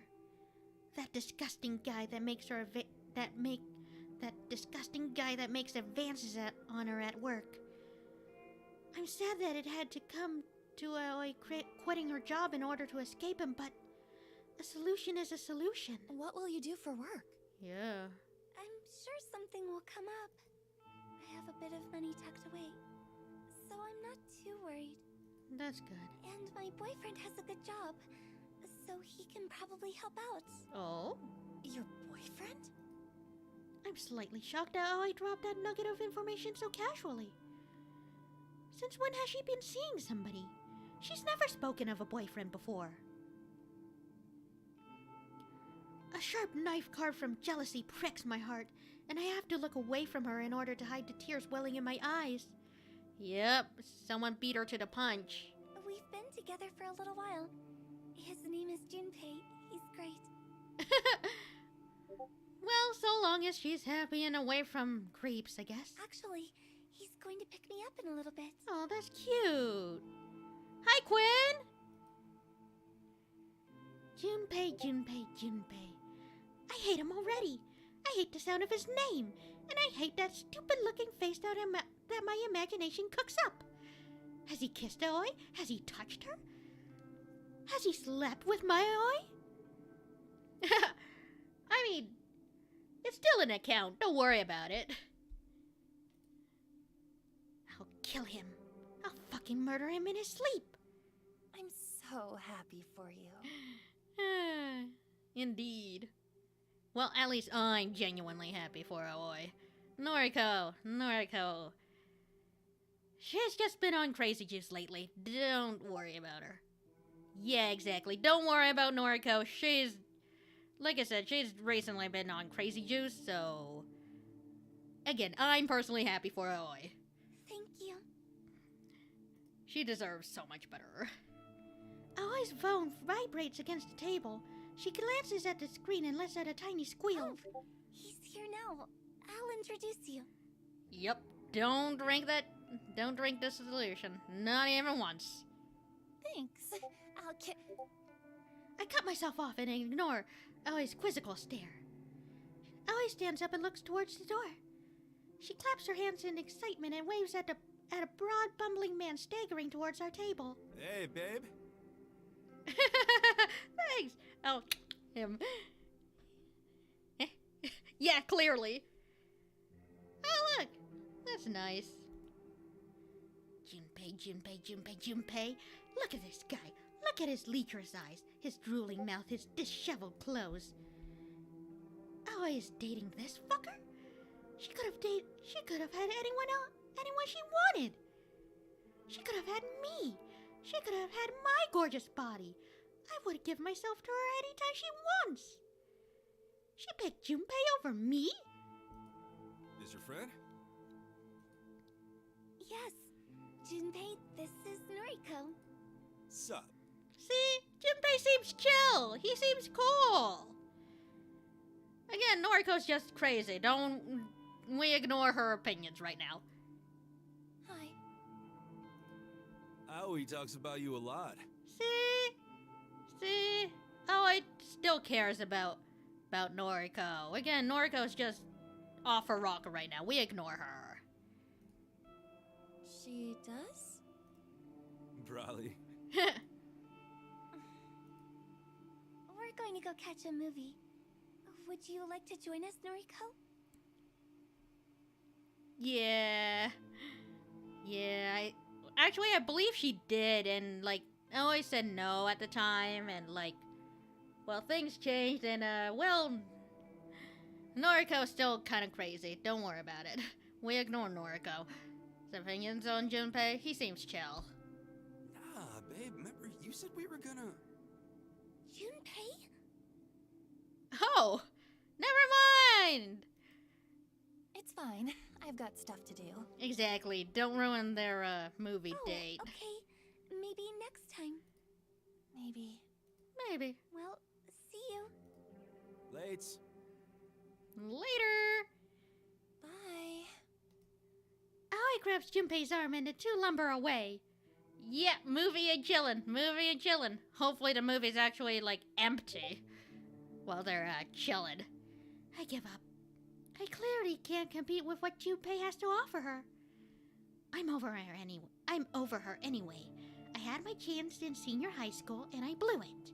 That disgusting guy that makes her that disgusting guy that makes advances on her at work. I'm sad that it had to come to quitting her job in order to escape him, but a solution is a solution. What will you do for work? Yeah. I'm sure something will come up. I have a bit of money tucked away, so I'm not too worried. That's good. And my boyfriend has a good job, so he can probably help out. Oh? Your boyfriend? I'm slightly shocked at how I dropped that nugget of information so casually. Since when has she been seeing somebody? She's never spoken of a boyfriend before. A sharp knife carved from jealousy pricks my heart, and I have to look away from her in order to hide the tears welling in my eyes. Yep, someone beat her to the punch. We've been together for a little while. His name is Junpei. He's great. Well, so long as she's happy and away from creeps, I guess. Actually, he's going to pick me up in a little bit. Oh, that's cute. Hi, Quinn! Junpei. I hate him already. I hate the sound of his name. And I hate that stupid-looking face that my imagination cooks up. Has he kissed Aoi? Has he touched her? Has he slept with my Aoi? I mean, it's still an account. Don't worry about it. I'll kill him. I'll fucking murder him in his sleep. I'm so happy for you. Indeed. Well, at least I'm genuinely happy for Aoi. Noriko. She's just been on crazy juice lately. Don't worry about her. Yeah, exactly. Don't worry about Noriko. She's... Like I said, she's recently been on crazy juice, so... Again, I'm personally happy for Aoi. Thank you. She deserves so much better. Aoi's phone vibrates against the table. She glances at the screen and lets out a tiny squeal. Oh, he's here now. I'll introduce you. Yep. Don't drink the solution. Not even once. Thanks. I cut myself off and ignore Aoi's quizzical stare. Aoi stands up and looks towards the door. She claps her hands in excitement and waves at a broad, bumbling man staggering towards our table. Hey, babe. Thanks. Oh, him. Yeah, clearly. Oh, look. That's nice. Junpei. Look at this guy. Look at his lecherous eyes, his drooling mouth, his disheveled clothes. Aoi is dating this fucker? She could have had anyone she wanted. She could have had me. She could have had my gorgeous body. I would give myself to her anytime she wants. She picked Junpei over me? Is your friend? Yes. Junpei, this is Noriko. Sup? See? Junpei seems chill. He seems cool. Again, Noriko's just crazy. We ignore her opinions right now. Hi. Aoi talks about you a lot. See? Oh, it still cares about Noriko. Again, Noriko's just off her rocker right now. We ignore her. She does? Probably. We're going to go catch a movie. Would you like to join us, Noriko? Yeah, I believe she did, and, I always said no at the time, and, things changed, and, Noriko's still kind of crazy. Don't worry about it. We ignore Noriko. His opinions on Junpei, he seems chill. Nah, babe, remember you said we were gonna... Junpei? Oh, never mind! It's fine. I've got stuff to do. Exactly. Don't ruin their, movie date. Okay. Maybe next time. Maybe. Well, see you. Lates. Later! Bye. Aoi grabs Junpei's arm and the two lumber away. Yeah, movie and chillin'. Hopefully the movie's actually, like, empty while they're, chillin'. I give up. I clearly can't compete with what Junpei has to offer her. I'm over her anyway. I had my chance in senior high school, and I blew it.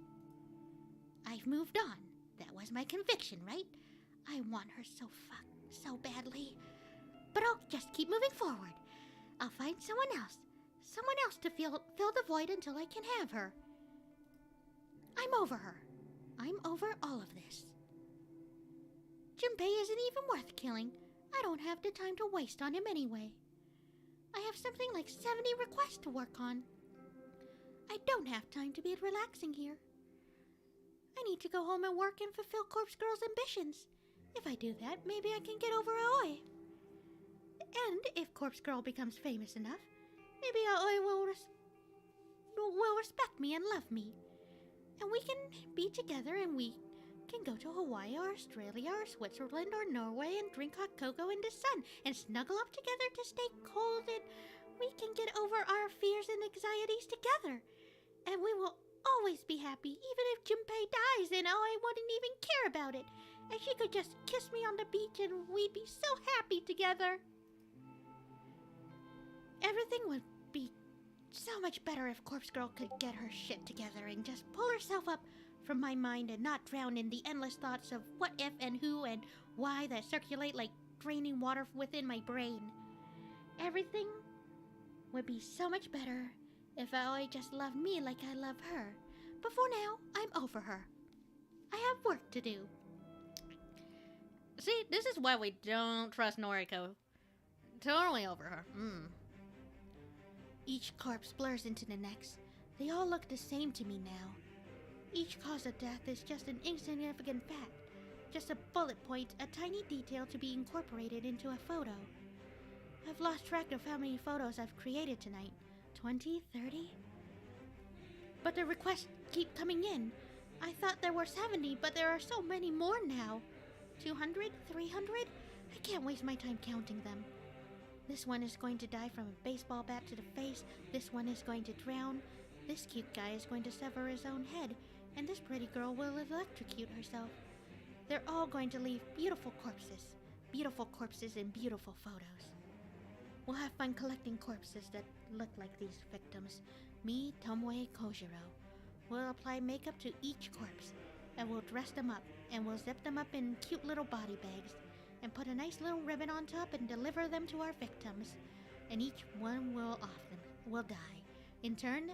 I've moved on. That was my conviction, right? I want her so badly. But I'll just keep moving forward. I'll find someone else to fill the void until I can have her. I'm over her. I'm over all of this. Junpei isn't even worth killing. I don't have the time to waste on him anyway. I have something like 70 requests to work on. I don't have time to be relaxing here. I need to go home and work and fulfill Corpse Girl's ambitions. If I do that, maybe I can get over Aoi. And if Corpse Girl becomes famous enough, maybe Aoi will respect me and love me. And we can be together and we can go to Hawaii or Australia or Switzerland or Norway and drink hot cocoa in the sun and snuggle up together to stay cold, and we can get over our fears and anxieties together. And we will always be happy, even if Junpei dies, and I wouldn't even care about it. And she could just kiss me on the beach and we'd be so happy together. Everything would be so much better if Corpse Girl could get her shit together and just pull herself up from my mind and not drown in the endless thoughts of what if and who and why that circulate like draining water within my brain. Everything would be so much better if Aoi just loved me like I love her. But for now, I'm over her. I have work to do. See, this is why we don't trust Noriko. Totally over her. Each corpse blurs into the next. They all look the same to me now. Each cause of death is just an insignificant fact. Just a bullet point, a tiny detail to be incorporated into a photo. I've lost track of how many photos I've created tonight. 20, 30? But the requests keep coming in. I thought there were 70, but there are so many more now. 200? 300? I can't waste my time counting them. This one is going to die from a baseball bat to the face. This one is going to drown. This cute guy is going to sever his own head. And this pretty girl will electrocute herself. They're all going to leave beautiful corpses. Beautiful corpses and beautiful photos. We'll have fun collecting corpses that look like these victims. Me, Tomoe, Kojiro. We'll apply makeup to each corpse. And we'll dress them up. And we'll zip them up in cute little body bags. And put a nice little ribbon on top and deliver them to our victims. And each one will die in turn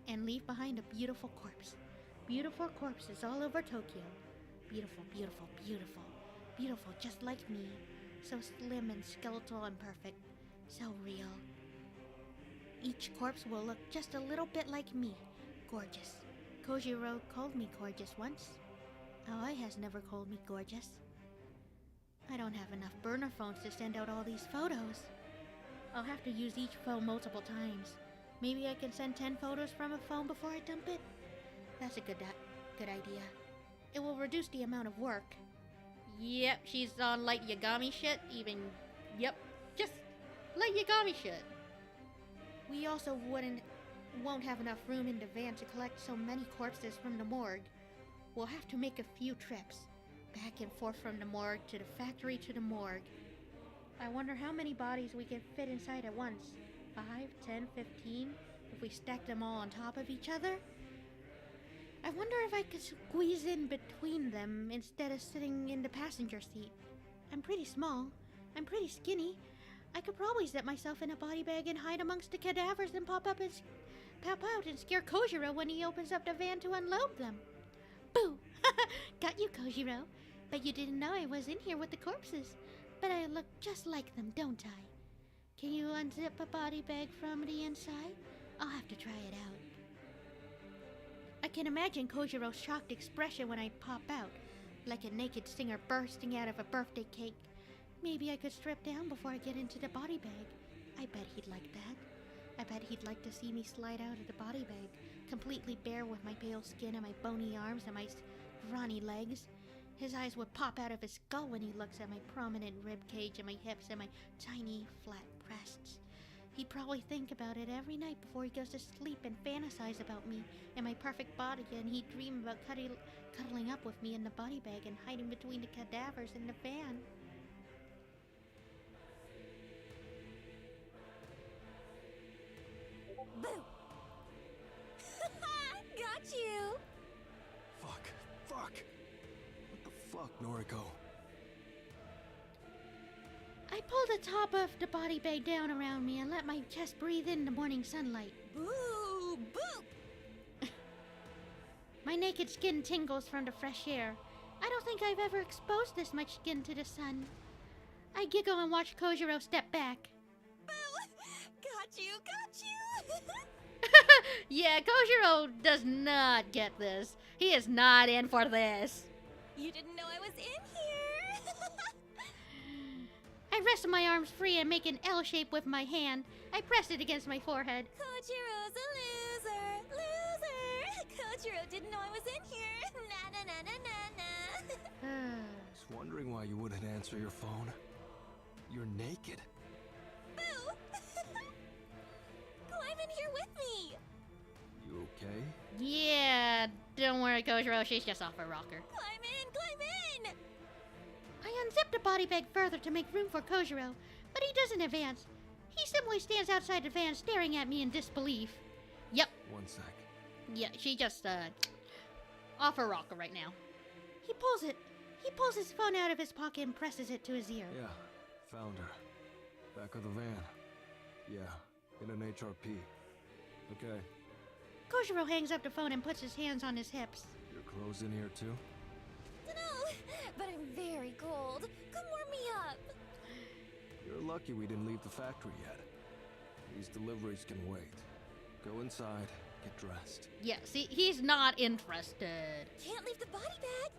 and leave behind a beautiful corpse. Beautiful corpses all over Tokyo. Beautiful, beautiful, beautiful. Beautiful just like me. So slim and skeletal and perfect. So real. Each corpse will look just a little bit like me. Gorgeous. Kojiro called me gorgeous once. Aoi has never called me gorgeous. I don't have enough burner phones to send out all these photos. I'll have to use each phone multiple times. Maybe I can send 10 photos from a phone before I dump it? That's a good idea. It will reduce the amount of work. Yep, she's on light Yagami shit. Just light Yagami shit. We also won't have enough room in the van to collect so many corpses from the morgue. We'll have to make a few trips. Back and forth from the morgue to the factory to the morgue. I wonder how many bodies we can fit inside at once. 5, 10, 15? If we stack them all on top of each other? I wonder if I could squeeze in between them instead of sitting in the passenger seat. I'm pretty small. I'm pretty skinny. I could probably zip myself in a body bag and hide amongst the cadavers and pop out and scare Kojiro when he opens up the van to unload them. Boo! Got you, Kojiro. But you didn't know I was in here with the corpses. But I look just like them, don't I? Can you unzip a body bag from the inside? I'll have to try it out. I can imagine Kojiro's shocked expression when I pop out, like a naked singer bursting out of a birthday cake. Maybe I could strip down before I get into the body bag. I bet he'd like that. I bet he'd like to see me slide out of the body bag, completely bare with my pale skin and my bony arms and my scrawny legs. His eyes would pop out of his skull when he looks at my prominent rib cage and my hips and my tiny, flat breasts. He'd probably think about it every night before he goes to sleep and fantasize about me and my perfect body, and he'd dream about cuddling up with me in the body bag and hiding between the cadavers in the van. Boo! Got you! Fuck. What the fuck, Noriko? I pulled the top of the body bag down around me and let my chest breathe in the morning sunlight. Boo! Boo! My naked skin tingles from the fresh air. I don't think I've ever exposed this much skin to the sun. I giggle and watch Kojiro step back. Boo! Got you! Yeah, Kojiro does not get this. He is not in for this. You didn't know I was in here! I wrestle my arms free and make an L shape with my hand. I press it against my forehead. Kojiro's a loser! Kojiro didn't know I was in here! Na na na na na na! Just wondering why you wouldn't answer your phone. You're naked. Boo! Climb in here with me! You okay? Yeah, don't worry, Kojiro. She's just off her rocker. Climb in! I unzip the body bag further to make room for Kojiro, but he doesn't advance. He simply stands outside the van staring at me in disbelief. Yep. One sec. Yeah, she just, off her rocker right now. He pulls it. He pulls his phone out of his pocket and presses it to his ear. Yeah, found her. Back of the van. Yeah, in an HRP. Okay. Kojiro hangs up the phone and puts his hands on his hips. Your clothes in here too? Dunno, but I'm very cold. Come warm me up. You're lucky we didn't leave the factory yet. These deliveries can wait. Go inside, get dressed. Yeah, see, he's not interested. Can't leave the body bag.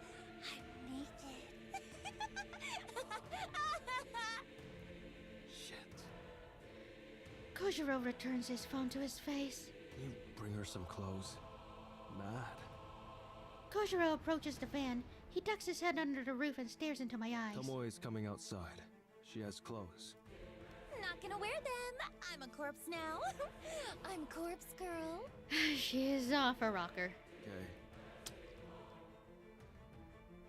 I'm naked. Shit. Kojiro returns his phone to his face. You bring her some clothes. Mad. Kojiro approaches the van. He ducks his head under the roof and stares into my eyes. Tomoe's coming outside. She has clothes. Not gonna wear them. I'm a corpse now. I'm corpse girl. She's off her rocker. Okay.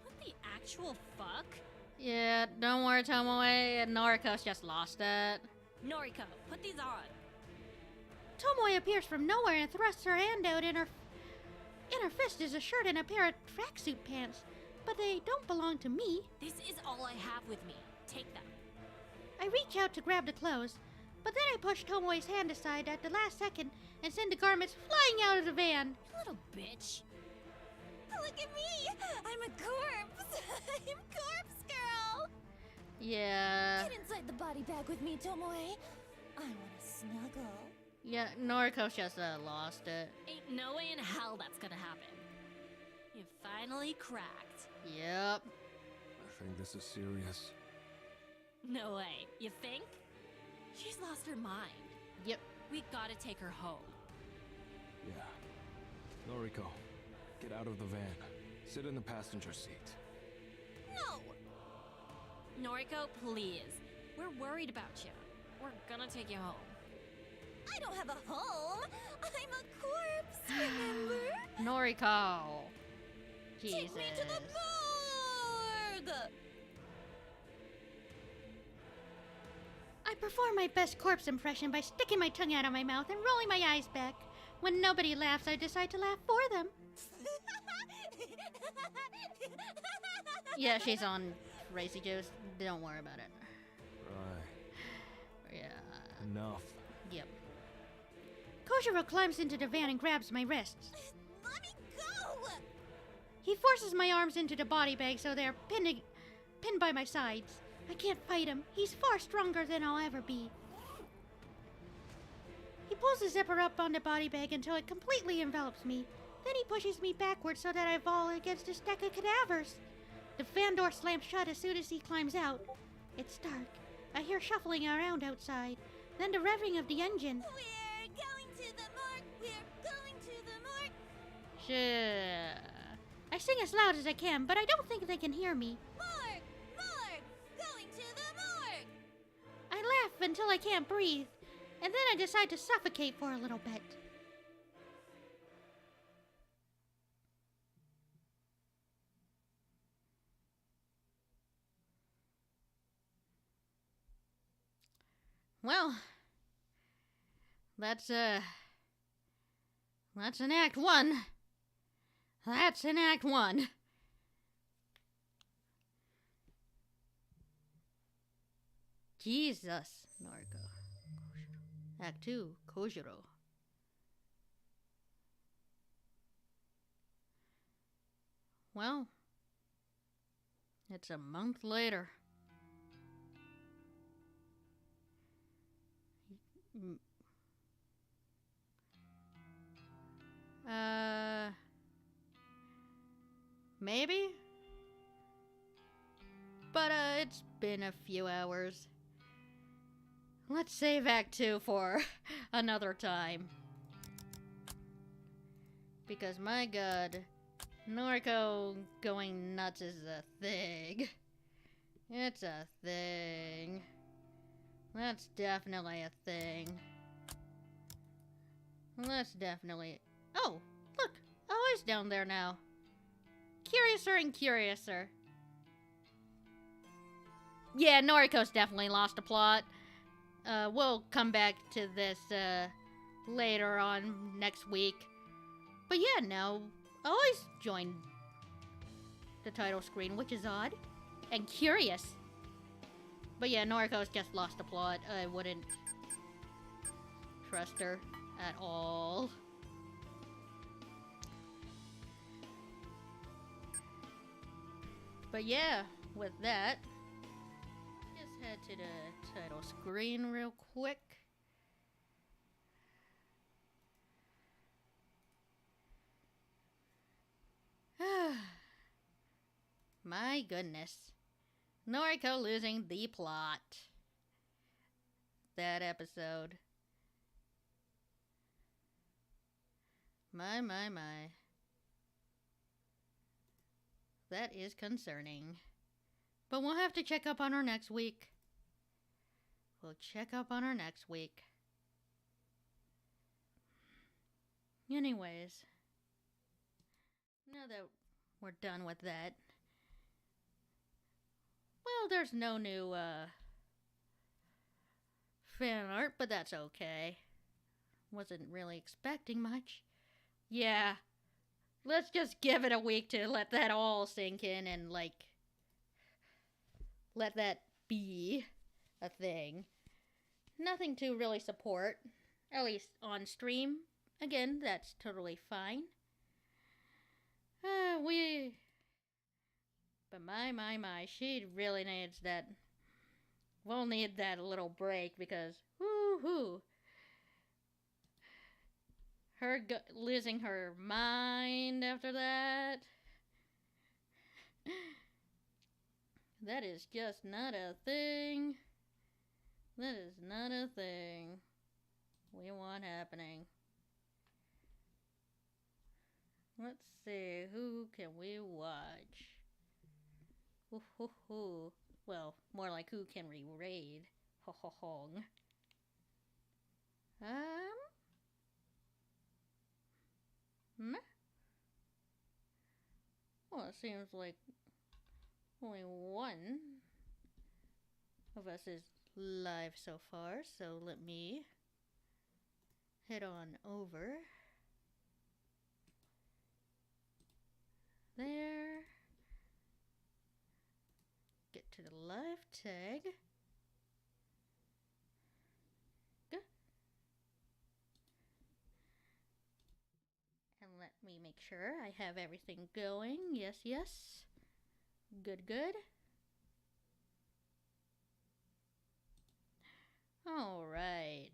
What the actual fuck? Yeah, don't worry, Tomoe. Noriko's just lost it. Noriko, put these on. Tomoe appears from nowhere and thrusts her hand out. In her fist is a shirt and a pair of tracksuit pants, but they don't belong to me. This is all I have with me. Take them. I reach out to grab the clothes, but then I push Tomoe's hand aside at the last second and send the garments flying out of the van. You little bitch. Look at me. I'm a corpse. I'm corpse girl. Yeah. Get inside the body bag with me, Tomoe. I want to snuggle. Yeah, Noriko's just lost it. Ain't no way in hell that's gonna happen. You finally cracked. Yep. I think this is serious. No way. You think? She's lost her mind. Yep. We gotta take her home. Yeah. Noriko, get out of the van. Sit in the passenger seat. No. Noriko, please. We're worried about you. We're gonna take you home. I don't have a home. I'm a corpse, remember? Noriko. Jesus. Take me to the morgue. I perform my best corpse impression by sticking my tongue out of my mouth and rolling my eyes back. When nobody laughs, I decide to laugh for them. Yeah, she's on Crazy Juice. Don't worry about it. Right. Yeah. Enough. Yep. Kojiro climbs into the van and grabs my wrists. Let me go. He forces my arms into the body bag so they're pinned by my sides. I can't fight him. He's far stronger than I'll ever be. He pulls the zipper up on the body bag until it completely envelops me. Then he pushes me backwards so that I fall against a stack of cadavers. The van door slams shut as soon as he climbs out. It's dark. I hear shuffling around outside. Then the revving of the engine. We're going to the morgue. We're going to the morgue. Sure. I sing as loud as I can, but I don't think they can hear me. Morgue. Morgue. Going to the morgue. I laugh until I can't breathe. And then I decide to suffocate for a little bit. Well, that's an act one. That's an act one. Jesus, Noriko. Act 2, Kojiro. Well, it's a month later. Maybe? But, it's been a few hours. Let's save Act 2 for another time. Because, my god, Noriko going nuts is a thing. It's a thing. That's definitely a thing. That's definitely... Oh, look! Aoi's down there now. Curiouser and curiouser. Yeah, Noriko's definitely lost a plot. We'll come back to this, later on next week. But yeah, now, Aoi's joined the title screen, which is odd. And curious. But yeah, Noriko's just lost a plot. I wouldn't trust her at all. But yeah, with that, just head to the title screen real quick. My goodness. Noriko losing the plot. That episode. My. That is concerning. But we'll have to check up on her next week. We'll check up on her next week. Anyways. Now that we're done with that. Well, there's no new, fan art, but that's okay. Wasn't really expecting much. Yeah. Let's just give it a week to let that all sink in and, like, let that be a thing. Nothing to really support, at least on stream. Again, that's totally fine. But my, she really needs that. We'll need that little break because, woohoo. Her losing her mind after that. That is just not a thing. That is not a thing we want happening. Let's see, who can we watch? Ooh. Well, more like who can we raid? Ho ho hong. Well, it seems like only one of us is live so far, so let me head on over there. Get to the live tag. Go. And let me make sure I have everything going. Yes. Good. Alright.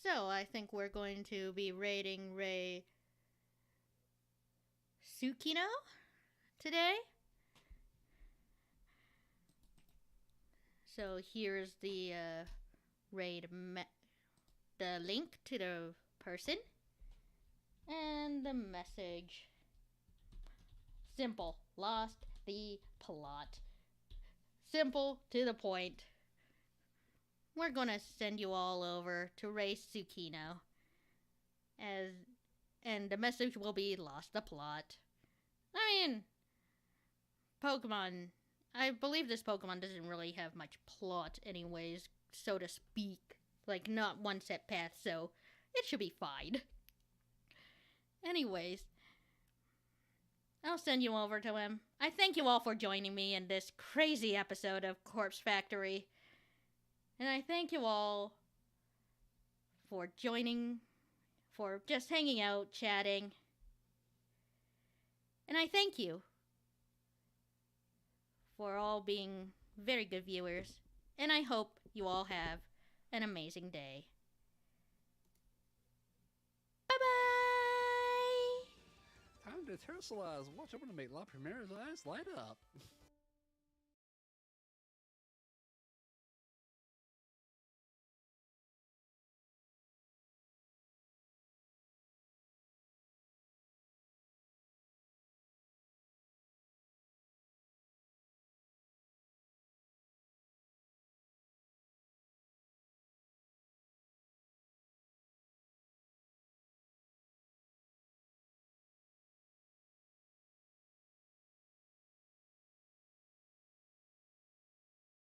So, I think we're going to be rating Rei Tsukino today. So here's the raid the link to the person and the message. Simple. Lost the plot. Simple to the point. we're gonna send you all over to raise Tsukino. And the message will be lost the plot. I mean, Pokemon, I believe this Pokemon doesn't really have much plot anyways, so to speak. Like, not one set path, so it should be fine. Anyways, I'll send you over to him. I thank you all for joining me in this crazy episode of Corpse Factory. And I thank you all for joining, for just hanging out, chatting. And I thank you for all being very good viewers. And I hope you all have an amazing day. Bye-bye! Time to terrestrialize. Watch, I'm gonna make La Primera's eyes light up.